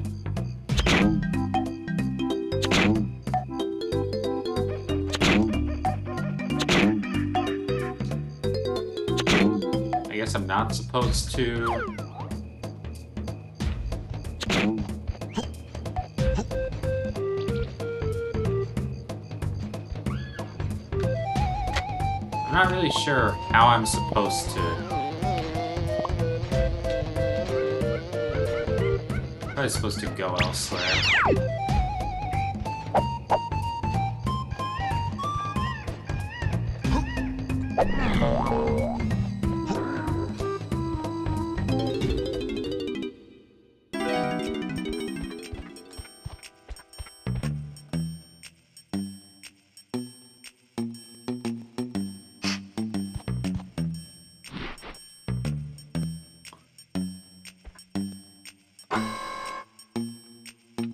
I guess I'm not supposed to. I'm not really sure how I'm supposed to. Probably supposed to go elsewhere.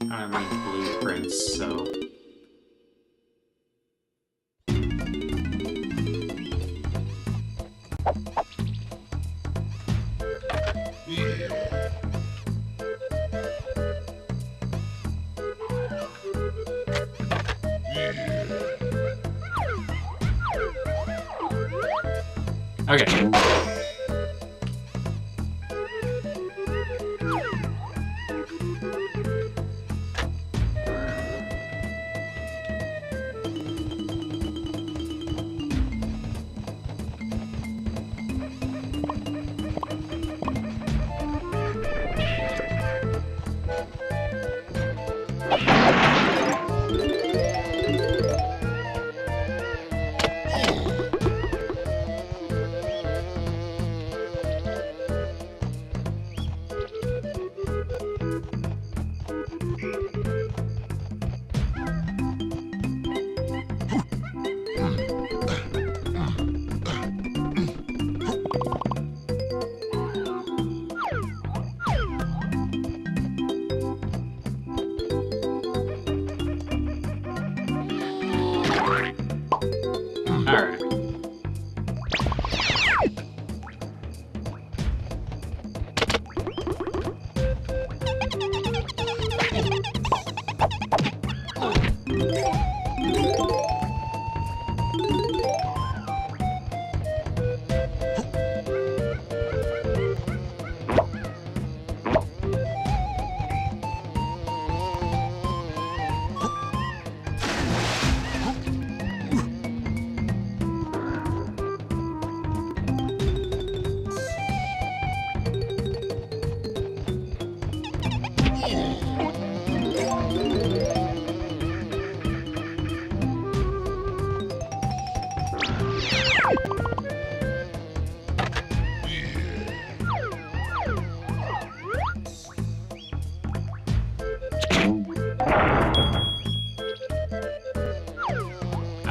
I don't have any blueprints, so... Okay.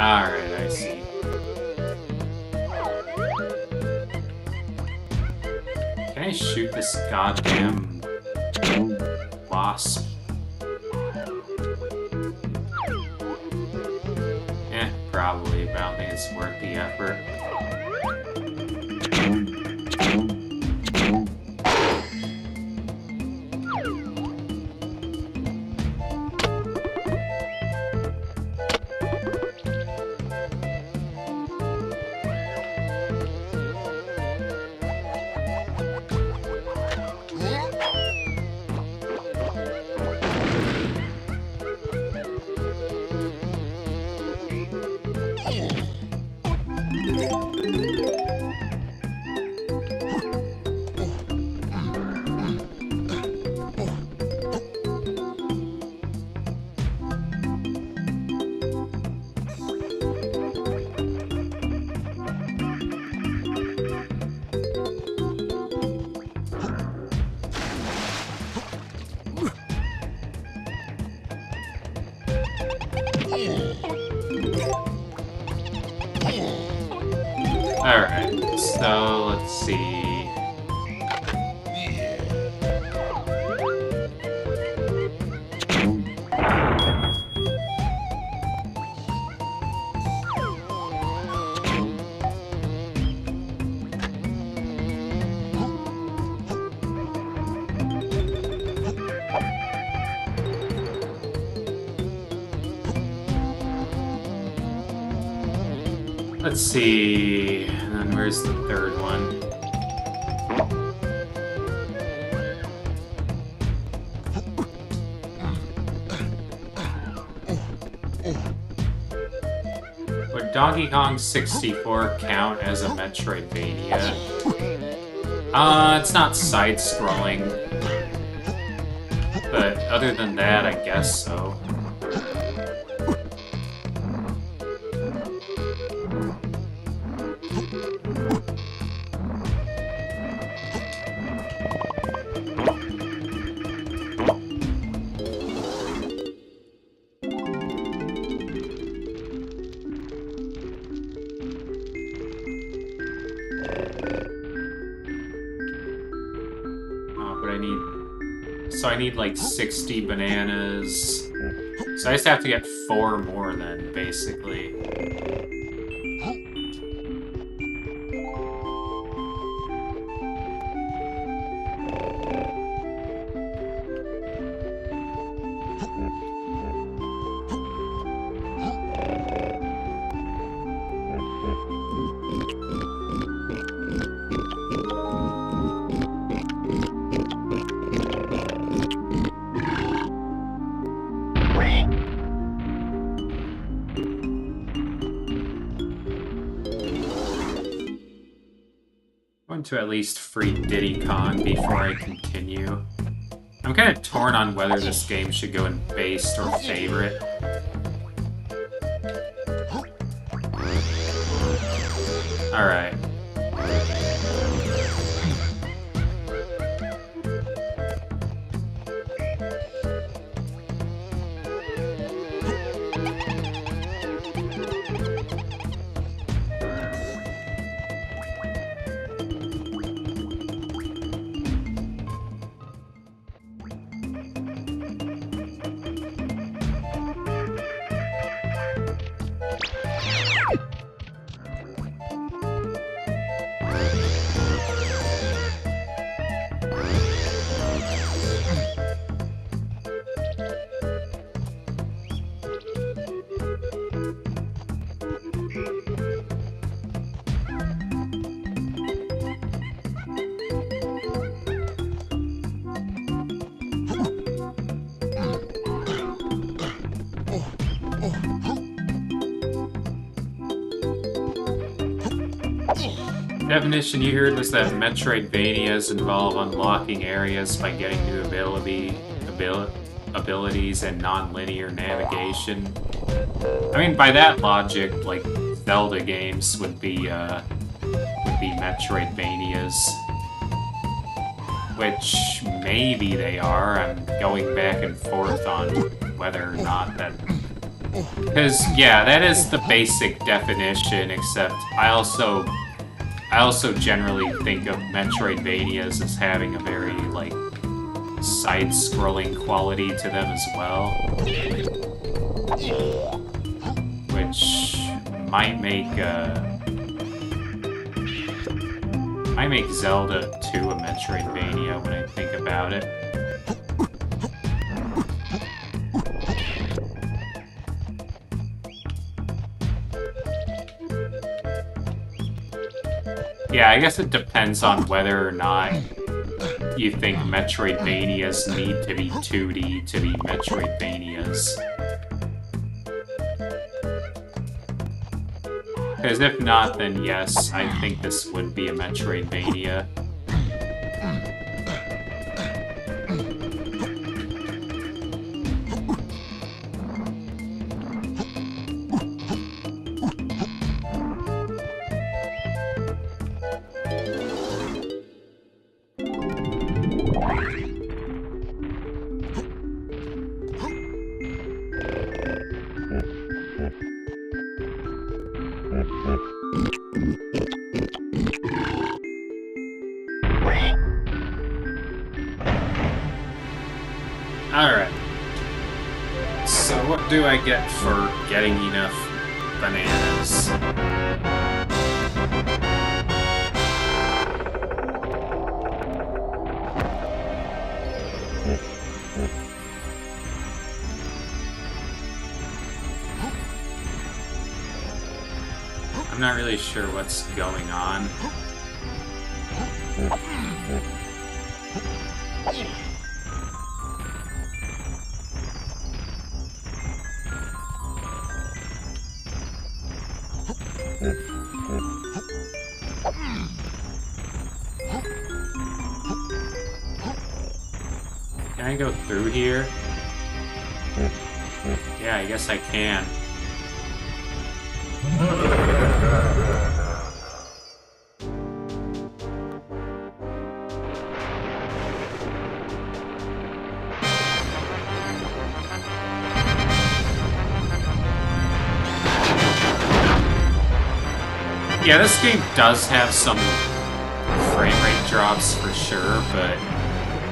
Alright, I see. Can I shoot this goddamn wasp? Probably, but I don't think it's worth the effort. Alright, so let's see. Let's see, and then where's the third one? Would Donkey Kong 64 count as a Metroidvania? It's not side-scrolling, but other than that, I guess so. So I need like 60 bananas. So I just have to get 4 more then, basically. To at least free Diddy Kong before I continue. I'm kind of torn on whether this game should go in based or favorite. Alright. Definition you heard was that Metroidvanias involve unlocking areas by getting new abilities and non-linear navigation. I mean, by that logic, like Zelda games would be Metroidvanias, which maybe they are. I'm going back and forth on whether or not that Because, yeah, that is the basic definition, except I also generally think of Metroidvanias as having a very, like, side-scrolling quality to them as well. Which might make Zelda 2 a Metroidvania when I think about it. Yeah, I guess it depends on whether or not you think Metroidvanias need to be 2D to be Metroidvanias. Because if not, then yes, I think this would be a Metroidvania. Alright. So what do I get for getting enough bananas? I'm not really sure what's going on. Can I go through here? Yeah, I guess I can. Yeah, this game does have some frame rate drops for sure, but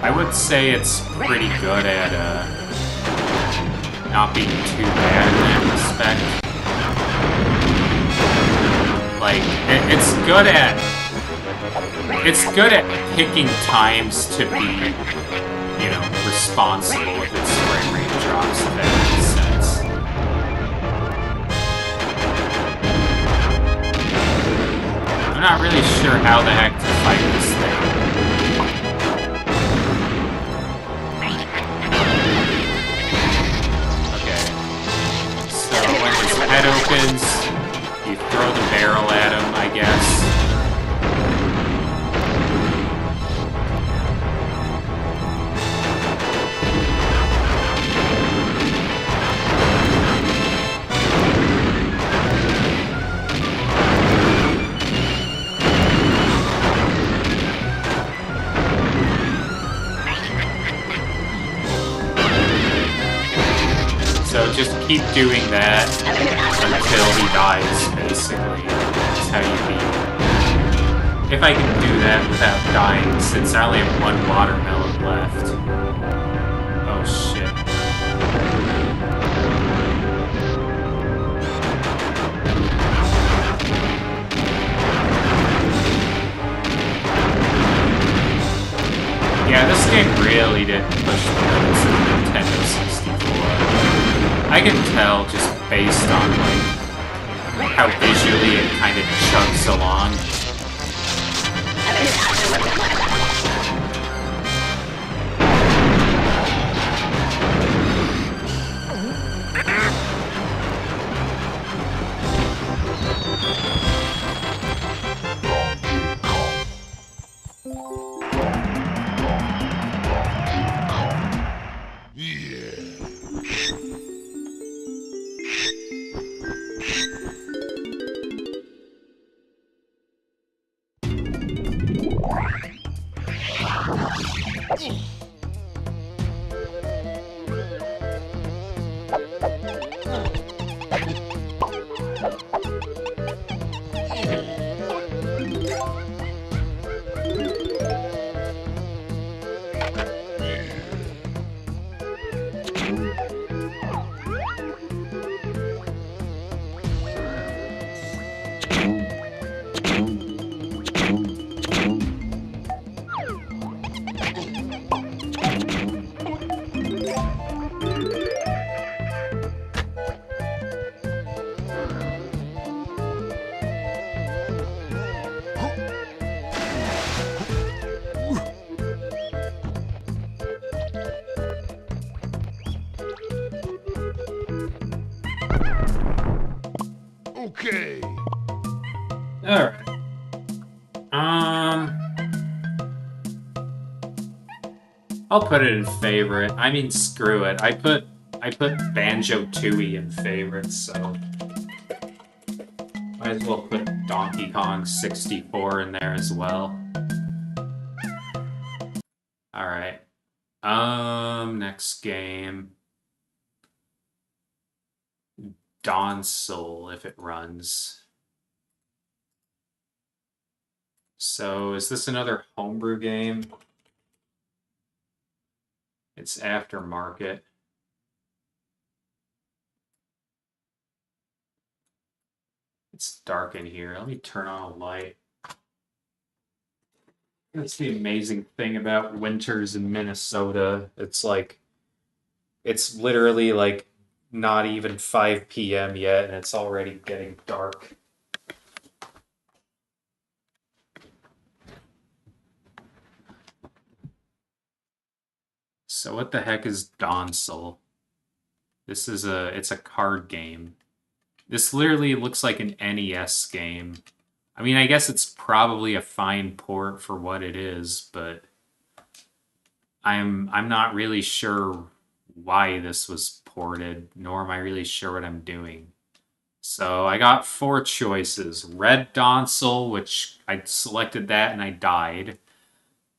I would say it's pretty good at not being too bad in that respect. Like, it's good at picking times to be, you know, responsible with its frame rate drops, if that makes sense. I'm not really sure how the heck to fight this thing. Okay. So when his head opens, you throw the barrel at him, I guess. So just keep doing that until he dies, basically. That's how you beat him. If I can do that without dying, since I only have one watermelon left. Oh shit. Yeah, this game really didn't push the limits of Nintendo 64. I can tell just based on like how visually it kind of chugs along. Okay. Alright. I'll put it in favorite. I mean, screw it. I put Banjo-Tooie in favorite, so might as well put Donkey Kong 64 in there as well. Alright. Next game. Dawn Soul, if it runs. So, is this another homebrew game? It's aftermarket. It's dark in here. Let me turn on a light. That's the amazing thing about winters in Minnesota. It's literally like not even 5 p.m. yet, and it's already getting dark. So what the heck is Dawn Soul? It's a card game. This literally looks like an NES game. I mean, I guess it's probably a fine port for what it is, but I'm not really sure why this was ported, nor am I really sure what I'm doing. So I got 4 choices. Red Dawn Soul, which I selected that and I died.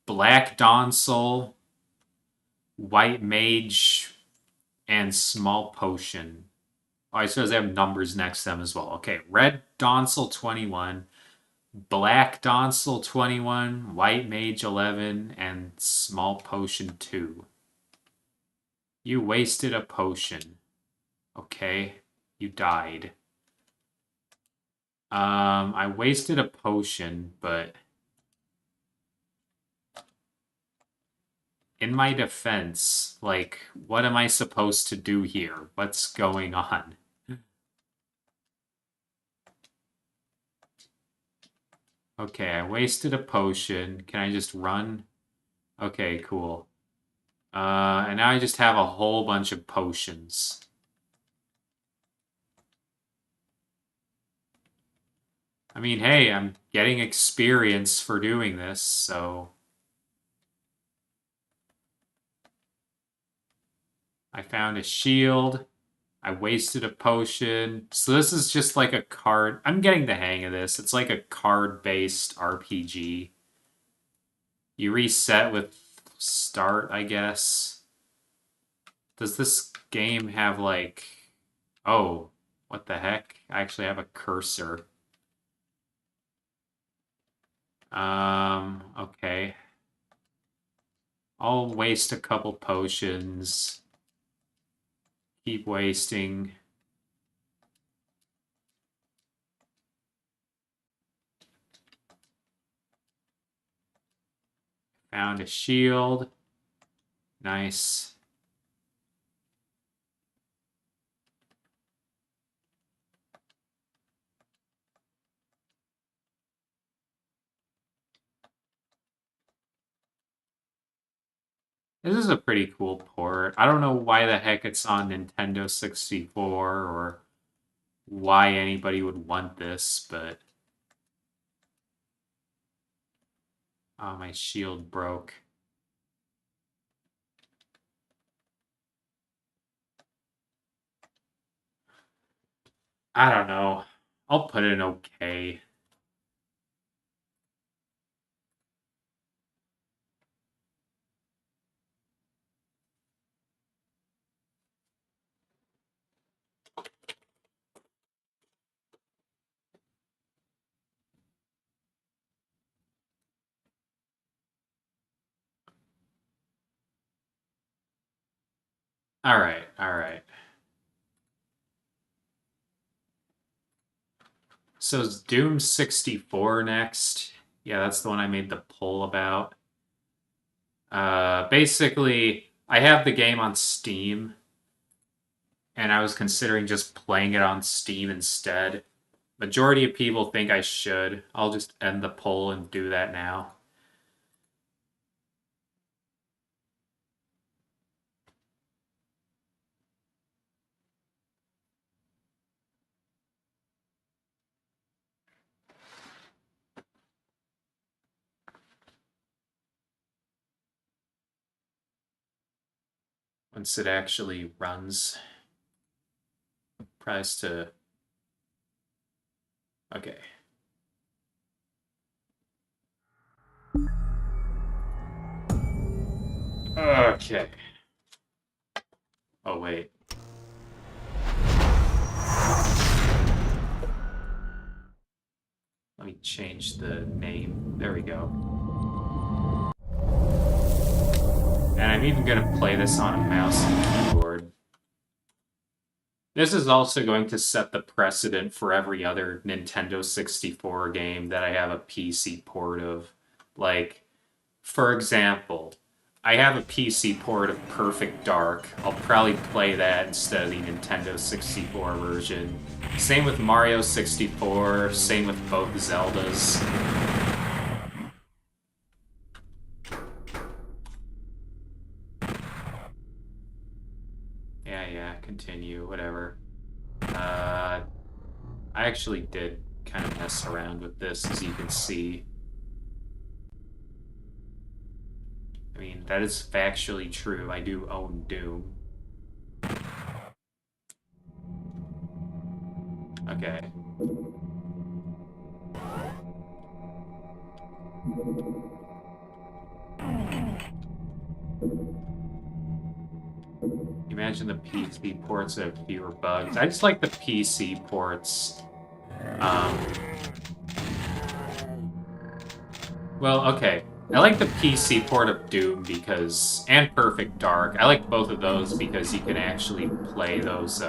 Black Dawn Soul, White Mage, and Small Potion. Oh, I suppose they have numbers next to them as well. Okay, Red Dawn Soul 21, Black Dawn Soul 21, White Mage 11, and Small Potion 2. You wasted a potion. Okay, you died. I wasted a potion, but in my defense, like, what am I supposed to do here? What's going on? Okay, I wasted a potion. Can I just run? Okay, cool. And now I just have a whole bunch of potions. I mean, hey, I'm getting experience for doing this, so... I found a shield. I wasted a potion. So this is just like a card... I'm getting the hang of this. It's like a card-based RPG. You reset with start, I guess. Does this game have like... Oh, what the heck? I actually have a cursor. Okay. I'll waste a couple potions. Keep wasting. Found a shield. Nice. This is a pretty cool port. I don't know why the heck it's on Nintendo 64 or why anybody would want this, but... Oh, my shield broke. I don't know. I'll put it in okay. Alright, alright. So is Doom 64 next? Yeah, that's the one I made the poll about. Basically, I have the game on Steam, and I was considering just playing it on Steam instead. Majority of people think I should. I'll just end the poll and do that now. Once it actually runs. Price to... Okay. Okay. Oh, wait. Let me change the name. There we go. And I'm even going to play this on a mouse and keyboard. This is also going to set the precedent for every other Nintendo 64 game that I have a PC port of. Like, for example, I have a PC port of Perfect Dark. I'll probably play that instead of the Nintendo 64 version. Same with Mario 64, same with both Zeldas. Yeah, continue, whatever. I actually did kind of mess around with this, as you can see. I mean, that is factually true. I do own Doom. Okay. Imagine the PC ports have fewer bugs. I just like the PC ports. Well, okay. I like the PC port of Doom because... and Perfect Dark. I like both of those because you can actually play those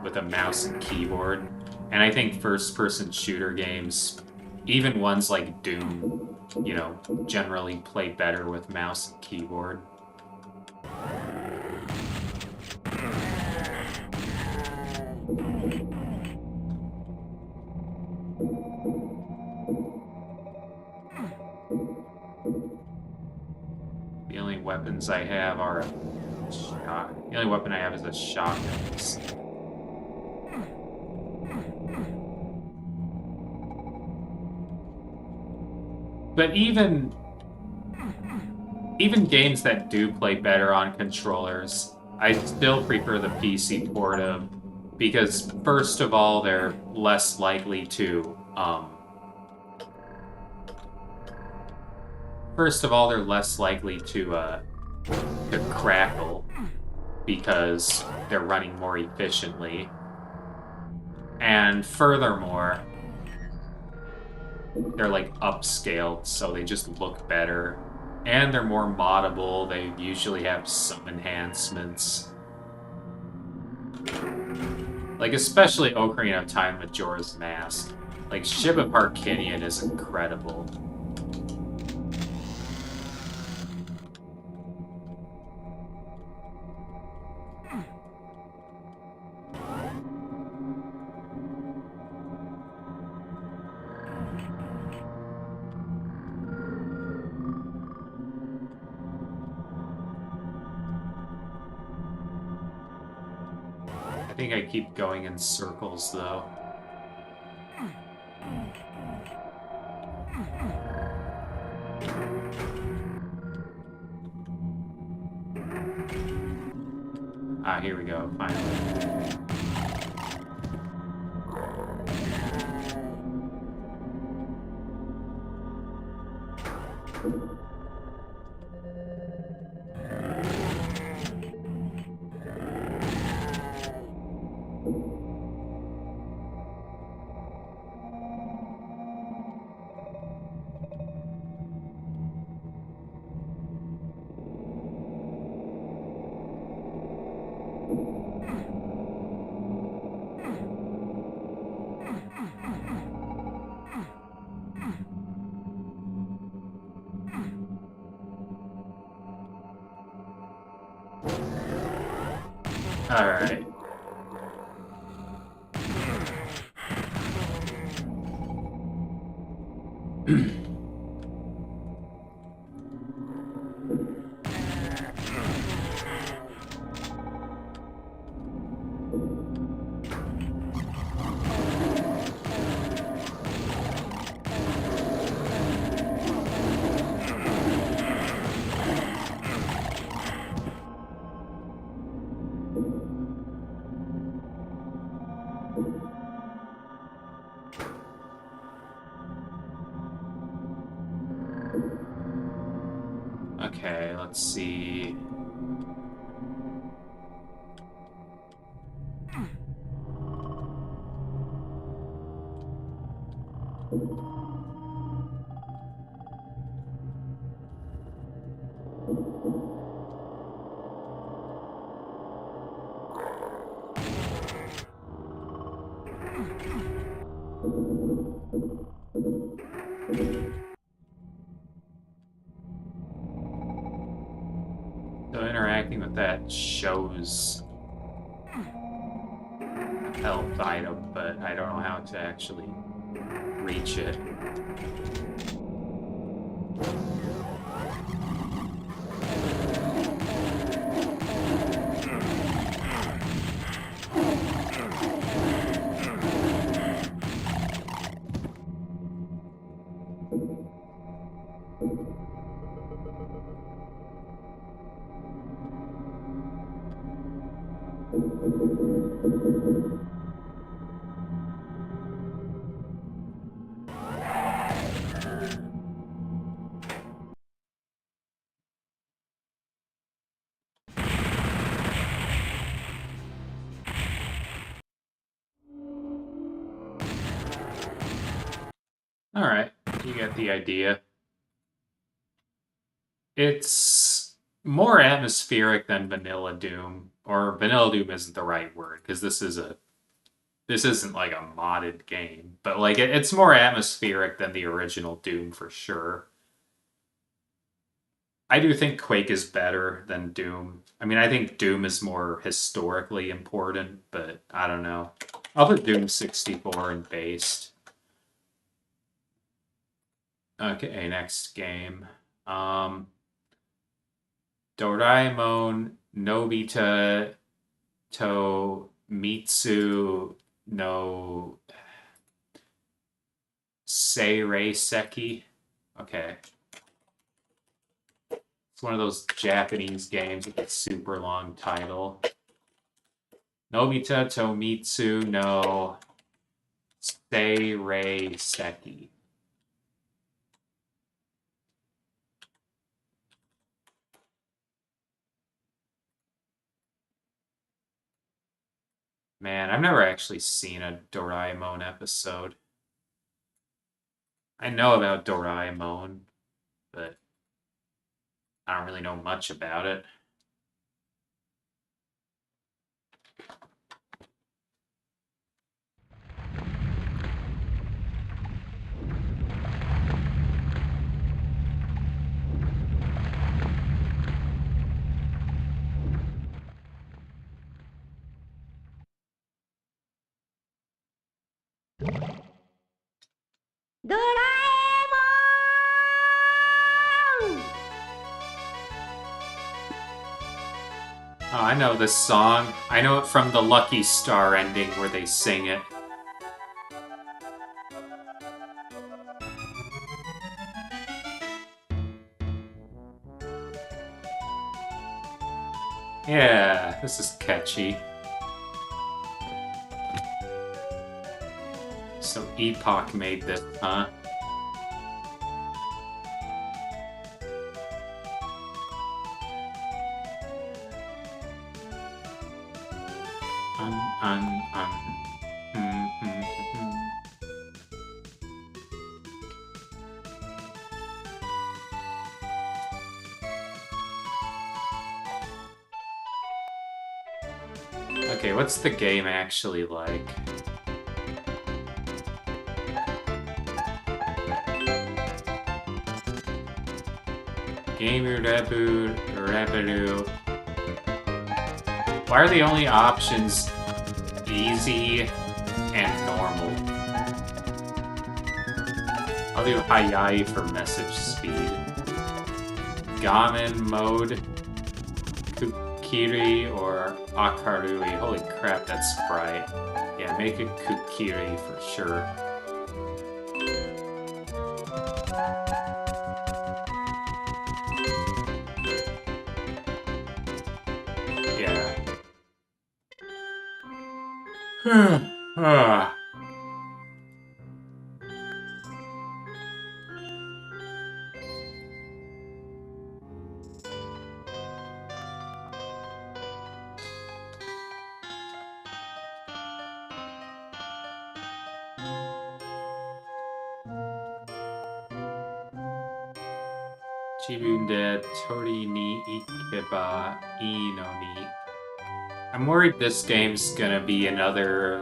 with a mouse and keyboard. And I think first-person shooter games, even ones like Doom, you know, generally play better with mouse and keyboard. The only weapons I have are the only weapon I have is a shotgun. But even games that do play better on controllers, I still prefer the PC port of, because first of all, they're less likely to crackle because they're running more efficiently. And furthermore, they're like upscaled, so they just look better. And they're more moddable. They usually have some enhancements. Like, especially Ocarina of Time Majora's Mask. Like, Ship of Harkinian is incredible. I think I keep going in circles, though. Ah, here we go, finally. Alright. Okay, let's see. So interacting with that shows a health item, but I don't know how to actually reach it. Alright, you get the idea. It's more atmospheric than Vanilla Doom, or Vanilla Doom isn't the right word, because this isn't like a modded game, but like it's more atmospheric than the original Doom for sure. I do think Quake is better than Doom. I mean, I think Doom is more historically important, but I don't know. I'll put Doom 64 in based. Okay, next game. Doraemon Nobita to Mitsu no Seirei. Okay. It's one of those Japanese games with a super long title. Nobita to Mitsu no Seirei. Man, I've never actually seen a Doraemon episode. I know about Doraemon, but I don't really know much about it. Doraemon! Oh, I know this song. I know it from the Lucky Star ending where they sing it. Yeah, this is catchy. So Epoch made this, huh? Okay, what's the game actually like? Gamer Rebu. Why are the only options easy and normal? I'll do Hayai for message speed. Gamen mode, Kukiri or Akarui. Holy crap, that's Sprite. Yeah, make it Kukiri for sure. Yeah. Shibunde Tori ni Ikeba Ino ni. I'm worried this game's gonna be another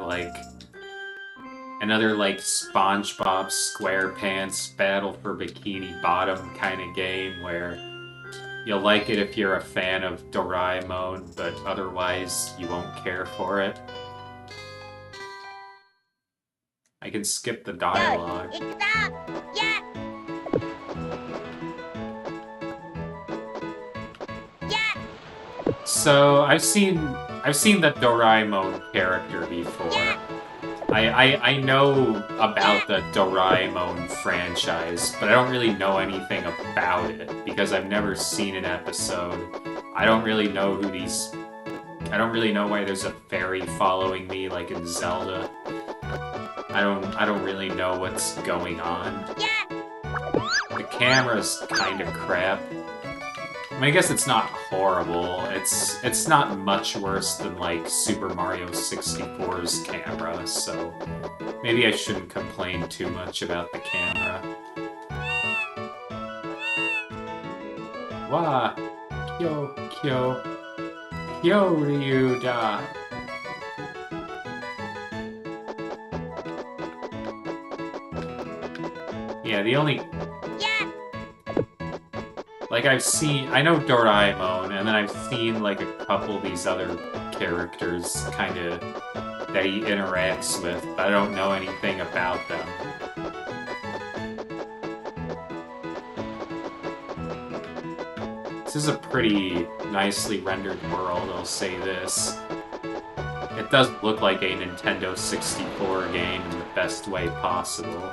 SpongeBob SquarePants Battle for Bikini Bottom kind of game where you'll like it if you're a fan of Doraemon, but otherwise you won't care for it. I can skip the dialogue. So I've seen the Doraemon character before. I know about the Doraemon franchise, but I don't really know anything about it because I've never seen an episode. I don't really know why there's a fairy following me like in Zelda. I don't really know what's going on. The camera's kind of crap. I mean, I guess it's not horrible. It's not much worse than, like, Super Mario 64's camera, so maybe I shouldn't complain too much about the camera. Wa kyo kyo kyoryu da. Yeah, the only... Like, I know Doraemon, and then I've seen, like, a couple of these other characters, kinda, that he interacts with, but I don't know anything about them. This is a pretty nicely rendered world, I'll say this. It does look like a Nintendo 64 game in the best way possible.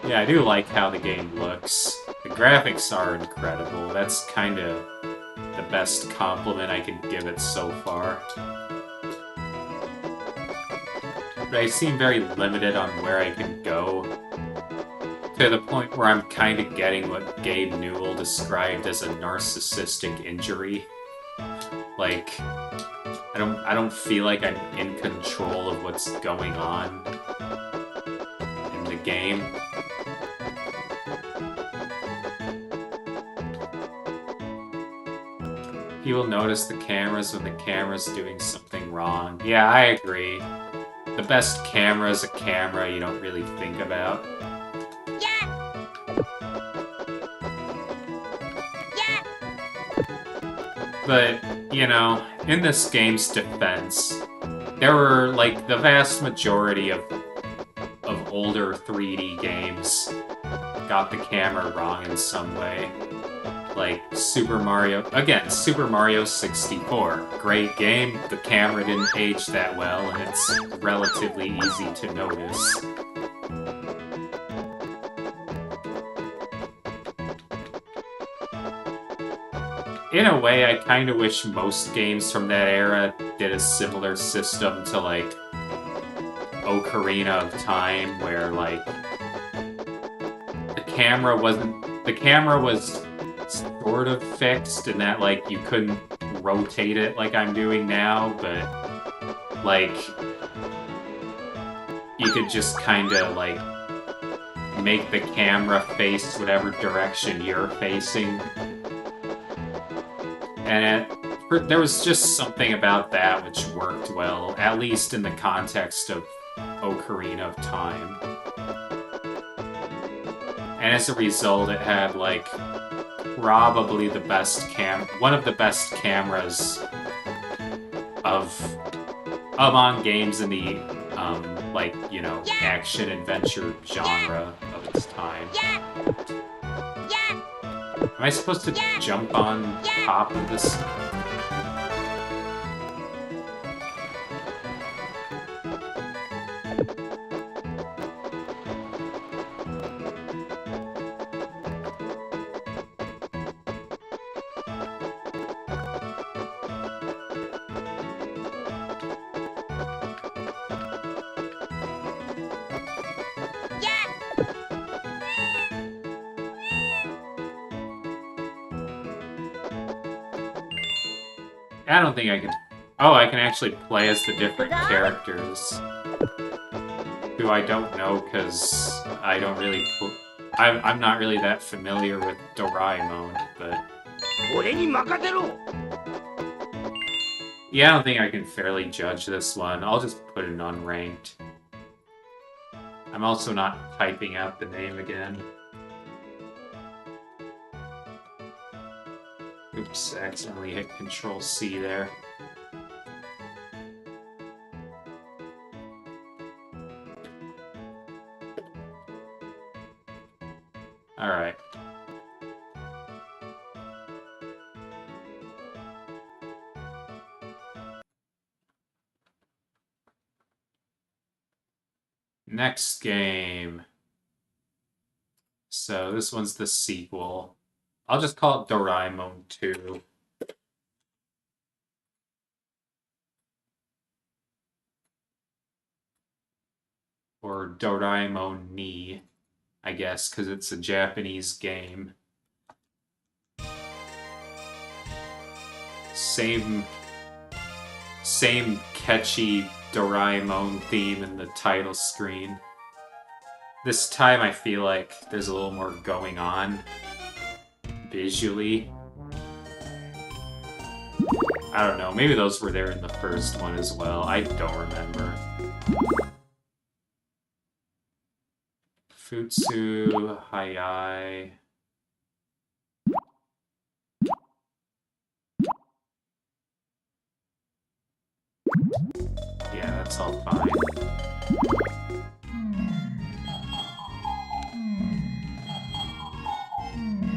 Yeah, I do like how the game looks. The graphics are incredible. That's kind of the best compliment I can give it so far. But I seem very limited on where I can go. To the point where I'm kind of getting what Gabe Newell described as a narcissistic injury. Like, I don't feel like I'm in control of what's going on in the game. People notice the cameras when the camera's doing something wrong. Yeah, I agree. The best camera is a camera you don't really think about. But, you know, in this game's defense, there were, like, the vast majority of older 3D games got the camera wrong in some way. Like, Super Mario 64. Great game, the camera didn't age that well, and it's relatively easy to notice. In a way, I kind of wish most games from that era did a similar system to, like, Ocarina of Time, where, like, the camera was sort of fixed in that, like, you couldn't rotate it like I'm doing now, but, like, you could just kind of, like, make the camera face whatever direction you're facing. And there was just something about that which worked well, at least in the context of Ocarina of Time. And as a result, it had, like, probably the best one of the best cameras among games in the, like, you know, action-adventure genre of its time. Am I supposed to jump on top of this? I don't think I can Oh, I can actually play as the different characters. Who I don't know, because I don't really... I'm not really that familiar with Doraemon, but... Yeah, I don't think I can fairly judge this one. I'll just put it unranked. I'm also not typing out the name again. Oops, accidentally hit Control-C there. Alright. Next game. So this one's the sequel. I'll just call it Doraemon 2. Or Doraemon ni, I guess, because it's a Japanese game. Same catchy Doraemon theme in the title screen. This time I feel like there's a little more going on visually. I don't know, maybe those were there in the first one as well. I don't remember. Futsu, Hayai. Yeah, that's all fine.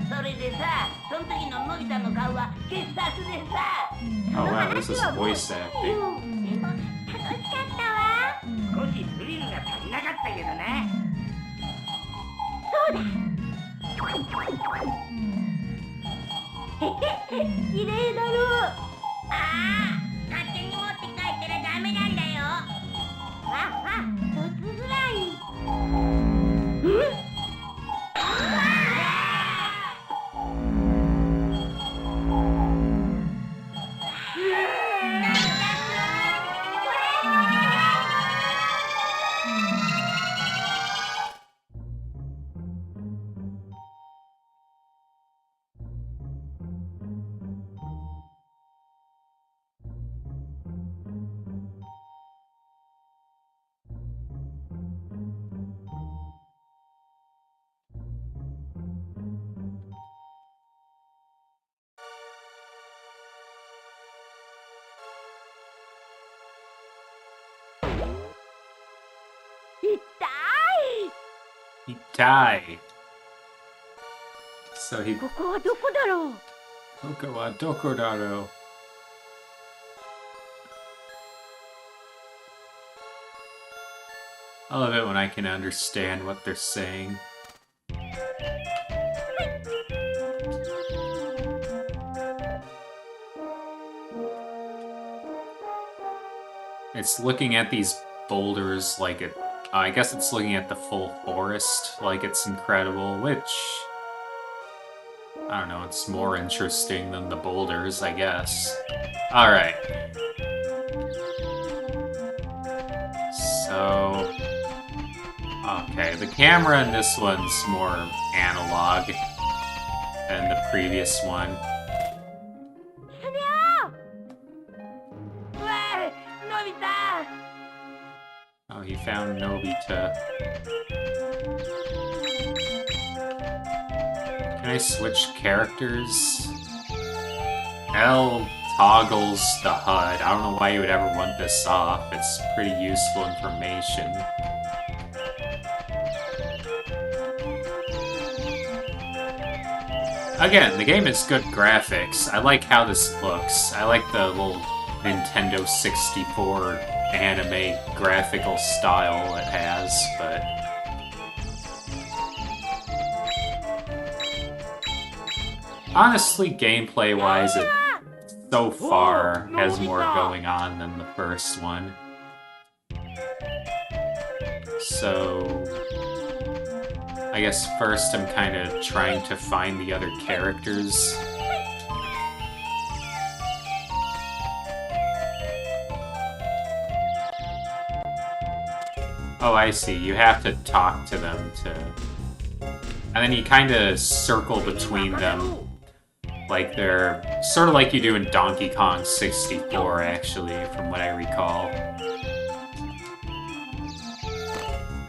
それでさ、その時ののび太の顔は傑作でさ。Oh wow, this is voice acting. でも楽しかったわ。少しスリルが足りなかったけどね。そうだ。綺麗だろう。ああ、勝手に持って帰ったらダメなんだよ。わわ、とつづらい。うん？ He died. So he... ここはどこだろう? Koko wa doko daro? I love it when I can understand what they're saying. It's looking at these boulders like it... I guess it's looking at the full forest like it's incredible, which... I don't know, it's more interesting than the boulders, I guess. Alright. So... Okay, the camera in this one's more analog than the previous one. Oh, he found Nobita. Can I switch characters? L toggles the HUD. I don't know why you would ever want this off. It's pretty useful information. Again, the game is good graphics. I like how this looks. I like the little Nintendo 64 anime graphical style it has, but... Honestly, gameplay-wise, it so far has more going on than the first one. So... I guess first I'm kind of trying to find the other characters. Oh, I see. You have to talk to them to... And then you kind of circle between them. Like they're... Sort of like you do in Donkey Kong 64, actually, from what I recall.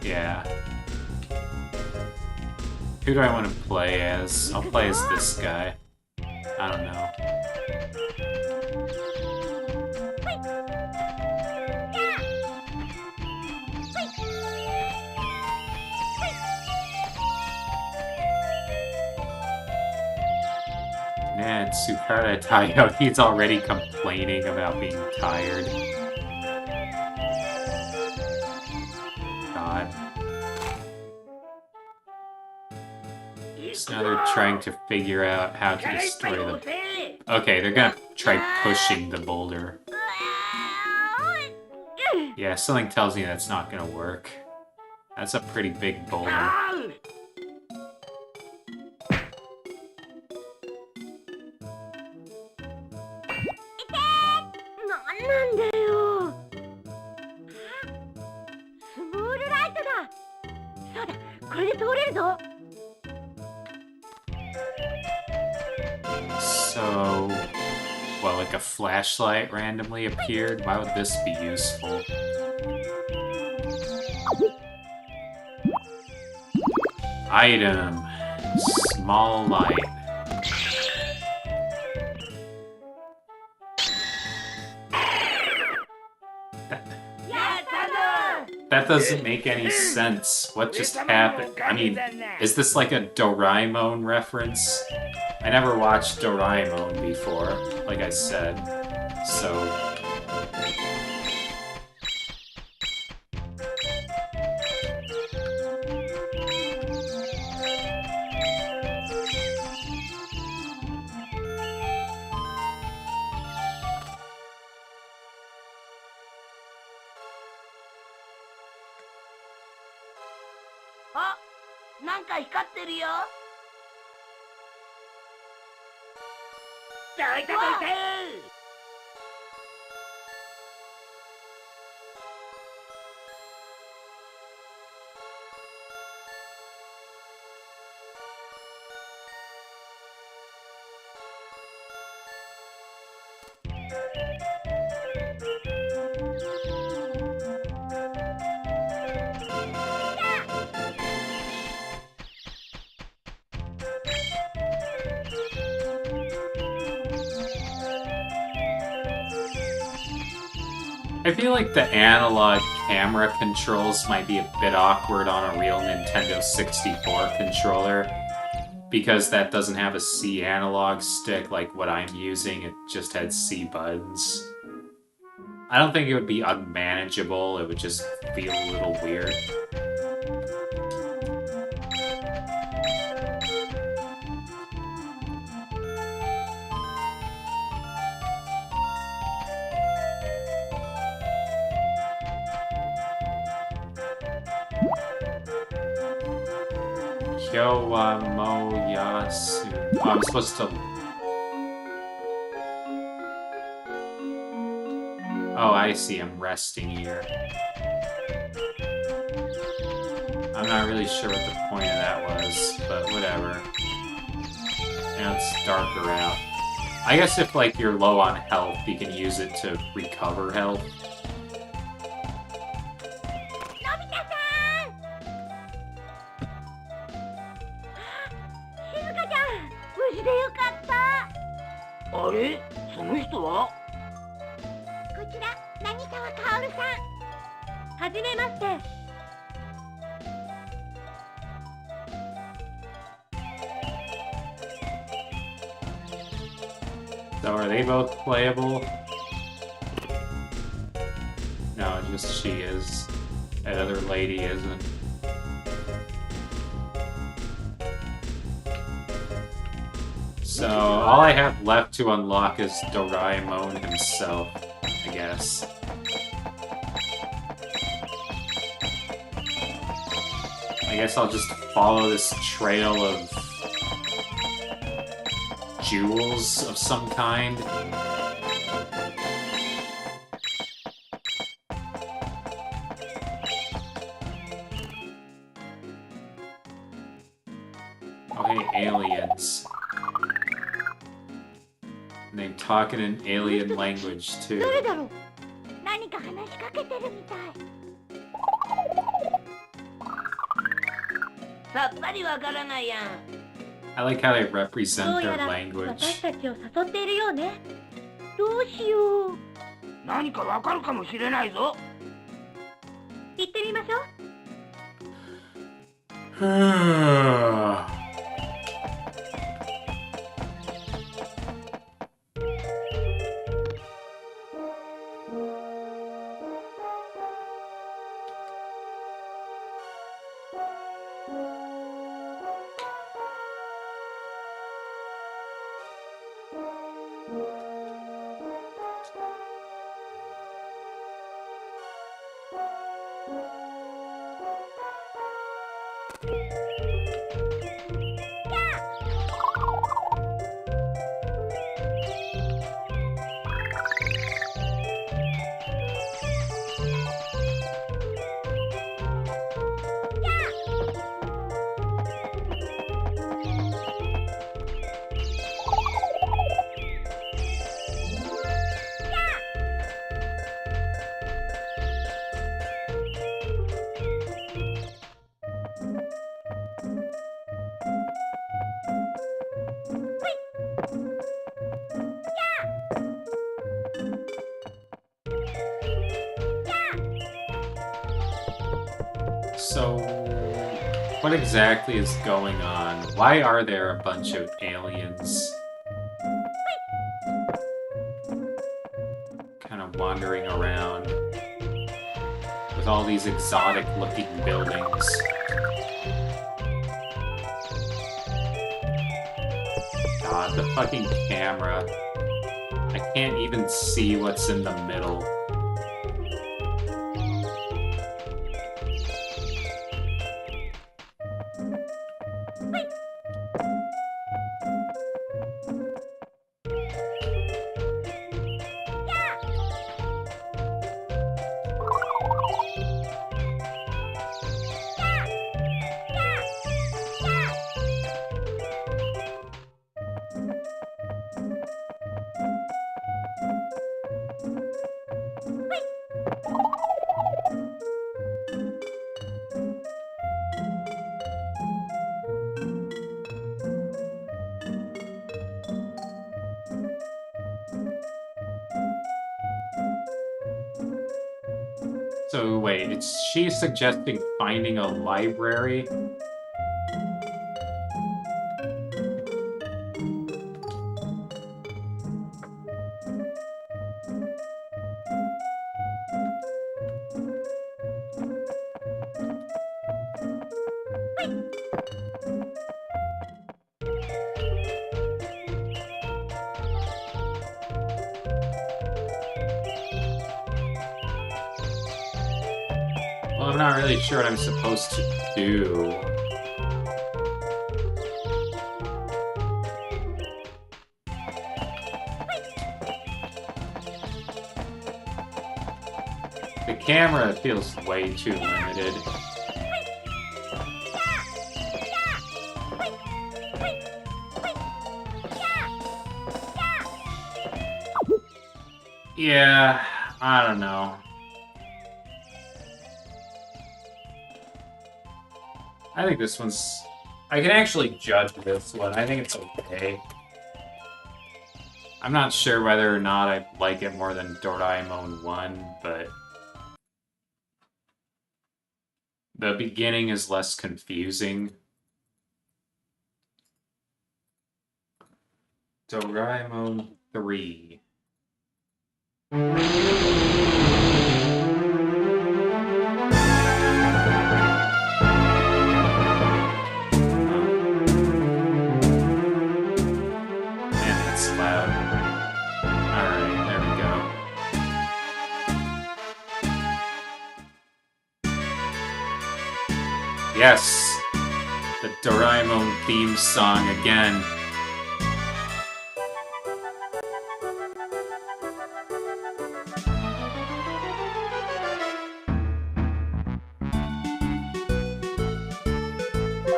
Yeah. Who do I want to play as? I'll play as this guy. I don't know. Man, Sukara Tayo, he's already complaining about being tired. God. So now they're trying to figure out how to destroy the... Okay, they're gonna try pushing the boulder. Yeah, something tells me that's not gonna work. That's a pretty big boulder. So, well, like a flashlight randomly appeared? Why would this be useful? Item. Small light. That doesn't make any sense. What just happened? I mean, is this like a Doraemon reference? I never watched Doraemon before, like I said, so... I feel like the analog camera controls might be a bit awkward on a real Nintendo 64 controller, because that doesn't have a C analog stick like what I'm using, it just had C buttons. I don't think it would be unmanageable, it would just feel a little weird. Moyasu. Oh, I'm supposed to... Oh, I see. I'm resting here. I'm not really sure what the point of that was, but whatever. Now it's darker out. I guess if, like, you're low on health, you can use it to recover health. So are they both playable? No, just she is. That other lady isn't. So all I have left to unlock is Doraemon himself, I guess. I guess I'll just follow this trail of jewels of some kind. aliens. And they talk in an alien language, too. 誰だろう。何か話しかけてるみたい。さっぱりわからないやん。 I like how they ど represent うや their ら language. 私たちを誘っているようね。どうしよう。何かわかるかもしれないぞ。行ってみましょう。 So, what exactly is going on? Why are there a bunch of aliens? Kind of wandering around with all these exotic looking buildings. God, the fucking camera. I can't even see what's in the middle. So wait, is she suggesting finding a library? Well, I'm not really sure what I'm supposed to do. The camera feels way too limited. Yeah, I don't know. I think this one's... I can actually judge this one. I think it's okay. I'm not sure whether or not I like it more than Doraemon 1, but... the beginning is less confusing. Doraemon 3. Yes! The Doraemon theme song again.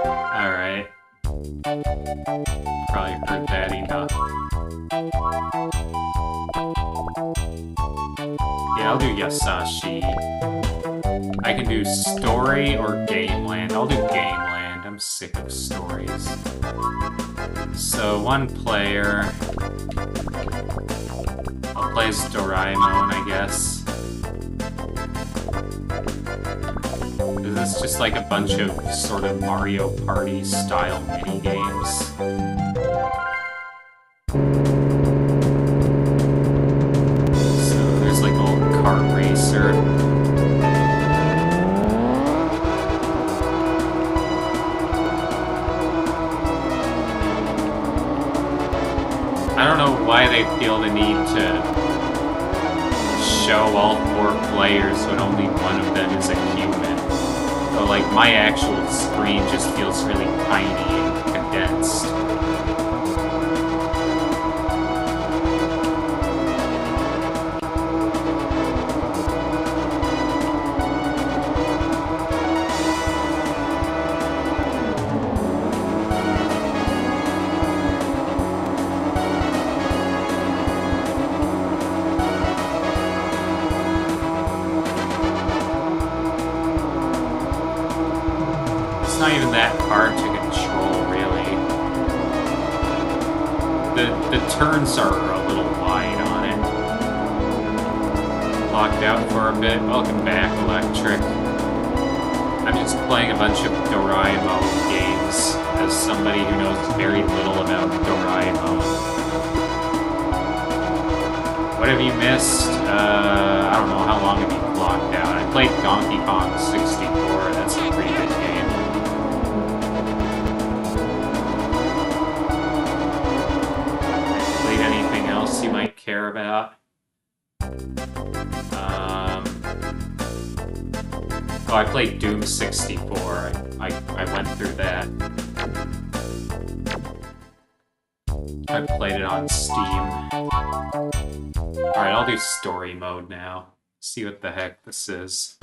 Alright. Probably heard that enough. Yeah, I'll do Yasashi. I can do story or game land. I'll do game land. I'm sick of stories. So, one player. I'll play as Doraemon, I guess. Is this just like a bunch of sort of Mario Party style mini-games? So there's like a little kart racer. I don't know why they feel the need to show all 4 players when only one of them is a human. So like my actual screen just feels really tiny and condensed. It's not even that hard to control, really. The turns are a little wide on it. Locked out for a bit. Welcome back, Electric. I'm just playing a bunch of Doraemon games as somebody who knows very little about Doraemon. What have you missed? I don't know, how long have you locked out? I played Donkey Kong 64, that's a pretty good game. Anything else you might care about? Oh, I played Doom 64. I went through that. I played it on Steam. Alright, I'll do story mode now. See what the heck this is.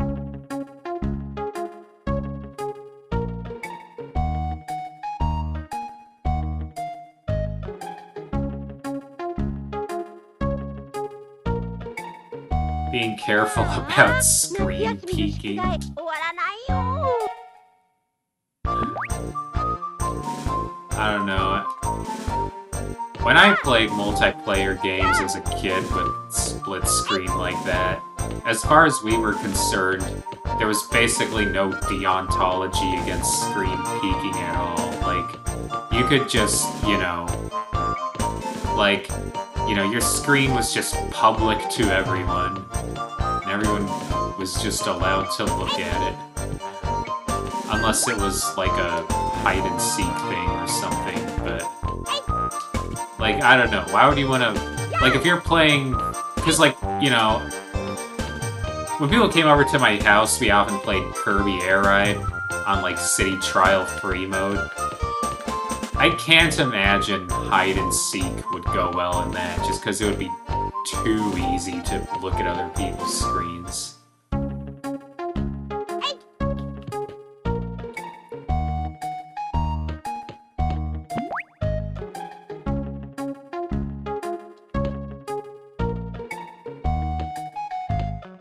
Being careful about screen peeking. I don't know. When I played multiplayer games as a kid with split screen like that, as far as we were concerned, there was basically no deontology against screen peeking at all. Like, you could just, your screen was just public to everyone. And everyone was just allowed to look at it. Unless it was like a hide-and-seek thing or something, but... Like, I don't know, why would you want to... Like, if you're playing... Because, like, when people came over to my house, we often played Kirby Air Ride on, like, City Trial Free mode. I can't imagine hide-and-seek would go well in that, just because it would be too easy to look at other people's screens.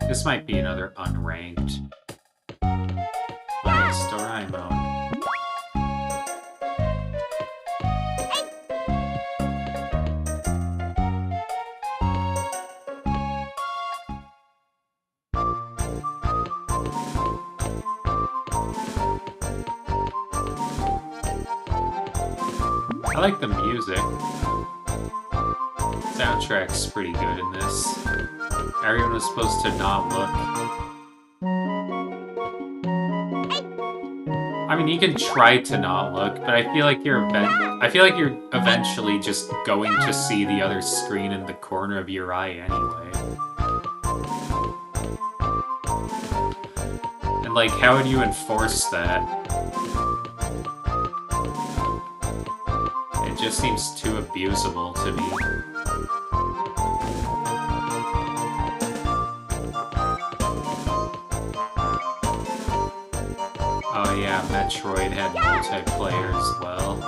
This might be another unranked. Alright, Doraemon. I like the music. Soundtrack's pretty good in this. Everyone was supposed to not look. I mean, you can try to not look, but I feel like you're eventually just going to see the other screen in the corner of your eye anyway. And like, how would you enforce that? It just seems too abusable to me. Oh yeah, Metroid had multiplayer as well.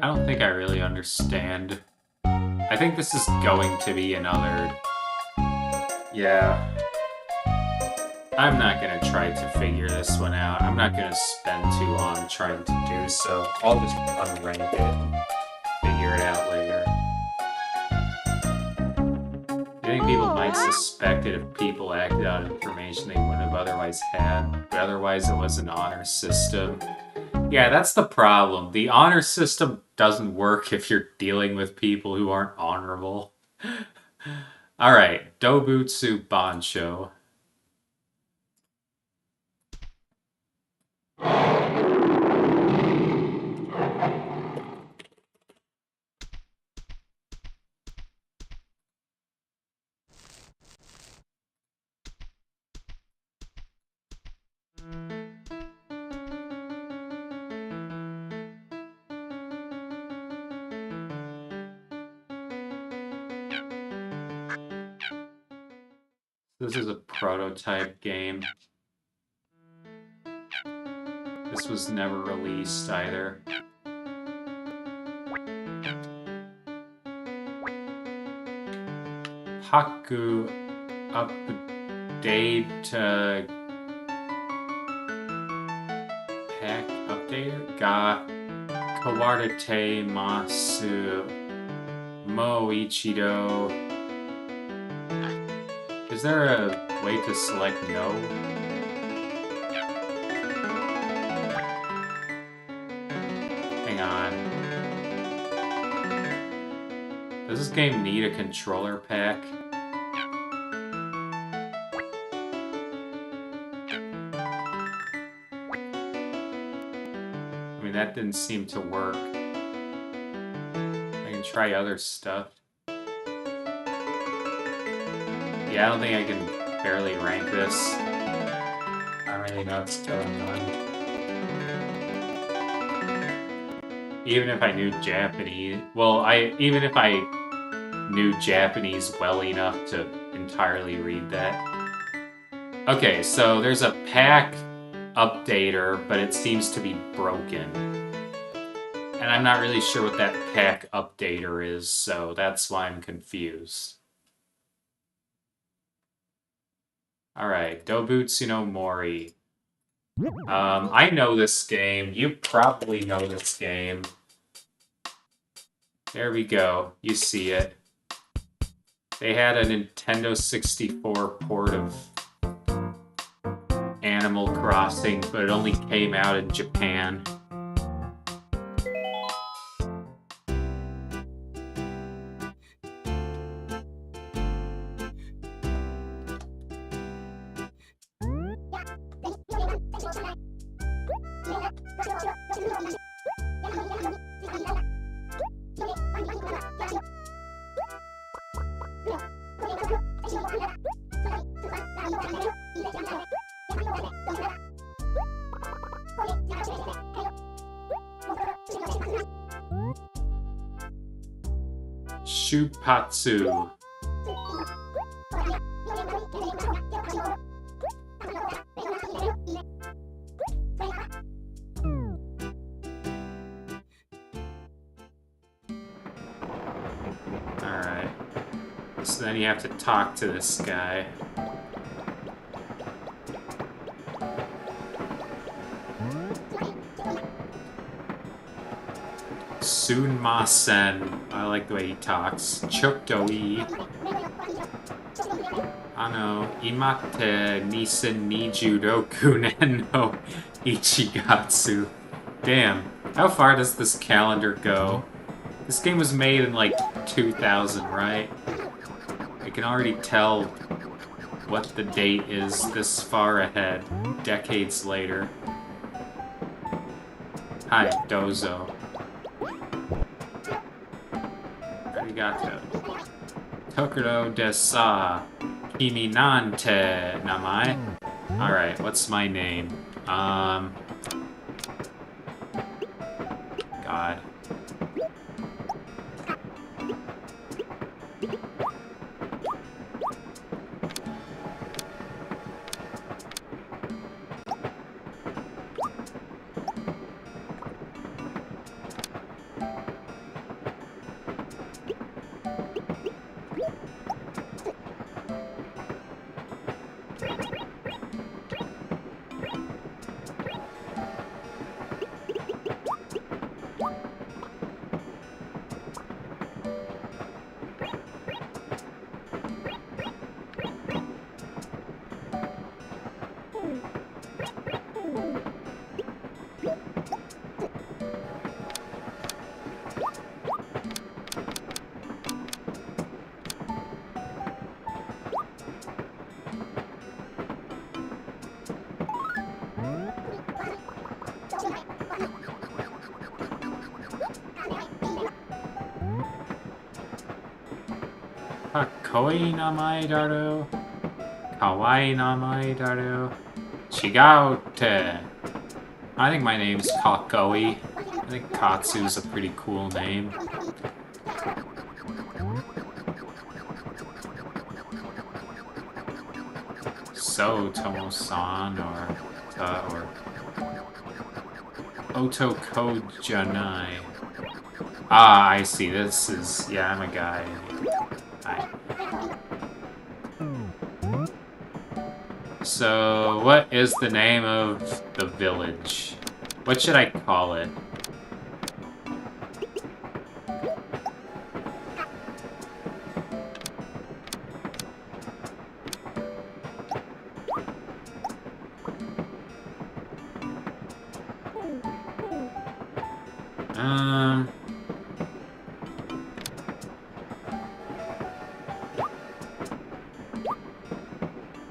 I don't think I really understand. I think this is going to be another... Yeah. I'm not gonna try to figure this one out. I'm not gonna spend too long trying to do so. I'll just unrank it and figure it out later. I think people might suspect it if people acted out information they wouldn't have otherwise had, but otherwise it was an honor system. Yeah, that's the problem. The honor system doesn't work if you're dealing with people who aren't honorable. Alright, Dobutsu Bancho. This is a prototype game. This was never released either. Haku update pack updater ga kawarete masu mo ichido. Is there a way to select no? Hang on. Does this game need a controller pack? I mean, that didn't seem to work. I can try other stuff. Yeah, I don't think I can barely rank this. I don't really know what's going on. Even if I knew Japanese... Well, even if I knew Japanese well enough to entirely read that. Okay, so there's a pack updater, but it seems to be broken. And I'm not really sure what that pack updater is, so that's why I'm confused. Alright, Dobutsu no Mori. I know this game. You probably know this game. There we go. You see it. They had a Nintendo 64 port of Animal Crossing, but it only came out in Japan. Shupatsu. Alright. So then you have to talk to this guy. Sunmasen. I like the way he talks. Chokdoi. Ano, imate nisen nijudoku nen no ichigatsu. Damn. How far does this calendar go? This game was made in like 2000, right? I can already tell what the date is this far ahead, decades later. Hi, Dozo. Arigato. Tokuro desa. Kimi nante namae. Alright, what's my name? God. Kakoi namae daru. Kawaii namae daru. Chigaote. I think my name's Kakoi. I think Katsu's a pretty cool name. So, Tomo-san, or Otoko Janai. Ah, I see. This is... Yeah, I'm a guy. Hi. So, what is the name of the village? What should I call it?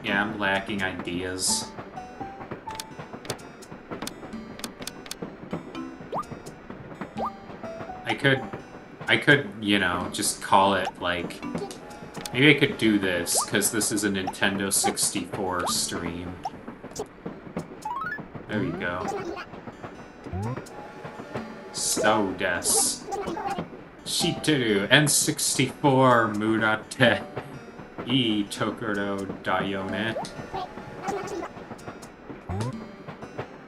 Yeah, I'm lacking ideas. I could, you know, just call it, like... Maybe I could do this, because this is a Nintendo 64 stream. There you go. So des. Shiteru N64 Murate I Tokoro Dayone.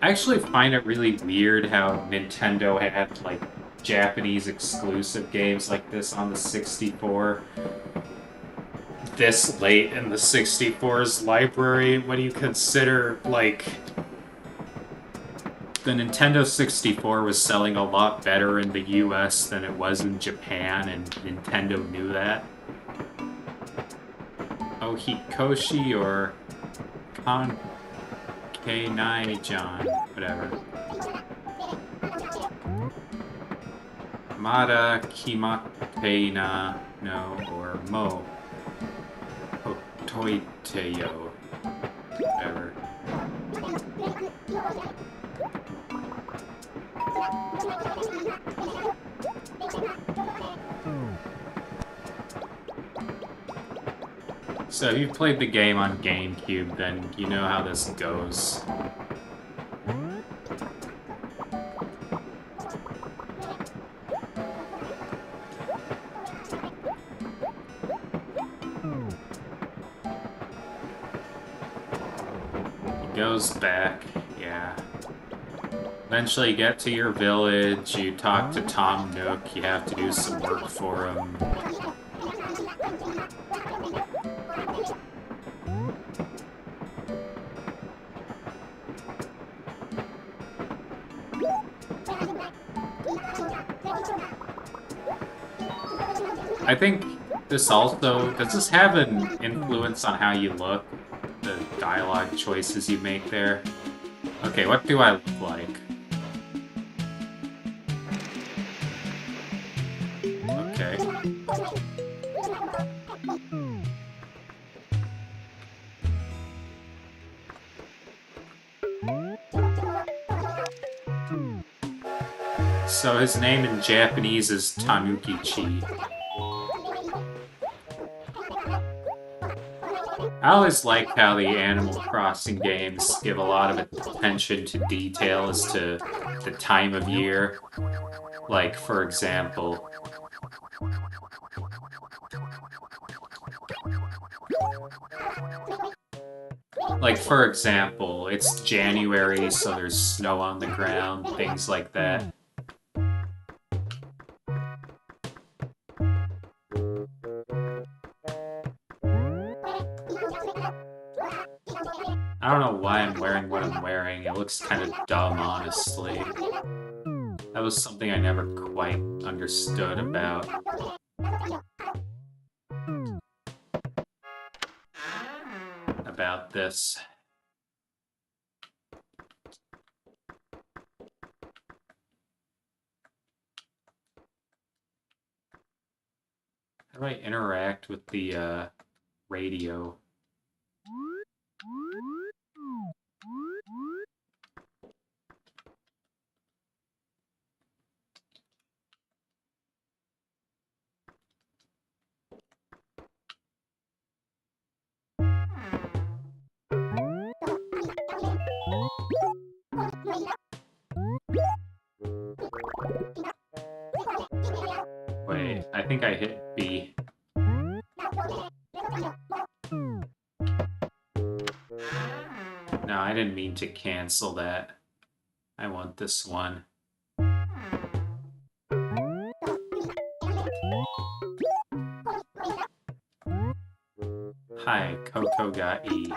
I actually find it really weird how Nintendo had, like, Japanese exclusive games like this on the 64. This late in the 64's library, when you consider, like... The Nintendo 64 was selling a lot better in the US than it was in Japan, and Nintendo knew that. Ohikoshi or K9-John, whatever. Mada Kimate na no or Mo Hotoiteyo, whatever. So if you've played the game on GameCube, then you know how this goes. It goes back, yeah. Eventually you get to your village, you talk to Tom Nook, you have to do some work for him. I think this also... Does this have an influence on how you look? The dialogue choices you make there? Okay, what do I look like? Okay. So his name in Japanese is Tanuki-chi. I always like how the Animal Crossing games give a lot of attention to detail as to the time of year. Like, for example... it's January, so there's snow on the ground, things like that. I don't know why I'm wearing what I'm wearing. It looks kind of dumb, honestly. That was something I never quite understood about this. How do I interact with the radio? I think I hit B. No, I didn't mean to cancel that. I want this one. Hi, Coco got E.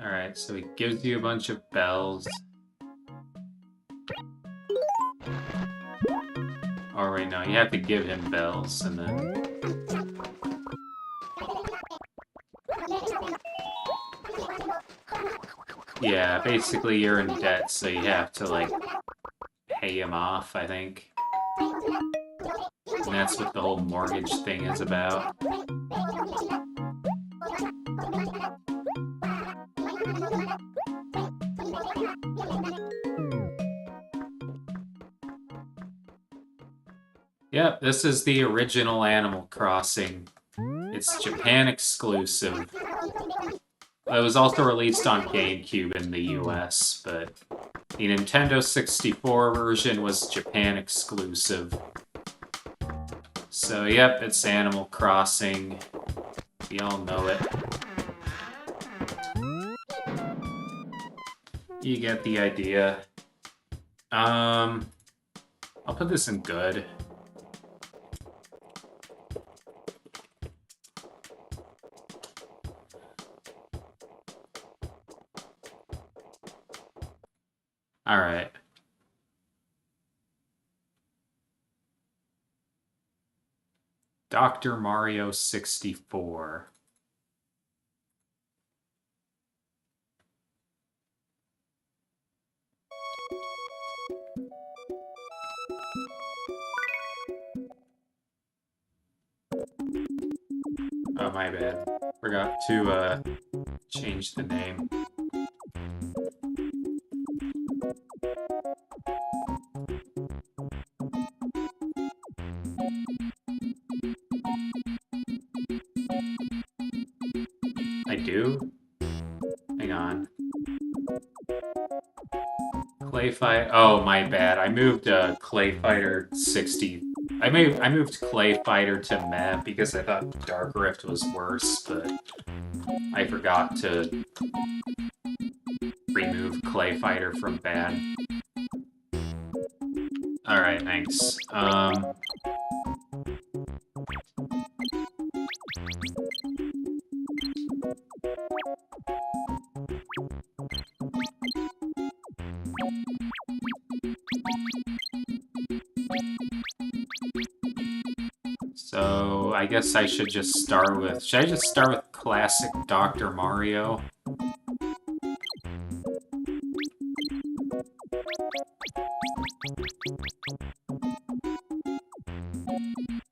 Alright, so it gives you a bunch of bells. Or wait, no, you have to give him bells and then... Yeah, basically you're in debt, so you have to, like, pay him off, I think. And that's what the whole mortgage thing is about. Yep, this is the original Animal Crossing. It's Japan exclusive. It was also released on GameCube in the US, but the Nintendo 64 version was Japan exclusive. So yep, it's Animal Crossing. We all know it. You get the idea. I'll put this in good. Alright. Dr. Mario 64. Oh, my bad. Forgot to, change the name. I do? Hang on. Clay Fight. Oh, my bad. I moved Clay Fighter 60. I moved Clay Fighter to meh because I thought Dark Rift was worse, but I forgot to remove Clay Fighter from bad. Alright, thanks. So, I guess I should just start with... Should I just start with classic Dr. Mario?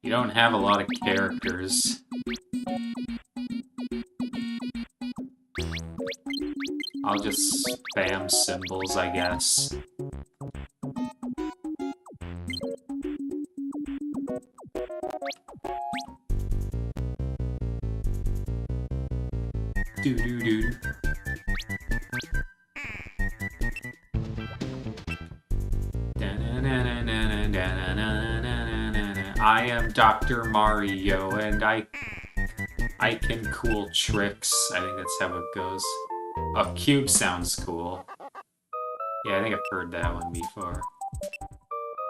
You don't have a lot of characters. I'll just spam symbols, I guess. Doo-doo-doo. I am Dr. Mario, and I can cool tricks. I think that's how it goes. Oh, cube sounds cool. Yeah, I think I've heard that one before.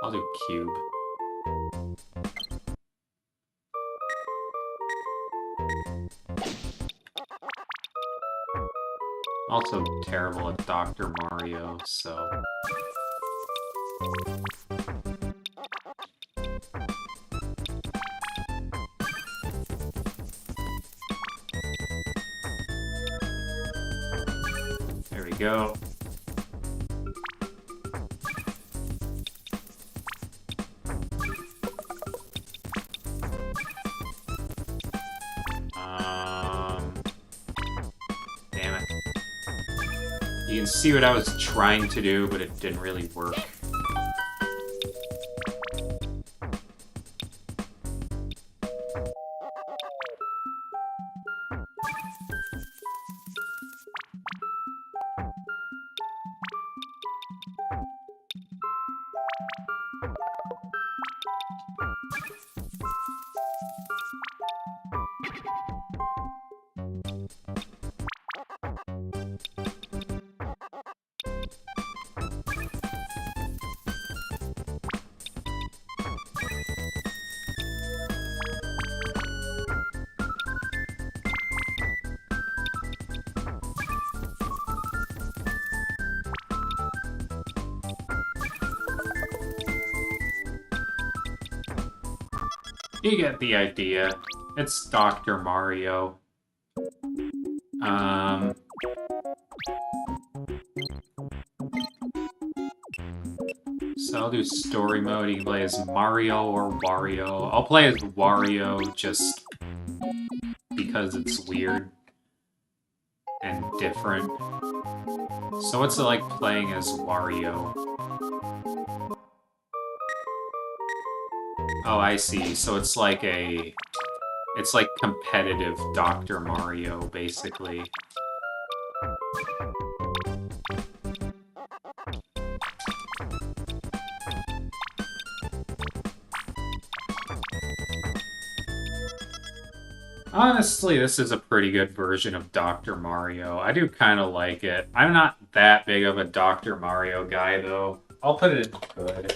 I'll do cube. Also terrible at Dr. Mario, so... There we go. Damn it. You can see what I was trying to do, but it didn't really work. You get the idea. It's Dr. Mario. So I'll do story mode. You can play as Mario or Wario. I'll play as Wario just because it's weird and different. So what's it like playing as Wario? Oh, I see. So it's like competitive Dr. Mario, basically. Honestly, this is a pretty good version of Dr. Mario. I do kind of like it. I'm not that big of a Dr. Mario guy, though. I'll put it in good.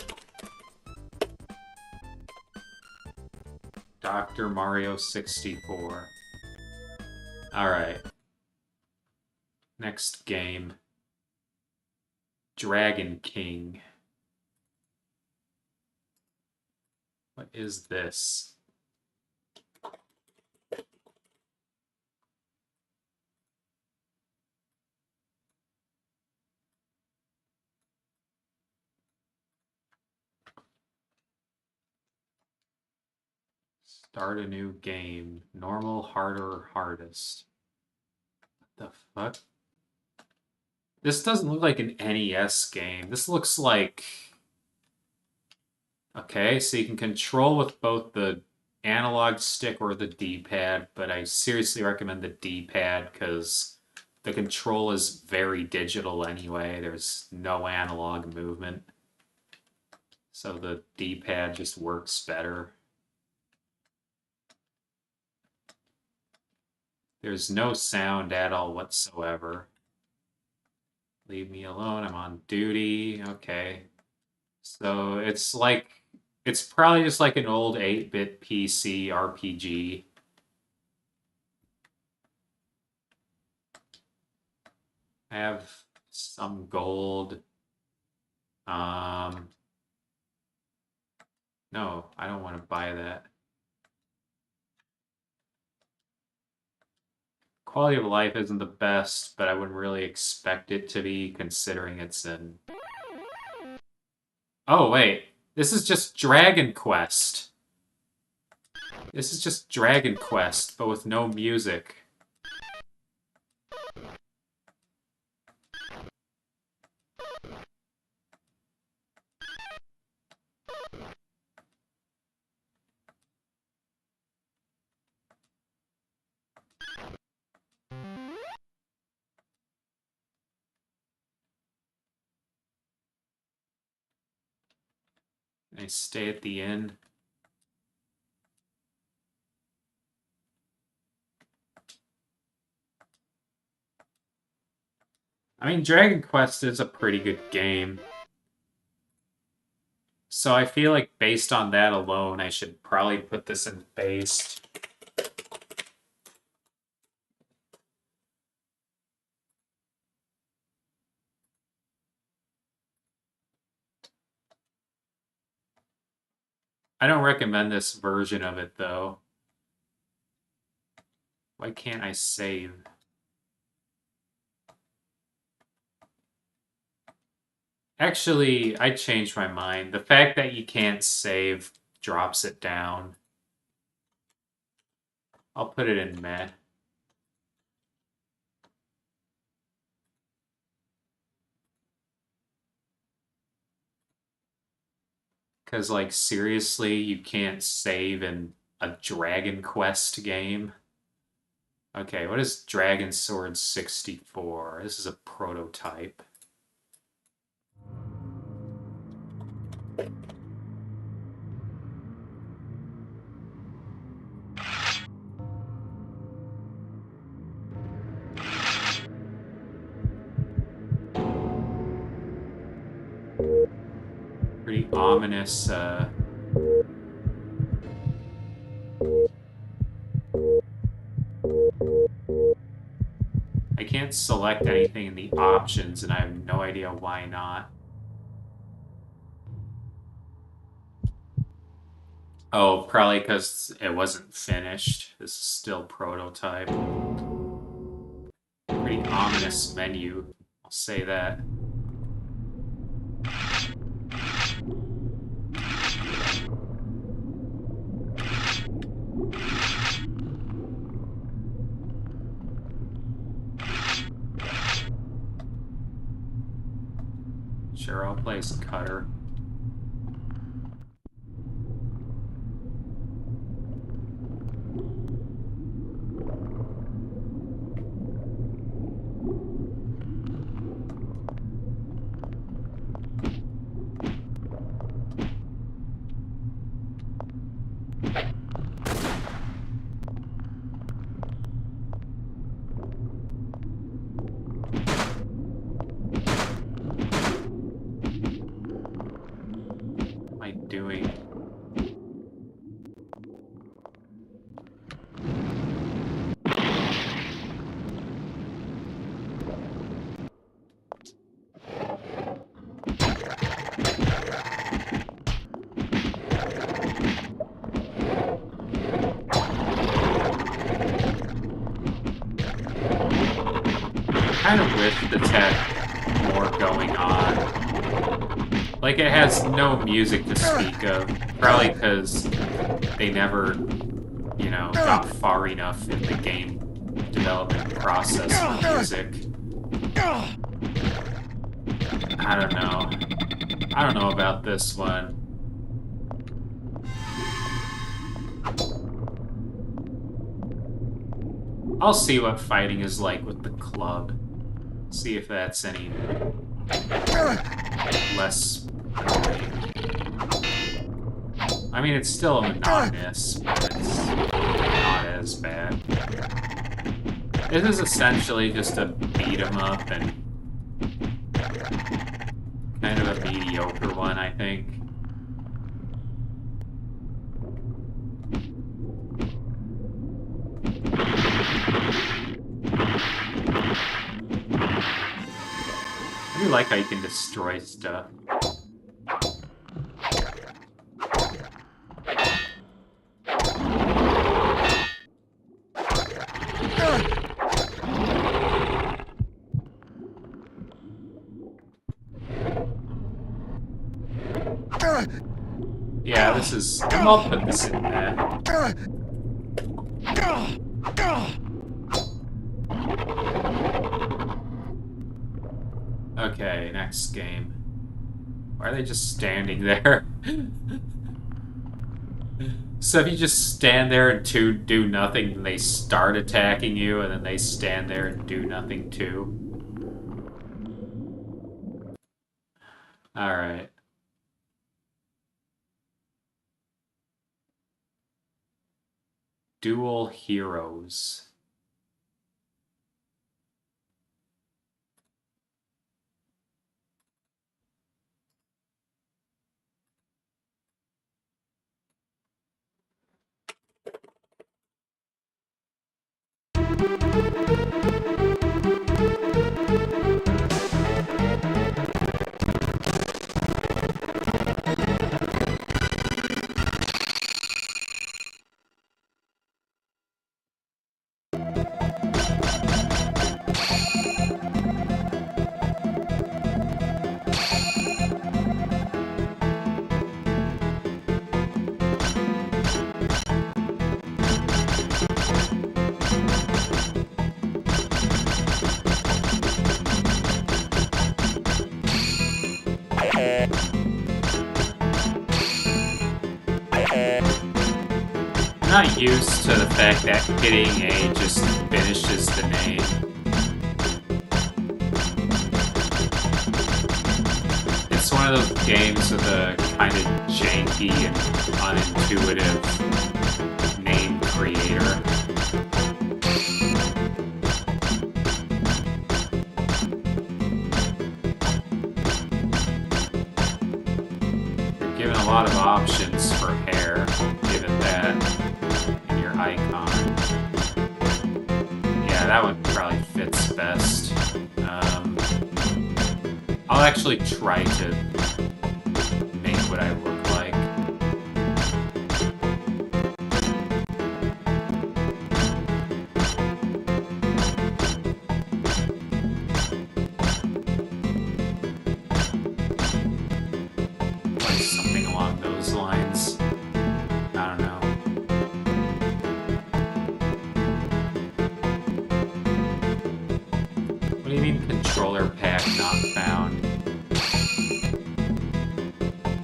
Dr. Mario 64. Alright. Next game. Dragon King. What is this? Start a new game. Normal, harder, hardest. What the fuck? This doesn't look like an NES game. This looks like... Okay, so you can control with both the analog stick or the D-pad, but I seriously recommend the D-pad because the control is very digital anyway. There's no analog movement. So the D-pad just works better. There's no sound at all whatsoever. Leave me alone, I'm on duty. Okay. So it's probably just like an old 8-bit PC RPG. I have some gold. No, I don't want to buy that. Quality of life isn't the best, but I wouldn't really expect it to be, considering it's in... Oh, wait. This is just Dragon Quest. This is just Dragon Quest, but with no music. Can I stay at the inn? I mean, Dragon Quest is a pretty good game. So I feel like based on that alone, I should probably put this in based. I don't recommend this version of it, though. Why can't I save? Actually, I changed my mind. The fact that you can't save drops it down. I'll put it in meh. Because, like, seriously, you can't save in a Dragon Quest game? Okay, what is Dragon Sword 64? This is a prototype. Pretty ominous, I can't select anything in the options, and I have no idea why not. Oh, probably because it wasn't finished. This is still prototype. Pretty ominous menu, I'll say that. Sure, I'll play as Cutter. What am I doing? I kind of wish this had more going on. Like, it has no music to speak of. Probably because they never, you know, got far enough in the game development process for music. I don't know. I don't know about this one. I'll see what fighting is like with the club. See if that's any less annoying. I mean, it's still monotonous, but it's not as bad. This is essentially just a beat 'em up, and kind of a mediocre one, I think. I do like how you can destroy stuff. Yeah, this is... I'll put this in there. Okay, next game. Why are they just standing there? So if you just stand there and do nothing, then they start attacking you, and then they stand there and do nothing too. Alright. Dual Heroes. not used to the fact that hitting A just finishes the name. It's one of those games with a kind of janky and unintuitive name creator. You're given a lot of options for hair, given that in your icon. Yeah, that one probably fits best. I'll actually try to make what I look like. Like something along those lines. I don't know. What do you mean controller pack not found?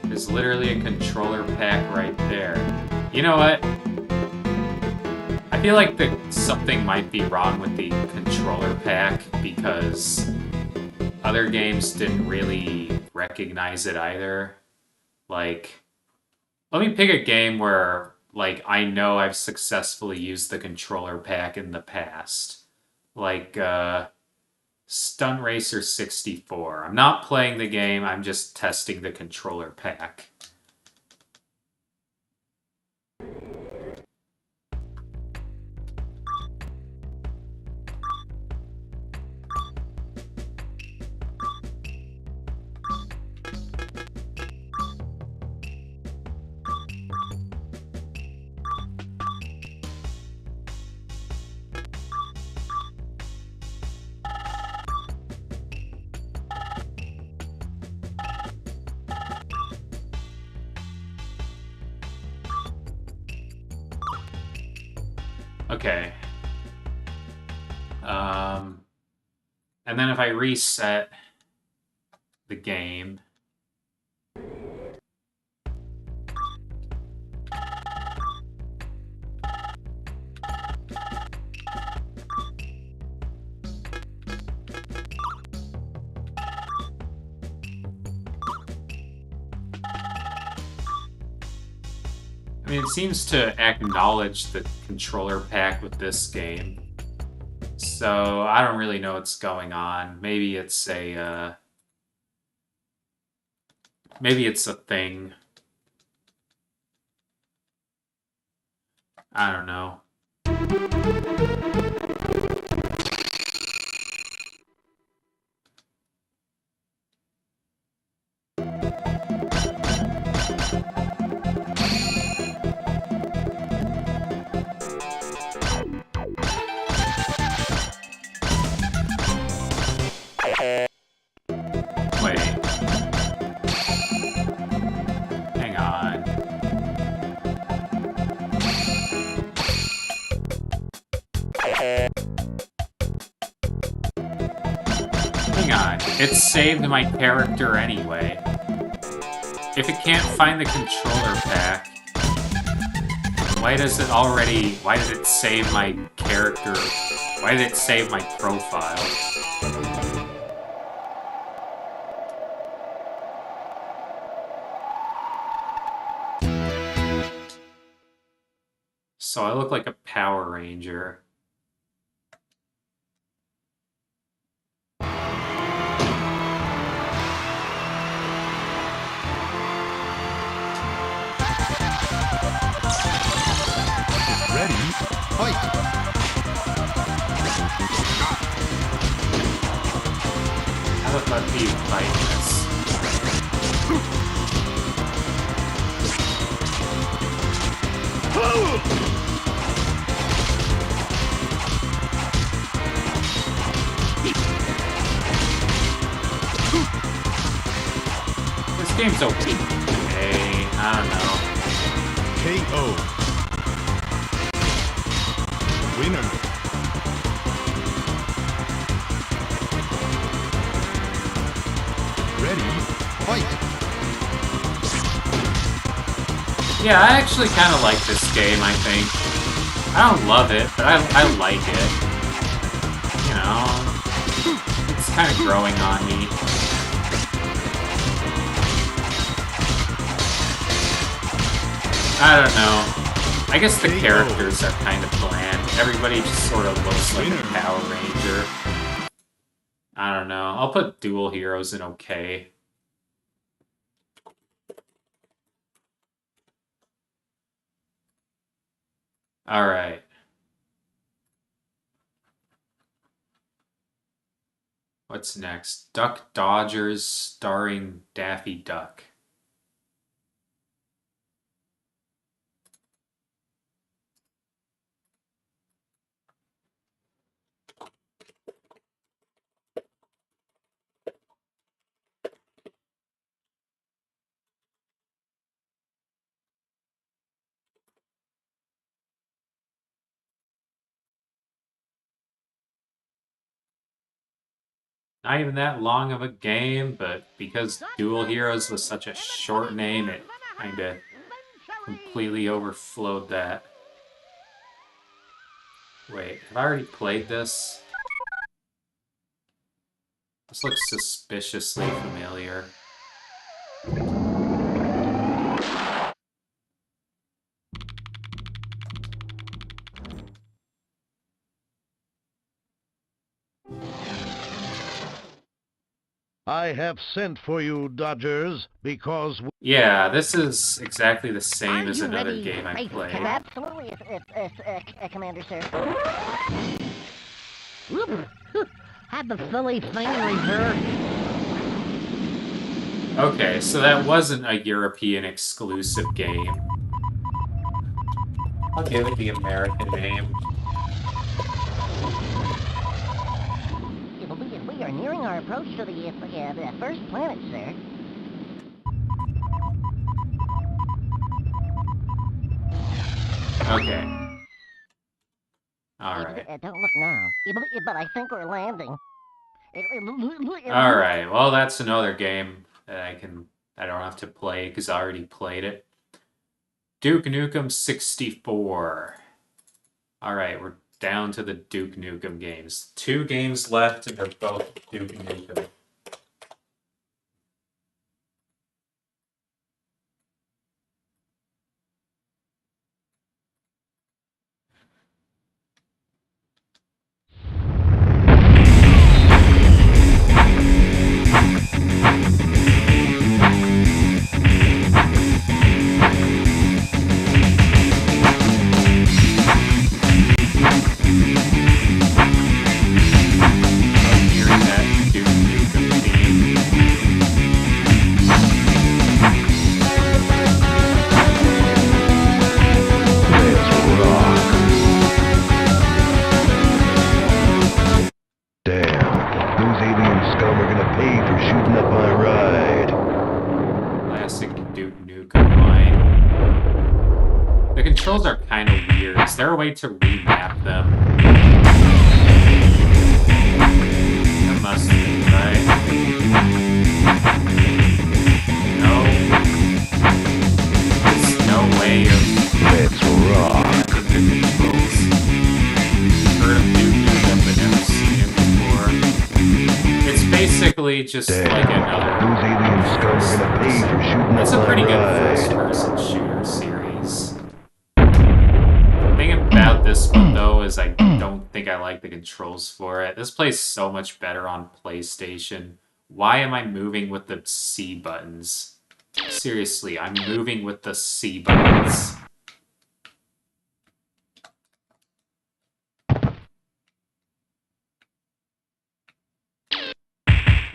There's literally a controller pack right there. You know what? I feel like something might be wrong with the controller pack because other games didn't really recognize it either. Like, let me pick a game where, like, I know I've successfully used the controller pack in the past. Like, Stunt Racer 64. I'm not playing the game, I'm just testing the controller pack. Okay. And then if I reset the game, I mean, it seems to acknowledge the controller pack with this game. So, I don't really know what's going on. Maybe it's a thing. I don't know. Wait. Hang on. Hang on. It saved my character anyway. If it can't find the controller pack, why did it save my character? Why did it save my profile? So I look like a Power Ranger. Ready? Fight! How about you fight this? This game's okay. I don't know. KO. Winner. Ready? Fight! Yeah, I actually kind of like this game, I think. I don't love it, but I like it. You know, it's kind of growing on me. I don't know. I guess the characters are kind of bland. Everybody just sort of looks like a Power Ranger. I don't know. I'll put Dual Heroes in okay. Alright. What's next? Duck Dodgers starring Daffy Duck. Not even that long of a game, but because Dual Heroes was such a short name, it kinda completely overflowed that. Wait, have I already played this? This looks suspiciously familiar. I have sent for you, Dodgers, because... Yeah, this is exactly the same as another game I played. Absolutely, Commander, sir. Had the silly thing in reverse. Okay, so that wasn't a European exclusive game. I'll give it the American name. We are nearing our approach to the first planet, sir. Okay. Alright. Don't look now. But I think we're landing. Alright, well that's another game that I don't have to play because I already played it. Duke Nukem 64. Alright, we're down to the Duke Nukem games. 2 games left and they're both Duke Nukem. controls are kind of weird. Is there a way to remap them? There must be, right? No. There's no way of... Let's rock. The controls. Heard of Duke Nukem, but never seen it before. It's basically just like another... Those alien scum are gonna pay for shooting It's a pretty good first-person shooter series. The thing about this one, though, is I don't think I like the controls for it. This plays so much better on PlayStation. Why am I moving with the C buttons? Seriously, I'm moving with the C buttons.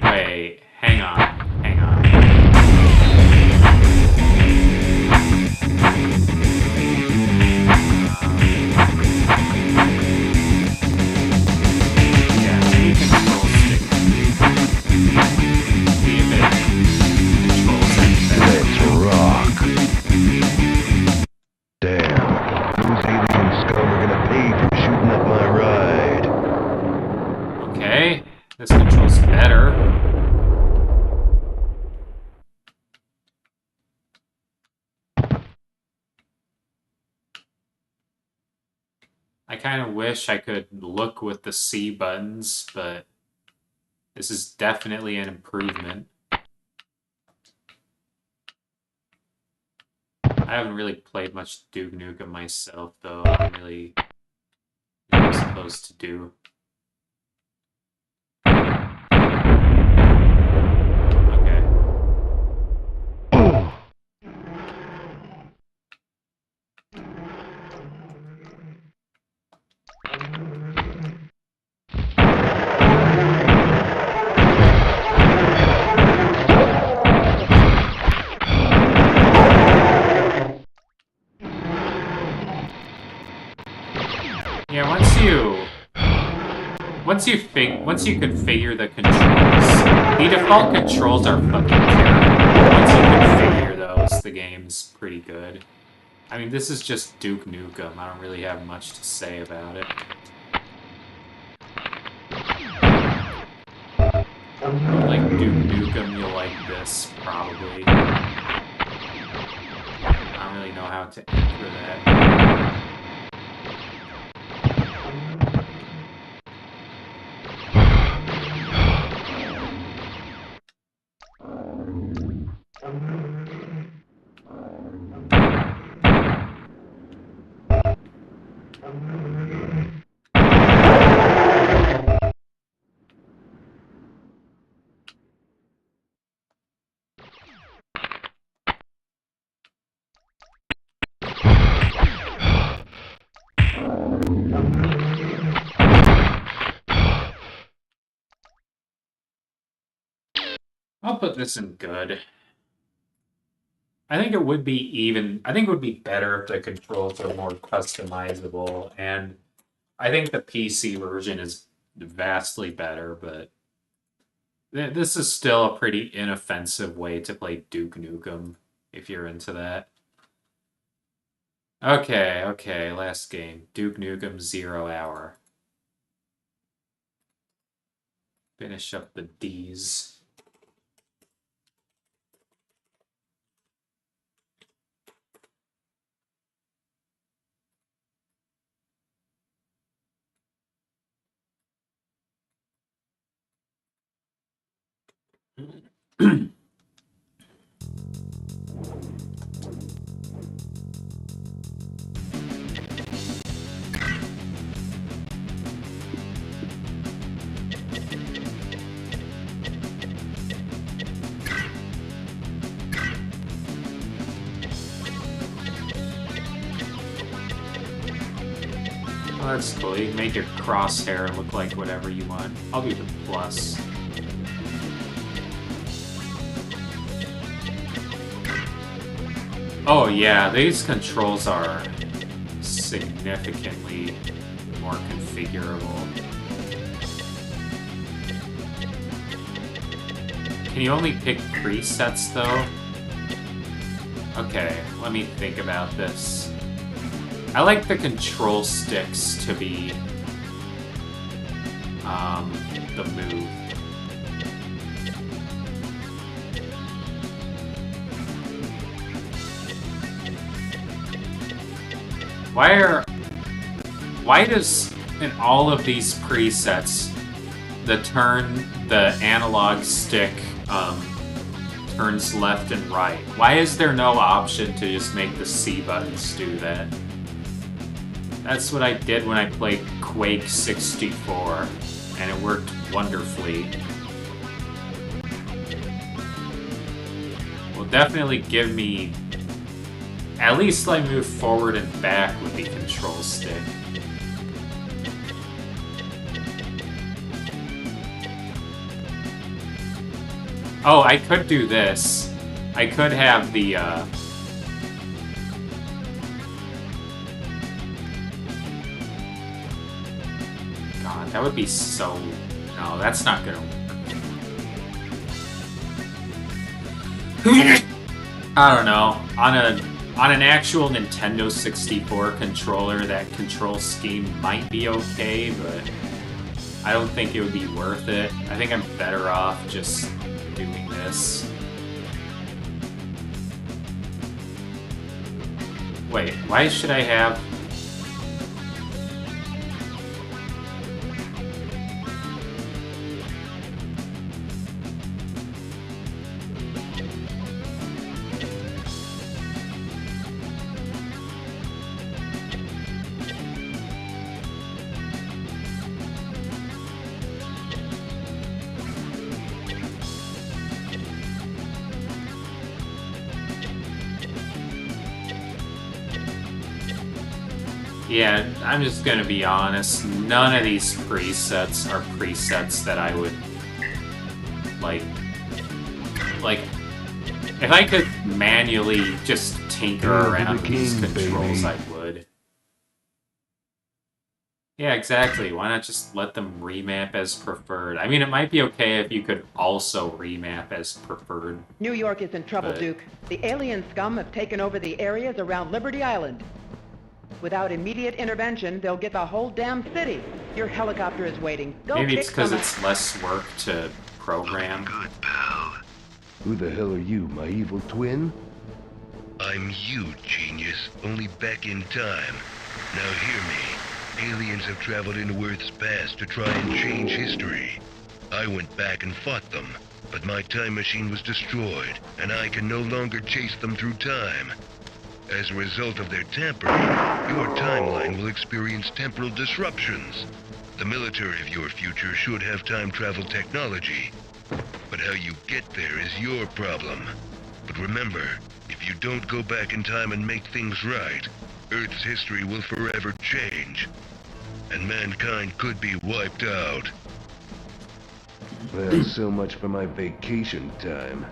Wait, hang on, hang on. Yeah, maybe control stick. See if it controls it better. Let's rock. I kind of wish I could look with the C buttons, but this is definitely an improvement. I haven't really played much Duke Nukem myself, though. I don't really know what I'm supposed to do. Yeah, once you configure the controls, the default controls are fucking terrible. Once you configure those, the game's pretty good. I mean, this is just Duke Nukem. I don't really have much to say about it. If you like Duke Nukem, you'll like this, probably. I don't really know how to enter that. I'll put this in good. I think it would be better if the controls were more customizable, and I think the PC version is vastly better, but this is still a pretty inoffensive way to play Duke Nukem, if you're into that. Okay, last game. Duke Nukem 0 Hour. Finish up the D's. Oh, that's cool. You can make your crosshair look like whatever you want. I'll do the plus. Oh yeah, these controls are significantly more configurable. Can you only pick presets though? Okay, let me think about this. I like the control sticks to be the move. Why does in all of these presets the analog stick turns left and right? Why is there no option to just make the C buttons do that? That's what I did when I played Quake 64, and it worked wonderfully. Will definitely give me... At least let me move forward and back with the control stick. Oh, I could do this. I could have the, God, that would be so... No, that's not gonna work. I don't know. On an actual Nintendo 64 controller, that control scheme might be okay, but I don't think it would be worth it. I think I'm better off just doing this. Wait, why should I have... Yeah, I'm just gonna be honest. None of these presets are presets that I would like. If I could manually just tinker around with these controls, I would. Yeah, exactly. Why not just let them remap as preferred? I mean, it might be okay if you could also remap as preferred. New York is in trouble, but... Duke. The alien scum have taken over the areas around Liberty Island. Without immediate intervention, they'll get the whole damn city. Your helicopter is waiting. Go Maybe it's because some... it's less work to program. Good, pal. Who the hell are you, my evil twin? I'm you, genius, only back in time. Now hear me. Aliens have traveled into Earth's past to try and change history. I went back and fought them, but my time machine was destroyed, and I can no longer chase them through time. As a result of their tampering, your timeline will experience temporal disruptions. The military of your future should have time travel technology, but how you get there is your problem. But remember, if you don't go back in time and make things right, Earth's history will forever change, and mankind could be wiped out. Well, so much for my vacation time.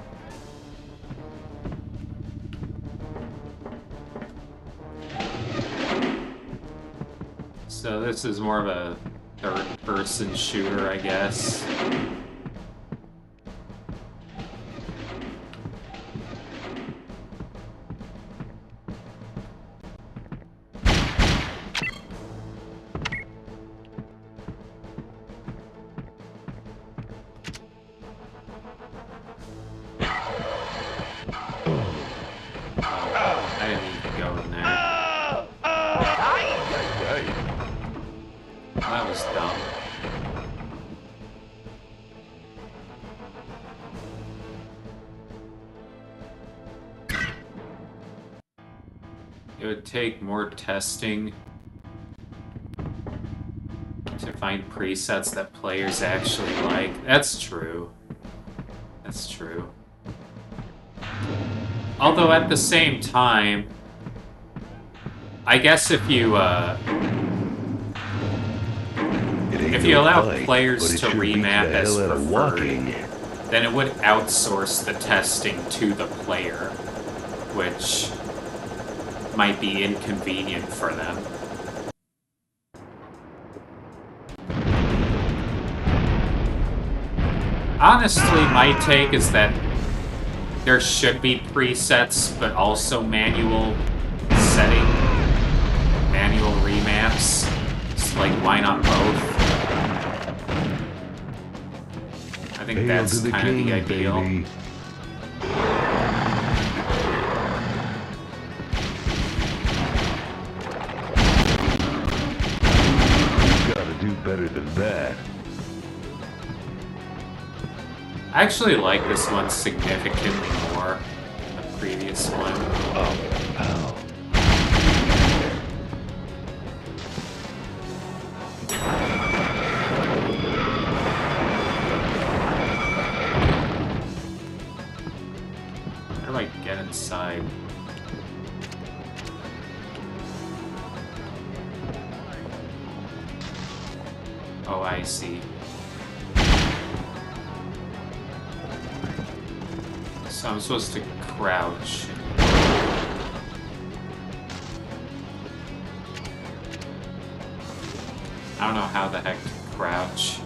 So this is more of a third-person shooter, I guess. That was dumb. It would take more testing to find presets that players actually like. That's true. That's true. Although at the same time, I guess if you allow players to remap as preferred, then it would outsource the testing to the player, which might be inconvenient for them. Honestly, my take is that there should be presets, but also manual setting, manual remaps. It's like, why not both? I think that's kind of the ideal. Baby. You gotta do better than that. I actually like this one significantly more than the previous one. Oh. How do I get inside? Oh, I see. So I'm supposed to crouch. I don't know how the heck to crouch.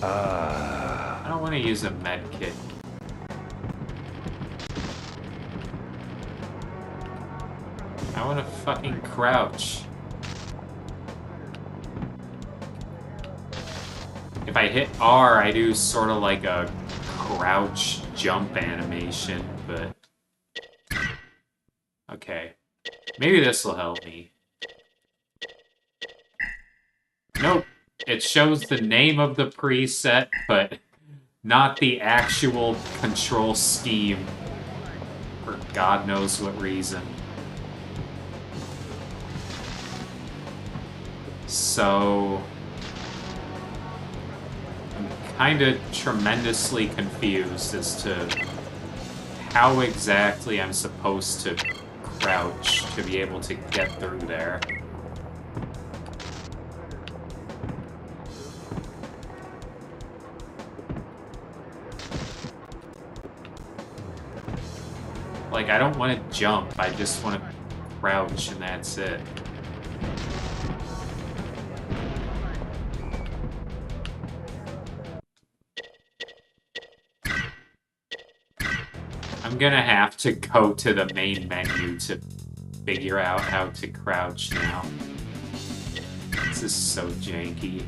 I don't want to use a med kit. I want to fucking crouch. If I hit R, I do sort of like a crouch jump animation, but... Okay. Maybe this will help me. Nope. It shows the name of the preset, but not the actual control scheme. For God knows what reason. So... I'm kinda tremendously confused as to how exactly I'm supposed to crouch to be able to get through there. Like, I don't want to jump, I just want to crouch and that's it. I'm gonna have to go to the main menu to figure out how to crouch now. This is so janky.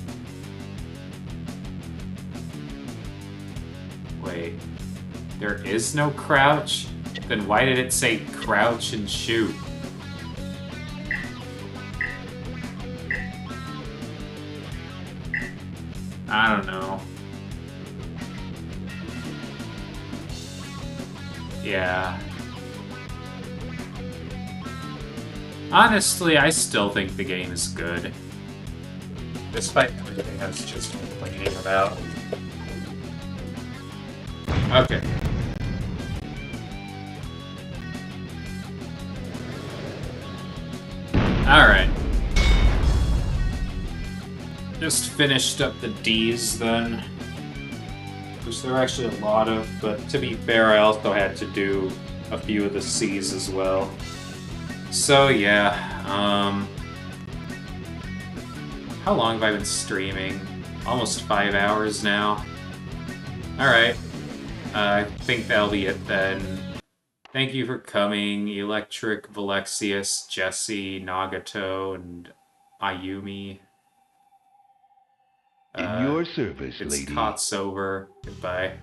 Wait, there is no crouch? Then why did it say crouch and shoot? I don't know. Yeah. Honestly, I still think the game is good. Despite everything I was just complaining about. Okay. Alright. Just finished up the D's then. Which there are actually a lot of, but to be fair, I also had to do a few of the C's as well. So yeah, how long have I been streaming? Almost 5 hours now. Alright, I think that'll be it then. Thank you for coming, Electric, Valexius, Jesse, Nagato, and Ayumi. In your service, It's lady. Kot's over. Goodbye.